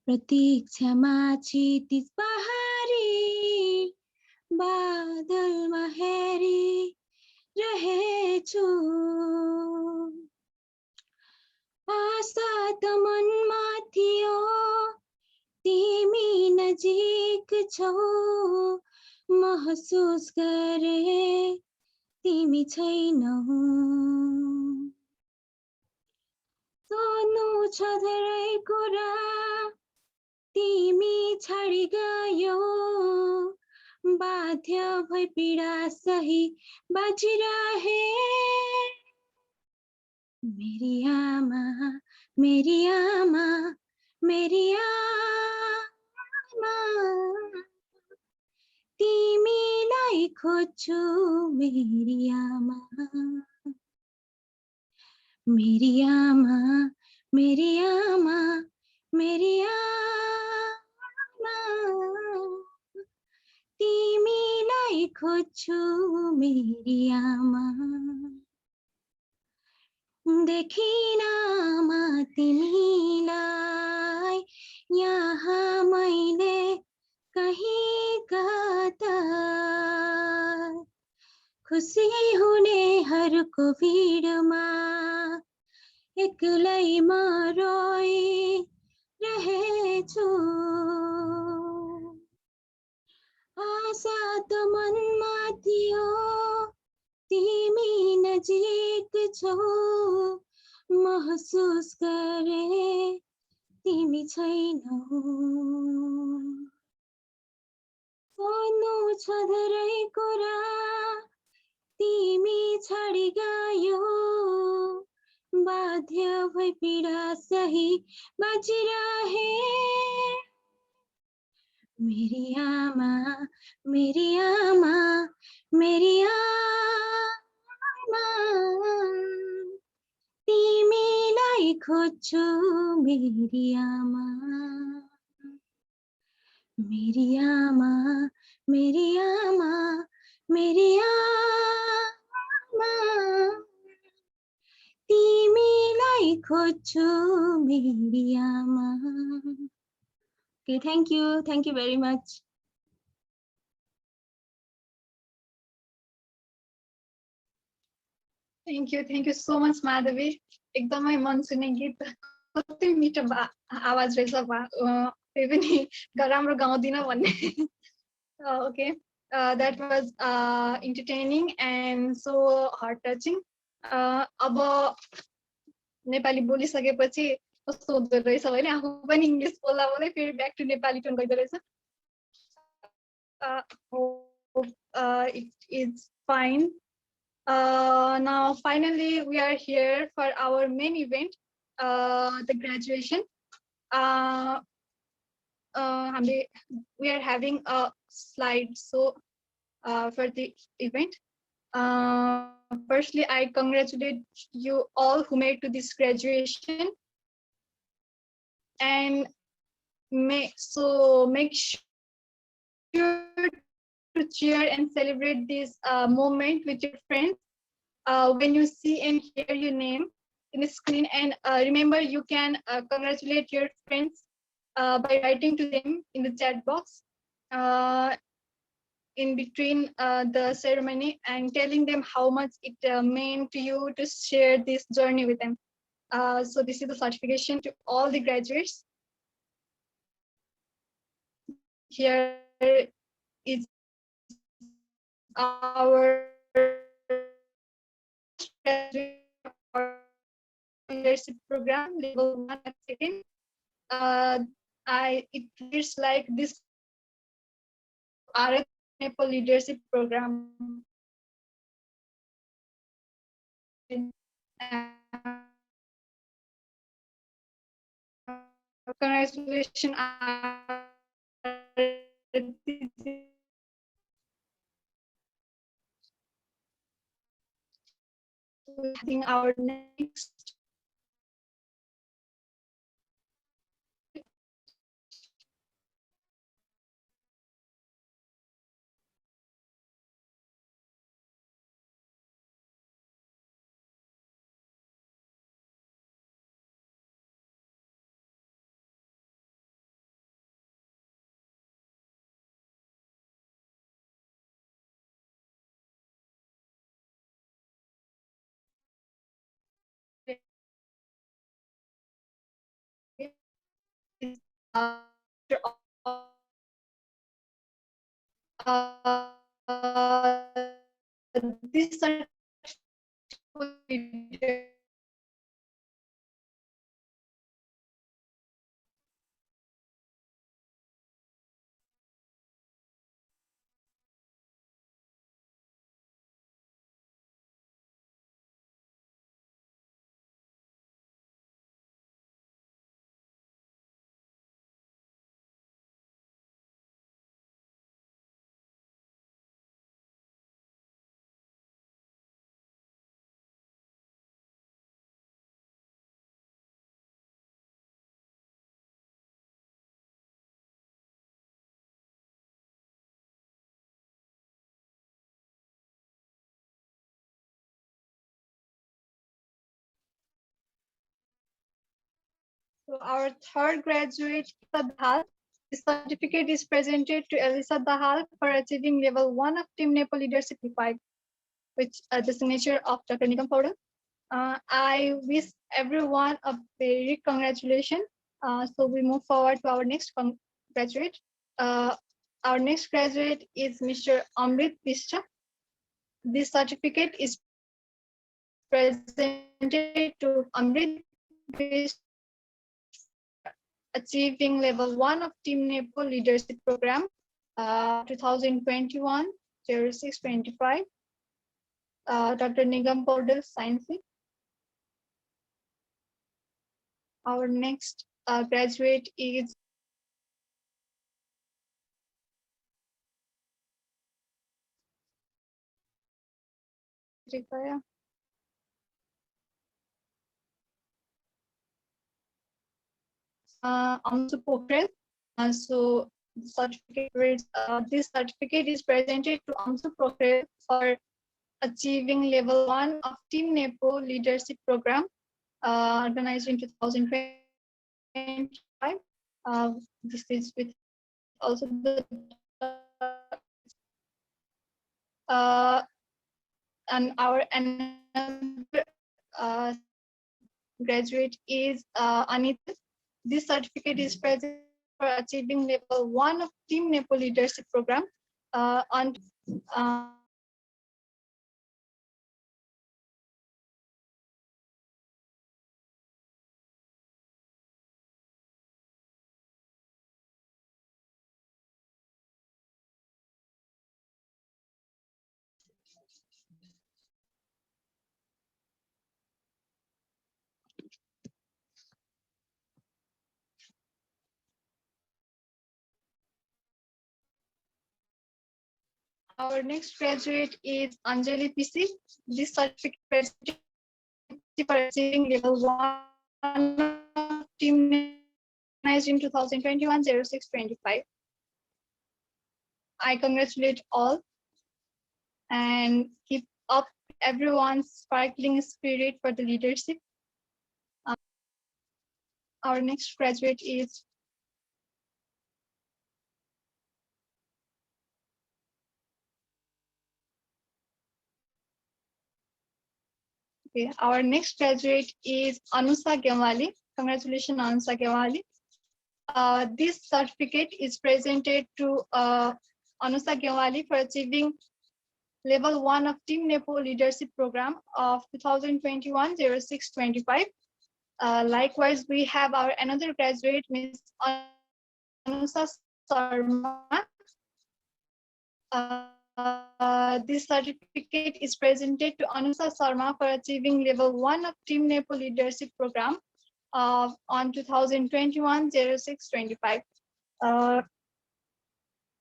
I: प्रतीक्षामा क्षितिज पहाडी बादलमा हेरिरहेछु आशा त मनमा थियो तिमी नजिक छौ महसुस गरे तिमी छैनौ सोध्नु छ धेरै कुरा तिमी छाडी गयौ बाध्य भई पीडा सही बाँचिरहे मेरी आमा मेरी आमा मेरी आमा तिमीलाई खोज्छु मेरी आमा मेरी आमा मेरी आमा मेरी आमा तिमीलाई खोज्छु मेरी आमा देखिन आमा तिमीलाई यहाँ मैले कहीं कता खुसी हुनेहरूको भिडमा एक्लै म रोइरहेछु आशा त मनमा थियो तिमी नजिक छौ महसुस गरे तिमी छैनौ सोध्नु छ धेरै कुरा तिमी छाडी गयौ बाध्य भई पीडा सही बाँचिरहे मेरी आमा मेरी आमा मेरी आमा तिमीलाई खोज्छु मेरी आमा मेरी आमा मेरी आमा मेरी आमा तिमीलाई खोज्छु मेरी आमा. Okay, thank you very much.
A: Thank you so much, Madhavi. एकदमै मन छुने गीत कति मिठो आवाज रहेछ त्यही पनि राम्रो गाउँदिन भन्ने. Okay, that was entertaining and so heart touching. अब नेपाली बोलिसकेपछि कस्तो हुँदो रहेछ भने आफू पनि इङ्ग्लिस बोल्दा बोल्दै फेरि ब्याक टु नेपाली टर्न गर्दो रहेछ. It is fine. Now finally we are here for our main event, the graduation. We are having a slide so for the event. Firstly, I congratulate you all who made to this graduation, and make sure to cheer and celebrate this moment with your friends when you see and hear your name in the screen. And remember, you can congratulate your friends by writing to them in the chat box in between the ceremony and telling them how much it meant to you to share this journey with them. So this is the certification to all the graduates. Here is our leadership program level 1 at second. It feels like this our NEPO leadership program. Congratulations. Having our next this So our third graduate, Elisa Dahal. The certificate is presented to Elisa Dahal for achieving level 1 of Team NEPO Leadership 5, which the signature of Dr. Nigam Paudel. I wish everyone a very congratulations. So we move forward to our next graduate. Our next graduate is Mr. Amrit Pishta. This certificate is presented to Amrit Pishta, achieving level 1 of Team NEPO Leadership Program 2021-06-25. Dr. Nigam Paudel, Science. Our next graduate is Also Pokhrel. So this certificate is presented to Amsu Pokhrel for achieving level 1 of Team NEPO Leadership Program, organized in 2025. This is with also the and our another graduate is Anita. This certificate is present for achieving level 1 of Team NEPO Leadership Program on our next graduate is Anjali PC. This certificate presented for achieving level 1 of Team NEPO in 2021-06-25. I congratulate all and keep up everyone's sparkling spirit for the leadership. Our next graduate is our next graduate is Anusa Gemwali. Congratulations, Anusa Gemwali. This certificate is presented to Anusa Gemwali for achieving level 1 of Team NEPO Leadership Program of 2021-06-25. Likewise, we have our another graduate, Ms. Anusa Sharma. This certificate is presented to Anusa Sharma for achieving level 1 of Team NEPO Leadership Program on 2021-06-25.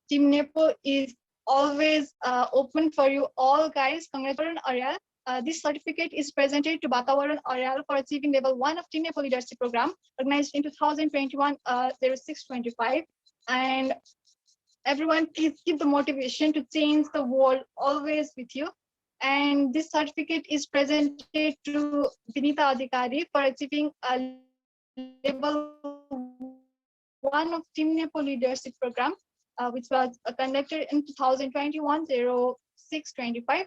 A: Team NEPO is always open for you all, guys. Congratulations, Ariel. This certificate is presented to Batawaran Ariel for achieving level 1 of Team NEPO Leadership Program, organized in 2021-06-25. And everyone, please keep the motivation to change the world always with you. And this certificate is presented to Vinita Adhikari for achieving a level 1 of Team NEPO Leadership Program, which was conducted in 2021-06-25.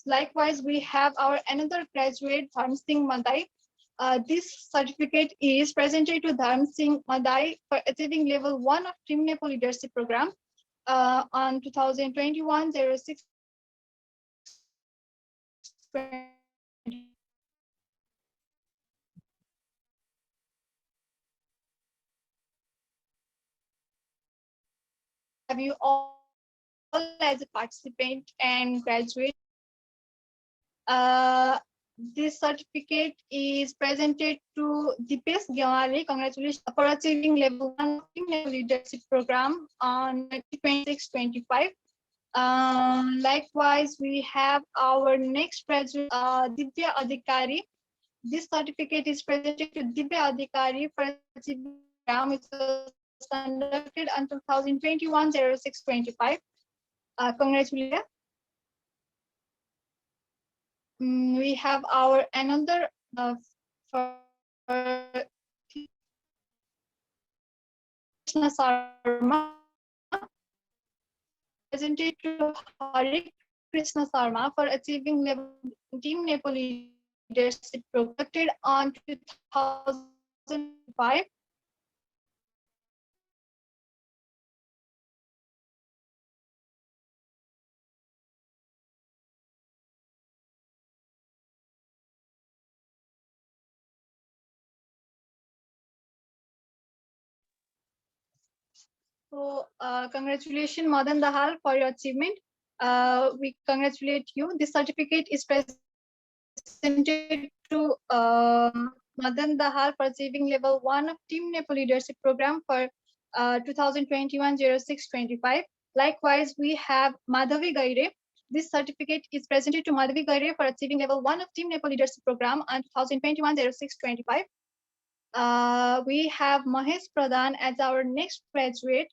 A: Likewise, we have our another graduate, Dharm Singh Madai. This certificate is presented to Dharm Singh Madai for achieving level 1 of Team NEPO Leadership Program on 2021-06. Have you all as a participant and graduate? This certificate is presented to Dipesh Gyawali. Congratulations for achieving level 1 Team NEPO Leadership Program on 2026-25. Likewise, we have our next graduate, Divya Adhikari. This certificate is presented to Divya Adhikari for achieving program which was conducted until 2021-06-25. Congratulations. We have our another for Krishna Sarma, presented to Hari Krishna Sarma for achieving level Team NEPO Leadership Program on 2005. So congratulations, Madan Dahal, for your achievement. We congratulate you. This certificate is presented to Madan Dahal for achieving level 1 of Team NEPO Leadership Program for 2021-06-25. Likewise, we have Madhavi Gaire. This certificate is presented to Madhavi Gaire for achieving level 1 of Team NEPO Leadership Program on 2021-06-25. We have Mahesh Pradhan as our next graduate.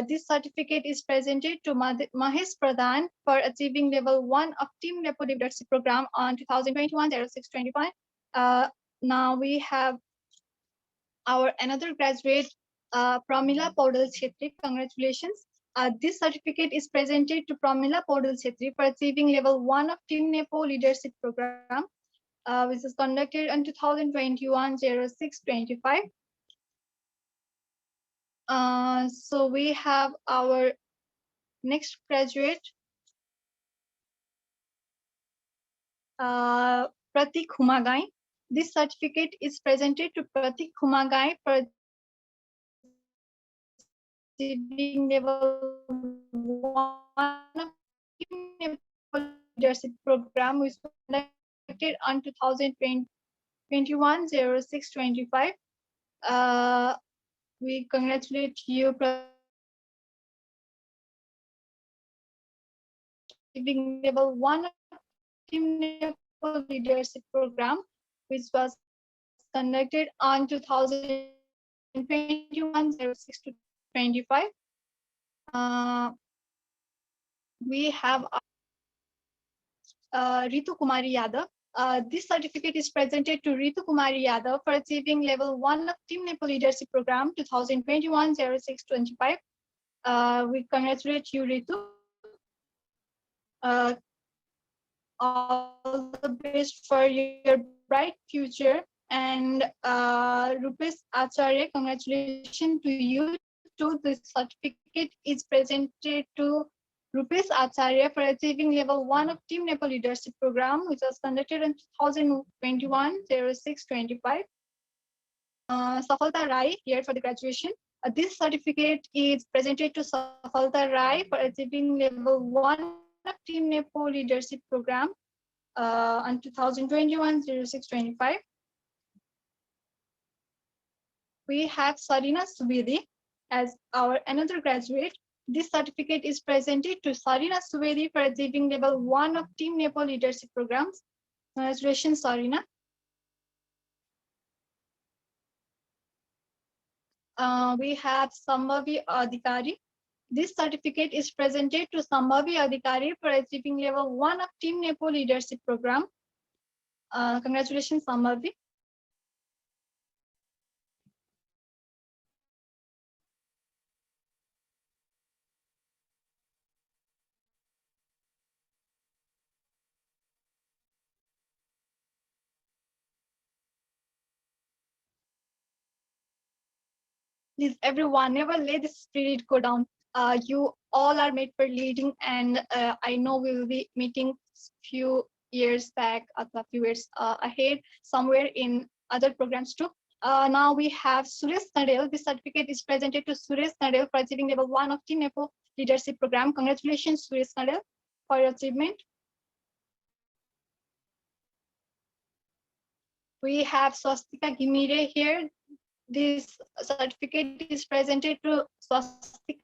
A: This certificate is presented to Mahesh Pradhan for achieving level 1 of Team NEPO Leadership Program on 2021-06-25. Now we have our another graduate, Pramila Paudal Chetri. Congratulations. This certificate is presented to Pramila Paudal Chetri for achieving level 1 of Team NEPO Leadership Program, which is conducted on 2021-06-25. So we have our next graduate, Pratik Humagai. This certificate is presented to Pratik Humagai for achieving level 1 of Team NEPO Leadership Program, which was conducted on 2021-06-25. We congratulate you, achieving level 1 of Team NEPO Leadership Program, which was conducted on 2021-06-25. We have Ritu Kumari Yadav. This certificate is presented to Ritu Kumari Yadav for achieving level 1 of Team NEPO Leadership Program 2021-06-25. We congratulate you, Ritu. All the best for your bright future. And Rupesh Acharya, congratulations to you too. This certificate is presented to Rupesh Acharya for achieving level 1 of Team NEPO Leadership Program, which was conducted in 2021-06-25. Safalta Rai here for the graduation. This certificate is presented to Safalta Rai for achieving level 1 of Team NEPO Leadership Program on 2021-06-25. We have Sarina Subedi as our another graduate. This certificate is presented to Sarina Subedi for achieving level 1 of Team NEPO Leadership Programs. Congratulations, Sarina. We have Sambhavi Adhikari. This certificate is presented to Sambhavi Adhikari for achieving level 1 of Team NEPO Leadership Program. Congratulations, Sambhavi. Please, everyone, never let the spirit go down. You all are made for leading, and I know we will be meeting few years back, a few years ahead, somewhere in other programs too. Now we have Suresh Nadel. This certificate is presented to Suresh Nadel for achieving level 1 of Team NEPO Leadership Program. Congratulations, Suresh Nadel, for your achievement. We have Swastika Gimire here. This certificate is presented to Swastika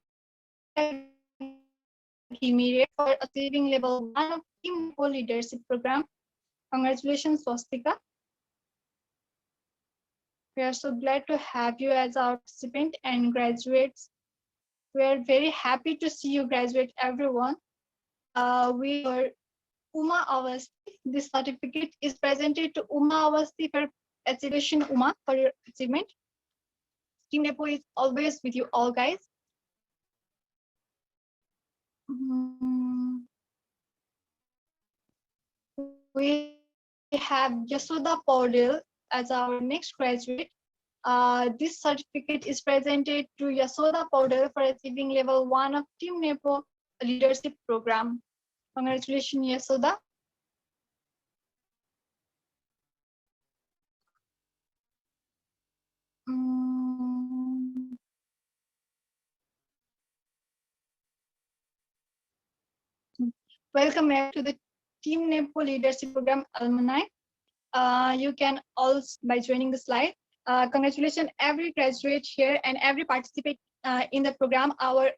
A: Gimire for achieving level 1 of Team NEPO Leadership Program. Congratulations, Swastika. We are so glad to have you as our participant and graduates. We are very happy to see you graduate, everyone. We are Uma Awasti. This certificate is presented to Uma Awasti for achievement. Uma, for your achievement. Team NEPO is always with you all, guys. We have Yasoda Paudel as our next graduate. This certificate is presented to Yasoda Paudel for achieving level 1 of Team NEPO Leadership Program. Congratulations, Yasoda. Welcome to the Team NEPO Leadership Program alumni. You can also by joining the slide. Congratulations every graduate here and every participant in the program, our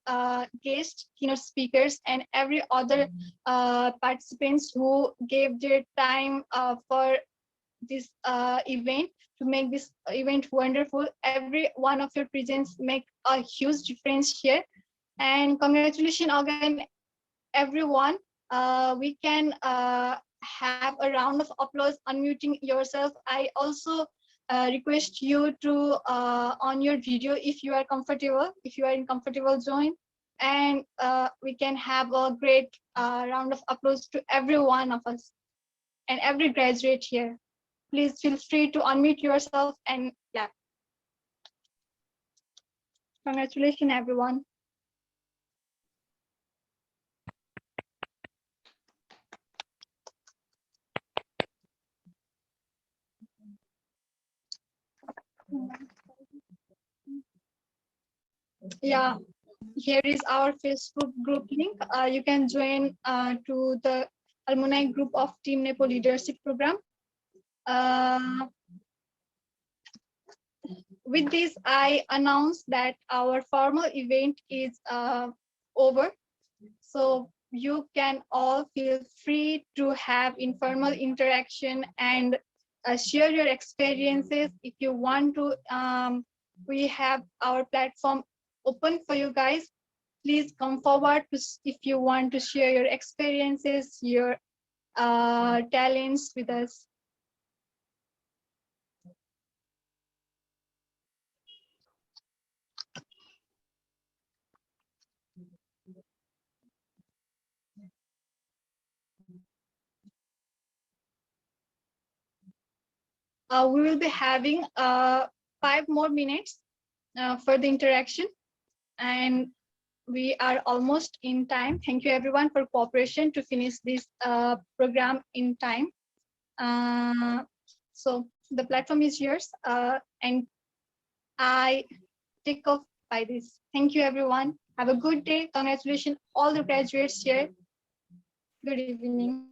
A: guest, keynote speakers, and every other participants who gave their time for this event to make this event wonderful. Every one of your presence make a huge difference here. And congratulations again, everyone. We can have a round of applause, unmuting yourself. I also request you to on your video if you are comfortable, if you are in comfortable zone, and we can have a great round of applause to every one of us and every graduate here. Please feel free to unmute yourself and clap. Congratulations, everyone. Yeah, here is our Facebook group link. You can join to the alumni group of Team NEPO Leadership Program. With this, I announce that our formal event is over. So you can all feel free to have informal interaction and share your experiences. If you want to, we have our platform open for you guys. Please come forward if you want to share your experiences, your talents with us. We will be having 5 more minutes for the interaction, and we are almost in time. Thank you everyone for cooperation to finish this program in time. So the platform is yours, and I take off by this. Thank you everyone. Have a good day. Congratulations all the graduates here. Good evening.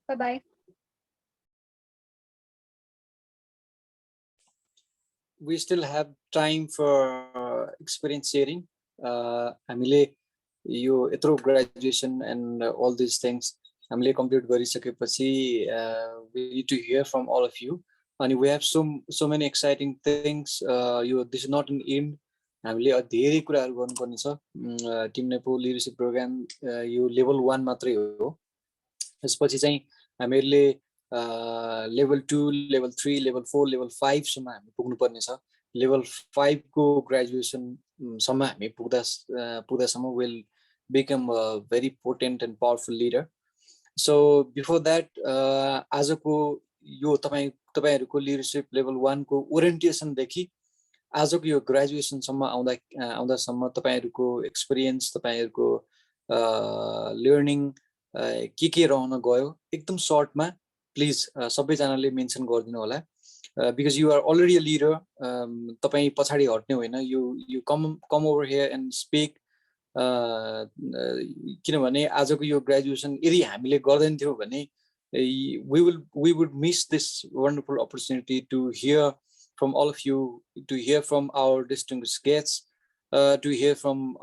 A: Bye-bye.
E: We still have time for experience sharing. हामीले यो यत्रो graduation and all these things हामीले complete गरिसकेपछि we need to hear from all of you. And we have so many exciting things. This is not an end. हामीले धेरै कुराहरु गर्नुपर्ने छ. Tim Nepo leadership programme यो level 1 मात्रै हो. त्यसपछि चाहिँ हामीले लेभल 2, लेभल 3, लेभल 4, लेभल 5 सम्म हामी पुग्नुपर्ने छ. लेभल 5 को ग्रेजुएसन सम्म हामी पुग्दासम्म will become a very potent and powerful leader. So before that, आजको यो तपाईहरुको लिडरशिप लेभल 1 को ओरिएन्टेसन देखि आजको यो ग्रेजुएसन सम्म आउँदासम्म तपाईहरुको एक्सपिरियन्स, तपाईहरुको लर्निङ के रहन गयो एकदम सर्टमा प्लिज सबैजनाले मेन्सन गरिदिनु होला. Because you are already a leader, तपाई पछाडी हट्ने होइन. You come over here and speak. किनभने आजको यो ग्रेजुएसन यदि हामीले गर्दैन थियौ भने we would miss this wonderful opportunity to hear from all of you, to hear from our distinguished guests, to hear from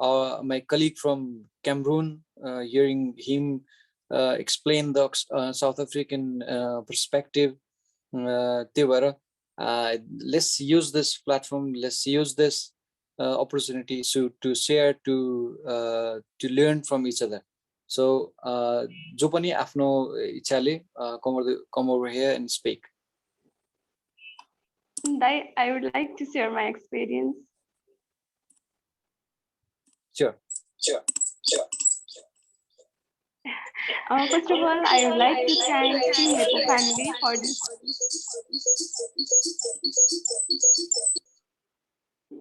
E: my colleague from Cameroon, hearing him explain the South African perspective. Let's use this platform, let's use this opportunity to share, to learn from each other. So जो पनि आफ्नो इच्छाले come over here and speak.
J: I would like to share my experience.
E: Sure.
J: First of all, I would like to thank Team NEPO family for this.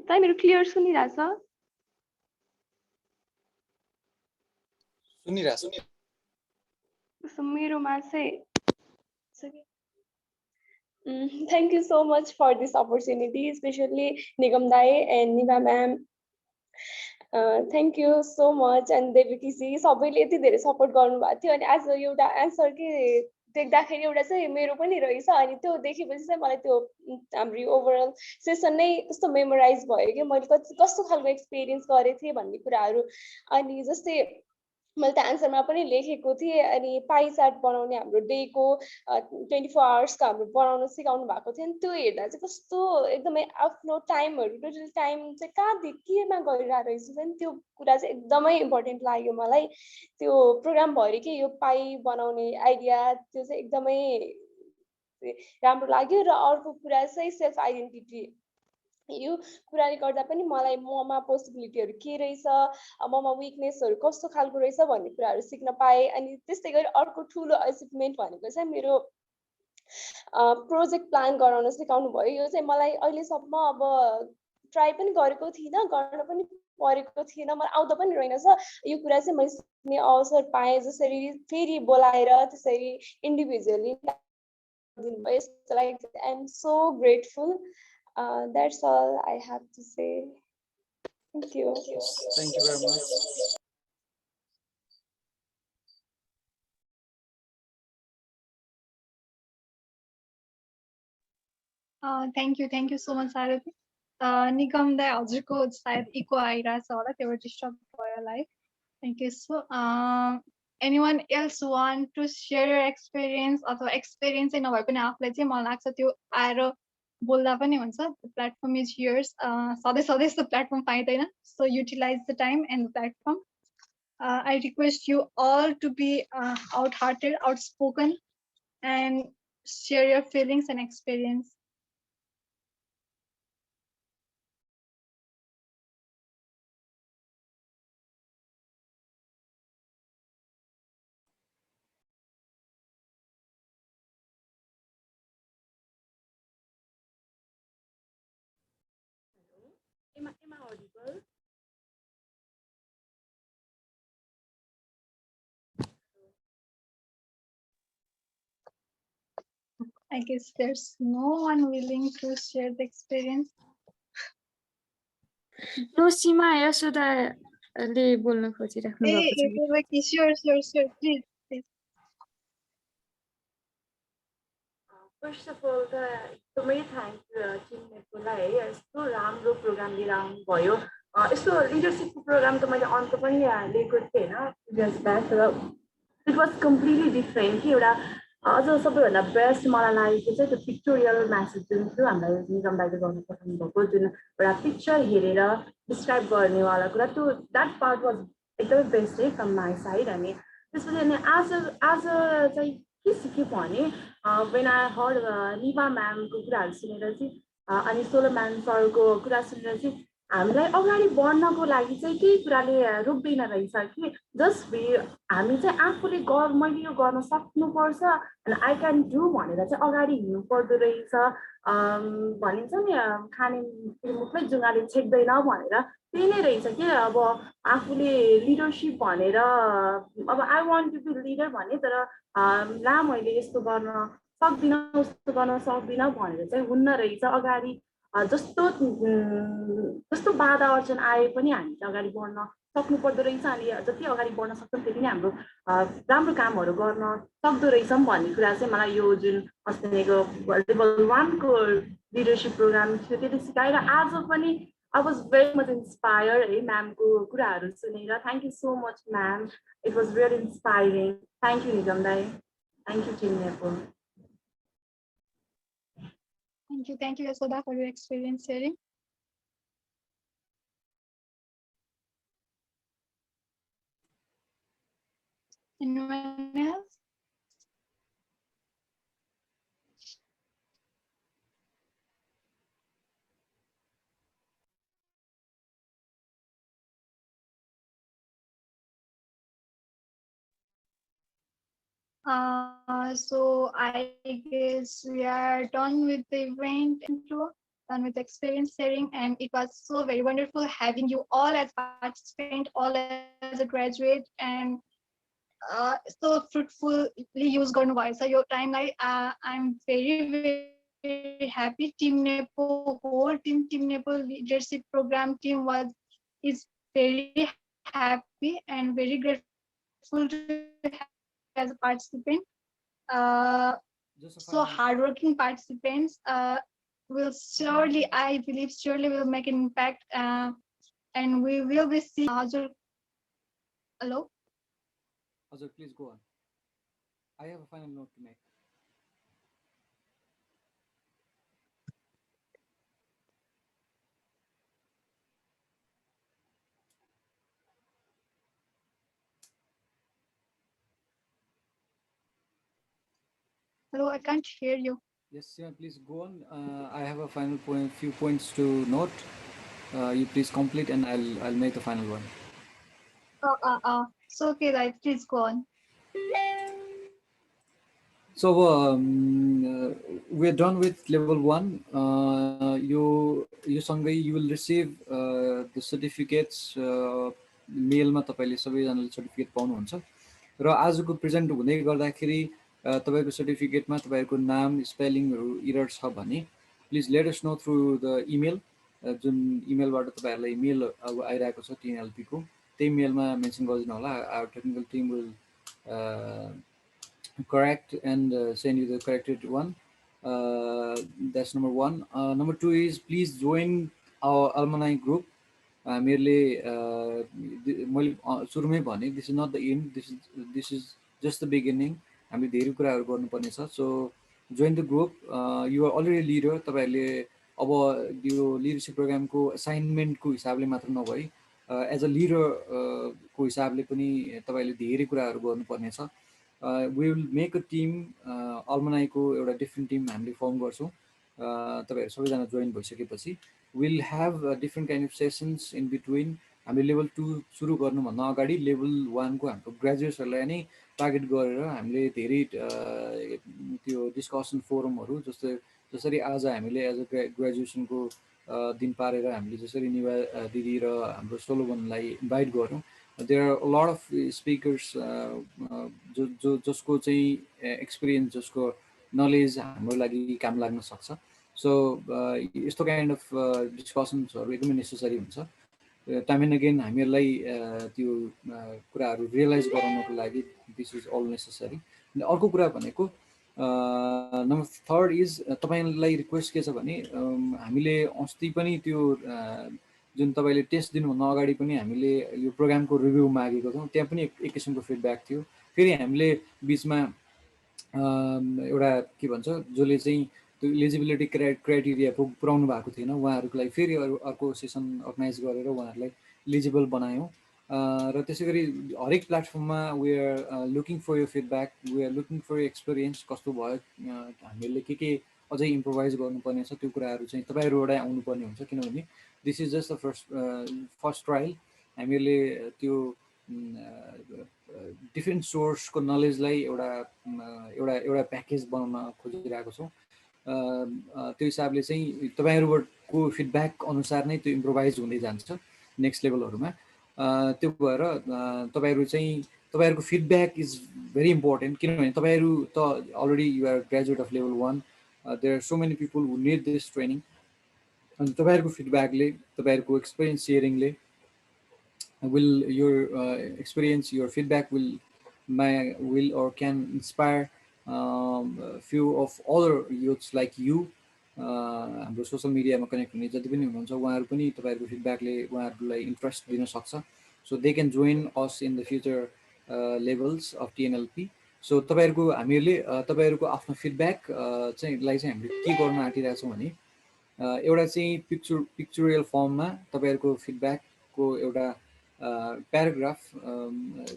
J: Time is clear, सुनिरहेछ?
E: सुनिरहेछ.
J: मेरोमा चाहिँ Thank you so much for this opportunity, especially Nigam Dai and Neeva ma'am. Thank you so much, and Devaki ji, सबैले यति धेरै support गर्नुभएको थियो. अनि आज एउटा answer के देख्दाखेरि एउटा चाहिँ मेरो पनि रहेछ अनि त्यो देखेपछि चाहिँ मलाई त्यो हाम्रो ओभरअल सेसन नै कस्तो मेमोराइज भयो कि मैले कस्तो खालको एक्सपिरियन्स गरेको थिएँ भन्ने कुराहरू अनि जस्तै मैले त एन्सरमा पनि लेखेको थिएँ अनि पाई चार्ट बनाउने हाम्रो डेको 24 आवर्सको हाम्रो बनाउन सिकाउनु भएको थियो अनि त्यो हेर्दा चाहिँ कस्तो एकदमै आफ्नो टाइमहरू टोटल टाइम चाहिँ कहाँदेखि केमा गरिरहेको रहेछ नि त्यो कुरा चाहिँ एकदमै इम्पोर्टेन्ट लाग्यो मलाई त्यो प्रोग्रामभरि के यो पाई बनाउने आइडिया त्यो चाहिँ एकदमै राम्रो लाग्यो र अर्को कुरा चाहिँ सेल्फ आइडेन्टिटी यो कुराले गर्दा पनि मलाई ममा पोसिबिलिटीहरू के रहेछ ममा विकनेसहरू कस्तो खालको रहेछ भन्ने कुराहरू सिक्न पाएँ अनि त्यस्तै गरी अर्को ठुलो अचिभमेन्ट भनेको चाहिँ मेरो प्रोजेक्ट प्लान गराउन सिकाउनु भयो यो चाहिँ मलाई अहिलेसम्म अब ट्राई पनि गरेको थिइनँ गर्न पनि परेको थिएन मलाई आउँदा पनि रहेनछ यो कुरा चाहिँ मैले सिक्ने अवसर पाएँ जसरी फेरि बोलाएर त्यसरी इन्डिभिजुअली दिनुभयो यसको लागि I am so grateful that's all I have to say. Thank you.
E: Thank you very much.
A: Thank you so much, Sarati. Nigam dai हजुरको सायद इको आइरहेछ होला त्यो डिस्टर्ब भयो like thank you so anyone else want to share your experience अथवा experience चाहिँ नभए पनि आफूलाई चाहिँ मलाई लाग्छ त्यो आएर बोल्दा पनि हुन्छ the platform is yours सधैँ सधैँ यस्तो प्लेटफर्म पाइँदैन so utilize the time and the platform I request you all to be out-hearted, outspoken and share your feelings and experience.
K: Am I audible?
A: I guess there's no one willing to share the experience.
K: No, Seema, Yashoda le bolna खोजिराख्नु भएको छ।
A: Sure, please.
K: First of all, एकदमै thank you Tim नेपोलाई यस्तो राम्रो programme लिएर आउनुभयो यस्तो लिडरसिपको programme त मैले अन्त पनि लिएको थिएँ होइन इयर्स ब्याक तर इट वाज कम्प्लिटली डिफ्रेन्ट कि एउटा अझ सबैभन्दा बेस्ट मलाई लागेको चाहिँ त्यो पिक्टोरियल म्यासेज जुन थियो हामीलाई निगम दाइले गर्नु पठाउनु भएको जुन एउटा पिक्चर हेरेर डिस्क्राइब गर्नेवाला कुरा त्यो द्याट पार्ट वाज एकदमै बेस्ट है फ्रम माई साइड अनि त्यसपछि अनि आज चाहिँ के सिक्यो भने वेन आई हर्ड निभा म्यामको कुराहरू सुनेर चाहिँ अनि सोलोम्यान सरको कुरा सुनेर चाहिँ हामीलाई अगाडि बढ्नको लागि चाहिँ केही कुराले रोक्दैन रहेछ कि जस्ट हामी चाहिँ आफूले मैले यो गर्न सक्नुपर्छ अनि आई क्यान डु भनेर चाहिँ अगाडि हिँड्नु पर्दो रहेछ भनिन्छ नि खाने मुखमै जुङ्गाले छेक्दैन भनेर त्यही नै रहेछ कि अब आफूले लिडरसिप भनेर अब I want to be leader भने तर ला मैले यस्तो गर्न सक्दिनँ उस्तो गर्न सक्दिनँ भनेर चाहिँ हुन्न रहेछ अगाडि जस्तो बाधा अर्चन आए पनि हामी चाहिँ अगाडि बढ्न सक्नु पर्दो रहेछ अनि जति अगाडि बढ्न सक्छौँ त्यति नै हाम्रो राम्रो कामहरू गर्न सक्दो रहेछौँ भन्ने कुरा चाहिँ मलाई यो जुन अस्तिको लेभल 1 को लिडरसिप प्रोग्राम थियो त्यसले सिकाएर आज पनि I was very much inspire है म्यामको कुराहरू सुनेर thank you so much ma'am it was very inspiring thank you Nigam दाई thank you team nepo
A: Thank you, Yasoda, for your experience sharing. Anyone else? So I guess we are done with the event intro, done with the experience sharing, and it was so very wonderful having you all as participant, all as a graduate, and so fruitfully use गर्नुभएछ यो टाइमलाई I'm very happy. Team NEPO whole team NEPO leadership program team is very happy and very grateful to have as a participant. So hardworking participants will surely, I believe, surely will make an impact, and we will be seeing. Hello.
D: Azur, please go on. I have a final note to make.
A: Hello, I can't hear you.
D: Yes, Sima, please go on. I have a final point, few points to note. You please complete, and I'll make the final one.
A: So okay, right, please go on.
D: So we're done with level 1. You सँगै you will receive the certificates. मेलमा तपाईँले सबैजनाले certificate पाउनुहुन्छ र आजको present हुँदै गर्दाखेरि तपाईँको सर्टिफिकेटमा तपाईँको नाम स्पेलिङहरू इरर छ भने please let us know through the email जुन इमेलबाट तपाईँहरूलाई मेल अब आइरहेको छ TNLP को त्यही मेलमा मेन्सन गरिदिनु होला our technical team will correct and send you the corrected one. That's number 1. Number 2 is please join our alumni group. Merely मैले सुरुमै भने this is not the end, this is just the beginning. हामीले धेरै कुराहरू गर्नुपर्नेछ. So join the group. You are already a leader. तपाईँहरूले अब यो leadership प्रोग्रामको असाइनमेन्टको हिसाबले मात्र नभई एज अ लिडर को हिसाबले पनि तपाईँहरूले धेरै कुराहरू गर्नुपर्नेछ. We will make a team. अल्मनाईको एउटा डिफ्रेन्ट टिम हामीले फर्म गर्छौँ. तपाईँहरू सबैजना जोइन भइसकेपछि we'll have different kind of sessions in between. हामीले लेभल 2 सुरु गर्नुभन्दा अगाडि लेभल 1 को हाम्रो ग्रेजुएट्सहरूलाई नै टार्गेट गरेर हामीले धेरै त्यो डिस्कसन फोरमहरू जसरी आज हामीले एज अ ग्रेजुएसनको दिन पारेर हामीले जसरी निवा दिदी र हाम्रो सोलोमनलाई इन्भाइट गऱ्यौँ. There are a lot of speakers जसको चाहिँ एक्सपिरियन्स जसको नलेज हाम्रो लागि काम लाग्न सक्छ. सो यस्तो काइन्ड अफ डिस्कसन्सहरू एकदमै नेसेसरी हुन्छ. टाइम एन्ड अगेन हामीहरूलाई त्यो कुराहरू रियलाइज गराउनको लागि दिस इज अल नेसेसरी. अर्को कुरा भनेको नम्बर 3 इज तपाईँलाई रिक्वेस्ट के छ भने हामीले अस्ति पनि त्यो जुन तपाईँले टेस्ट दिनुभन्दा अगाडि पनि हामीले यो प्रोग्रामको रिभ्यू मागेको थियौँ. त्यहाँ पनि एक किसिमको फिडब्याक थियो. फेरि हामीले बिचमा एउटा के भन्छ जसले चाहिँ त्यो इलिजिबिलिटी क्राइटेरिया पुऱ्याउनु भएको थिएन उहाँहरूको लागि फेरि अर्को सेसन अर्गनाइज गरेर उहाँहरूलाई इलिजिबल बनायौँ. र त्यसै गरी हरेक प्लेटफर्ममा वी आर लुकिङ फर यो feedback, we are looking for यो एक्सपिरियन्स कस्तो भयो, हामीले के अझै इम्प्रोभाइज गर्नुपर्ने छ त्यो कुराहरू चाहिँ तपाईँहरूबाटै आउनुपर्ने हुन्छ. किनभने this is just the first trial. हामीले त्यो डिफ्रेन्ट सोर्सको नलेजलाई एउटा प्याकेज बनाउन खोजिरहेको छौँ. त्यो हिसाबले चाहिँ तपाईँहरूको फिडब्याक अनुसार नै त्यो इम्प्रोभाइज हुँदै जान्छ नेक्स्ट लेभलहरूमा. त्यो भएर तपाईँहरूको फिडब्याक इज भेरी इम्पोर्टेन्ट. किनभने तपाईँहरू त already you are graduate of level 1. There are so many people who need this training. अनि तपाईँहरूको फिडब्याकले तपाईँहरूको एक्सपिरियन्स सेयरिङले your experience, your feedback will or can inspire few of other youths like you. हाम्रो social मिडियामा connect हुने जति पनि हुनुहुन्छ उहाँहरू पनि तपाईँहरूको फिडब्याकले उहाँहरूलाई इन्ट्रेस्ट दिन सक्छ. So they can join us in the future levels of TNLP. So हामीहरूले तपाईँहरूको आफ्नो फिडब्याक चाहिँ हामीले के गर्न आँटिरहेछौँ भने एउटा चाहिँ पिक्चुरियल फर्ममा तपाईँहरूको फिडब्याकको एउटा प्याराग्राफ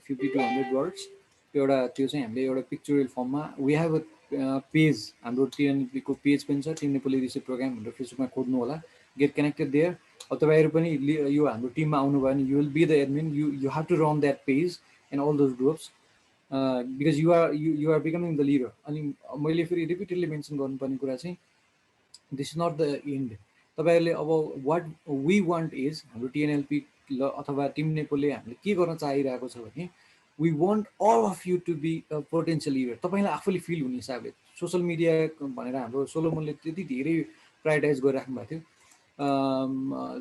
D: 50 to 100 वर्ड्स त्यो चाहिँ हामीले एउटा पिक्चुरियल फर्ममा वी हेभ अ पेज. हाम्रो TNLP को पेज पनि छ, टिम नेपो लिडरशिप प्रोग्राम भनेर फेसबुकमा खोज्नु होला, गेट कनेक्टेड देयर. तपाईँहरू पनि यो हाम्रो टिममा आउनुभयो भने you will be the admin. You have to run that page and all those groups because you are becoming the leader. अनि मैले फेरि रिपिटेडली मेन्सन गर्नुपर्ने कुरा चाहिँ this is not the end. तपाईँहरूले अब वाट वी वान्ट इज हाम्रो TNLP अथवा टिम नेपोले हामीले के गर्न चाहिरहेको छ भने we want all of you to be a potential leader. तपाईँलाई आफूले फिल हुने हिसाबले सोसल मिडिया भनेर हाम्रो सोलोमनले त्यति धेरै प्रायोरिटाइज गरिराख्नु भएको थियो.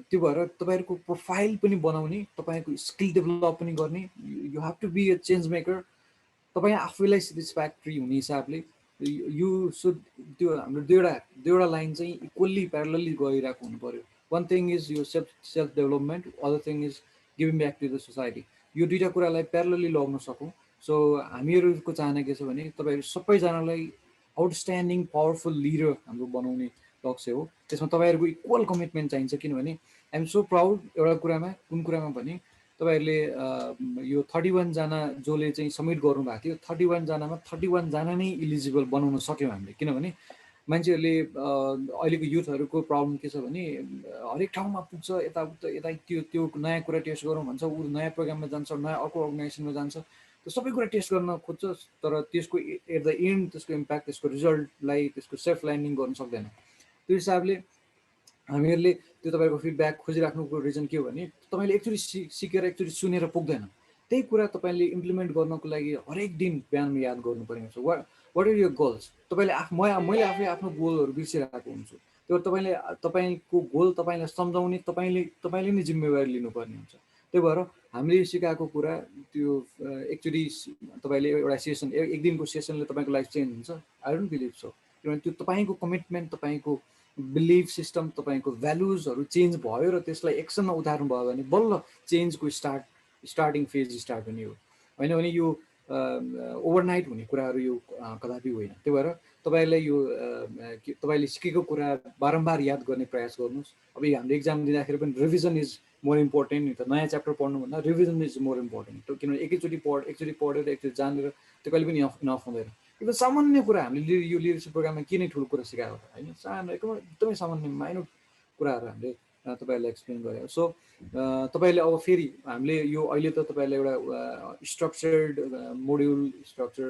D: त्यो भएर तपाईँहरूको प्रोफाइल पनि बनाउने, तपाईँको स्किल डेभलप पनि गर्ने. You have to be a change maker.
L: तपाईँ आफैलाई सेटिस्फ्याक्ट्री हुने हिसाबले यु सुड त्यो हाम्रो दुईवटा लाइन चाहिँ इक्वल्ली प्यारलली गइरहेको हुनु पऱ्यो। वान थिङ इज यो self development, other thing is giving back to the society. यो दुईवटा कुरालाई प्यारलली लग्न सकौँ। सो हामीहरूको चाहना के छ भने तपाईँहरू सबैजनालाई आउटस्ट्यान्डिङ पावरफुल लिडर हाम्रो बनाउने लक्ष्य हो। त्यसमा तपाईँहरूको इक्वल कमिटमेन्ट चाहिन्छ, किनभने आइएम सो प्राउड एउटा कुरामा, कुन कुरामा भने तपाईँहरूले यो 31 जना जसले चाहिँ सब्मिट गर्नुभएको थियो, 31 जनामा 31 जना नै इलिजिबल बनाउन सक्यौँ हामीले। किनभने मान्छेहरूले अहिलेको युथहरूको प्रब्लम के छ भने हरेक ठाउँमा पुग्छ, यताउता यता त्यो नयाँ कुरा टेस्ट गरौँ भन्छ, ऊ नयाँ प्रोग्राममा जान्छ, नयाँ अर्को अर्गनाइजेसनमा जान्छ, त्यो सबै कुरा टेस्ट गर्न खोज्छ, तर त्यसको एट द एन्ड त्यसको इम्प्याक्ट, त्यसको रिजल्टलाई, त्यसको सेल्फ ल्यान्डिङ गर्न सक्दैन। त्यो हिसाबले हामीहरूले त्यो तपाईँको फिडब्याक खोजिराख्नुको रिजन के हो भने तपाईँले एकचोटि सिकेर एकचोटि सुनेर पुग्दैन, त्यही कुरा तपाईँले इम्प्लिमेन्ट गर्नको लागि हरेक दिन बिहानमा याद गर्नुपर्ने हुन्छ। What are your goals? तपाईँले मैले आफै आफ्नो गोलहरू बिर्सिरहेको हुन्छु। त्यो तपाईँको गोल तपाईँलाई सम्झाउने तपाईँले नै जिम्मेवारी लिनुपर्ने हुन्छ। त्यही भएर हामीले सिकाएको कुरा त्यो एकचोटि तपाईँले एउटा सेसन, एक दिनको सेसनले तपाईँको लाइफ चेन्ज हुन्छ? आई डोन्ट बिलिभ सो। किनभने त्यो तपाईँको कमिटमेन्ट, तपाईँको बिलिफ सिस्टम, तपाईँको भ्यालुजहरू चेन्ज भयो र त्यसलाई एक्सनमा उतार्नु भयो भने बल्ल चेन्जको स्टार्टिङ फेज स्टार्ट हुने हो। होइन भने यो ओभरनाइट हुने कुराहरू यो कदापि होइन। त्यही भएर तपाईँलाई यो तपाईँले सिकेको कुरा बारम्बार याद गर्ने प्रयास गर्नुहोस्। अब हामीले इक्जाम दिँदाखेरि पनि रिभिजन इज मोर इम्पोर्टेन्ट नि त। नयाँ च्याप्टर पढ्नुभन्दा रिभिजन इज मोर इम्पोर्टेन्ट, किनभने एकचोटि पढेर एकचोटि जानेर त्यो कहिले पनि इनफ हुँदैन। एकदम सामान्य कुरा हामीले यो लिडरसिप प्रोग्राममा के नै ठुलो कुरा सिकाएको त होइन, सानो एकदमै सामान्य माइनर कुराहरू हामीले तपाईँहरूलाई एक्सप्लेन गरेको। सो तपाईँले अब फेरि हामीले यो अहिले त तपाईँलाई एउटा स्ट्रक्चर्ड मोड्युल स्ट्रक्चर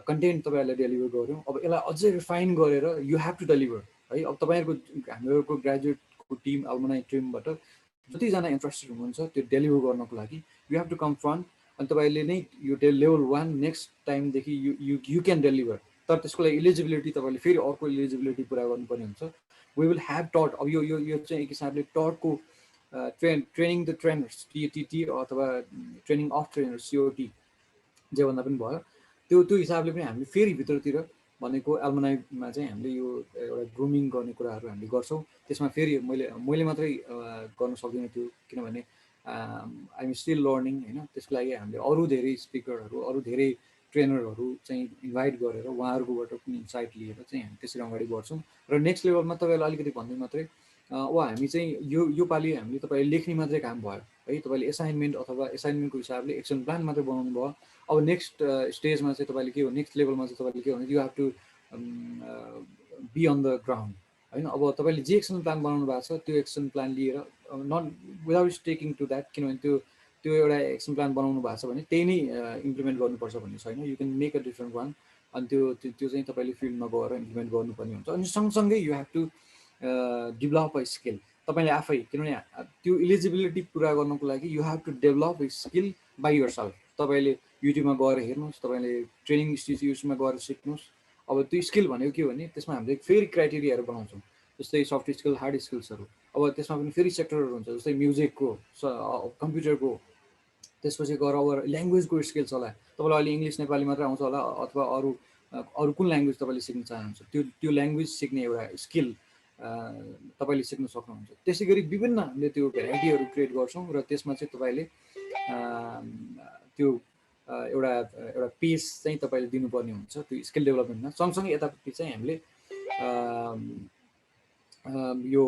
L: कन्टेन्ट तपाईँहरूलाई डेलिभर गऱ्यौँ। अब यसलाई अझै रिफाइन गरेर यु हेभ टु डेलिभर है। अब तपाईँहरूको हामीहरूको ग्रेजुएटको टिम, अल्मनाई टिमबाट जतिजना इन्ट्रेस्टेड हुनुहुन्छ त्यो डेलिभर गर्नको लागि you have to come front. अनि तपाईँले नै यो लेभल 1 नेक्स्ट टाइमदेखि यु क्यान डेलिभर। तर त्यसको लागि इलिजिबिलिटी तपाईँले फेरि अर्को इलिजिबिलिटी पुरा गर्नुपर्ने हुन्छ। वी विल ह्याभ टट। अब यो चाहिँ एक हिसाबले टटको ट्रेनिङ द ट्रेनर्स, टिटी अथवा ट्रेनिङ अफ ट्रेनर्स, सिओटी जे भन्दा पनि भयो। त्यो हिसाबले पनि हामीले फेरि भित्रतिर भनेको एल्मनाईमा चाहिँ हामीले यो एउटा ग्रुमिङ गर्ने कुराहरू हामीले गर्छौँ। त्यसमा फेरि मैले मात्रै गर्न सक्दिनँ त्यो, किनभने आइ एम स्टिल लर्निङ होइन। त्यसको लागि हामीले अरू धेरै स्पिकरहरू, अरू धेरै ट्रेनरहरू चाहिँ इन्भाइट गरेर उहाँहरूकोबाट पनि इन्साइट लिएर चाहिँ हामी त्यसरी अगाडि बढ्छौँ। र नेक्स्ट लेभलमा तपाईँलाई अलिकति भन्दै मात्रै हामी चाहिँ यो पालि हामीले तपाईँले लेख्ने मात्रै काम भयो है। तपाईँले एसाइनमेन्ट अथवा एसाइनमेन्टको हिसाबले एक्सन प्लान मात्रै बनाउनु भयो। अब नेक्स्ट स्टेजमा चाहिँ तपाईँले के हो, नेक्स्ट लेभलमा चाहिँ तपाईँले के भने you have to be on the ground होइन। अब तपाईँले जे एक्सन प्लान बनाउनु भएको छ त्यो एक्सन प्लान लिएर नट विदाउट टेकिङ टु द्याट, किनभने त्यो एउटा एक्सन प्लान बनाउनु भएको छ भने त्यही नै इम्प्लिमेन्ट गर्नुपर्छ भन्ने छैन। यु क्यान मेक अ डिफ्रेन्ट वान। अनि त्यो चाहिँ तपाईँले फिल्डमा गएर इम्प्लिमेन्ट गर्नुपर्ने हुन्छ। अनि सँगसँगै you have to develop a skill तपाईँले आफै, किनभने त्यो इलिजिबिलिटी पुरा गर्नको लागि you have to develop a skill by yourself. तपाईँले युट्युबमा गएर हेर्नुहोस्, तपाईँले ट्रेनिङ इन्स्टिट्युट्समा गएर सिक्नुहोस्। अब त्यो स्किल भनेको के हो भने त्यसमा हामीले फेरि क्राइटेरियाहरू बनाउँछौँ, जस्तै सफ्ट स्किल, हार्ड स्किल्सहरू। अब त्यसमा पनि फेरि सेक्टरहरू हुन्छ, जस्तै म्युजिकको, कम्प्युटरको, त्यसपछि गएर अब ल्याङ्ग्वेजको स्किल्स होला। तपाईँलाई अहिले इङ्ग्लिस नेपाली मात्रै आउँछ होला, अथवा अरू कुन ल्याङ्ग्वेज तपाईँले सिक्न चाहनुहुन्छ त्यो ल्याङ्ग्वेज सिक्ने एउटा स्किल तपाईँले सिक्न सक्नुहुन्छ। त्यसै गरी विभिन्न हामीले त्यो भेराइटीहरू क्रिएट गर्छौँ र त्यसमा चाहिँ तपाईँले त्यो एउटा पेस चाहिँ तपाईँले दिनुपर्ने हुन्छ त्यो स्किल डेभलपमेन्टमा। सँगसँगै यतापट्टि चाहिँ हामीले यो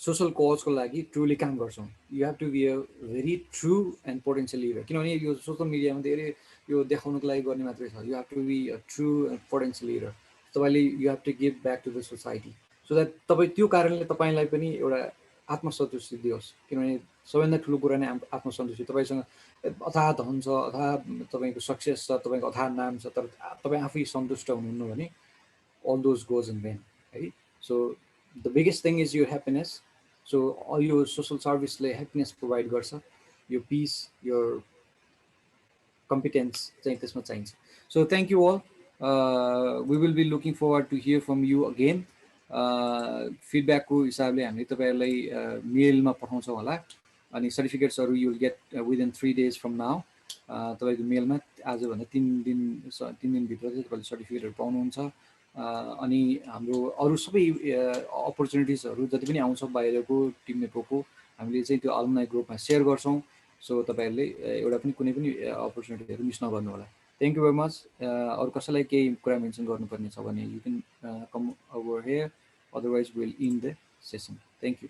L: सोसल कजको लागि ट्रुली काम गर्छौँ। You have to be a very true and potential leader, किनभने यो सोसल मिडियामा धेरै यो देखाउनुको लागि गर्ने मात्रै छ। You have to be a true and potential leader. तपाईँले you have to give back to the society so that त्यो कारणले तपाईँलाई पनि एउटा आत्मसन्तुष्टि दियोस्। किनभने सबैभन्दा ठुलो कुरा नै आत्मसन्तुष्टि। तपाईँसँग अथाह धन छ, अथाह तपाईँको सक्सेस छ, तपाईँको अथाह नाम छ, तर तपाईँ आफै सन्तुष्ट हुनुहुन्न भने all those goes in vain है। So the biggest thing is your happiness. So यो सोसल सर्भिसले ह्याप्पिनेस प्रोभाइड गर्छ, यो पिस, यो कम्पिटेन्स चाहिँ त्यसमा चाहिन्छ। So thank you all. We will be looking forward to hear from you again. फिडब्याकको हिसाबले हामीले तपाईँहरूलाई मेलमा पठाउँछौँ होला। अनि सर्टिफिकेट्सहरू you will get within 3 days from now. तपाईँको मेलमा आजभन्दा 3 दिनभित्र चाहिँ तपाईँले सर्टिफिकेटहरू पाउनुहुन्छ। अनि हाम्रो अरू सबै अपर्च्युनिटिजहरू जति पनि आउँछ बाहिरको टिम नेपोको हामीले चाहिँ त्यो अलुमनाई ग्रुपमा सेयर गर्छौँ। सो तपाईँहरूले एउटा पनि कुनै पनि अपर्च्युनिटीहरू मिस नगर्नु होला। Thank you very much. अरू कसैलाई केही कुरा मेन्सन गर्नुपर्ने छ भने you can come over here, otherwise we'll end the session. Thank you.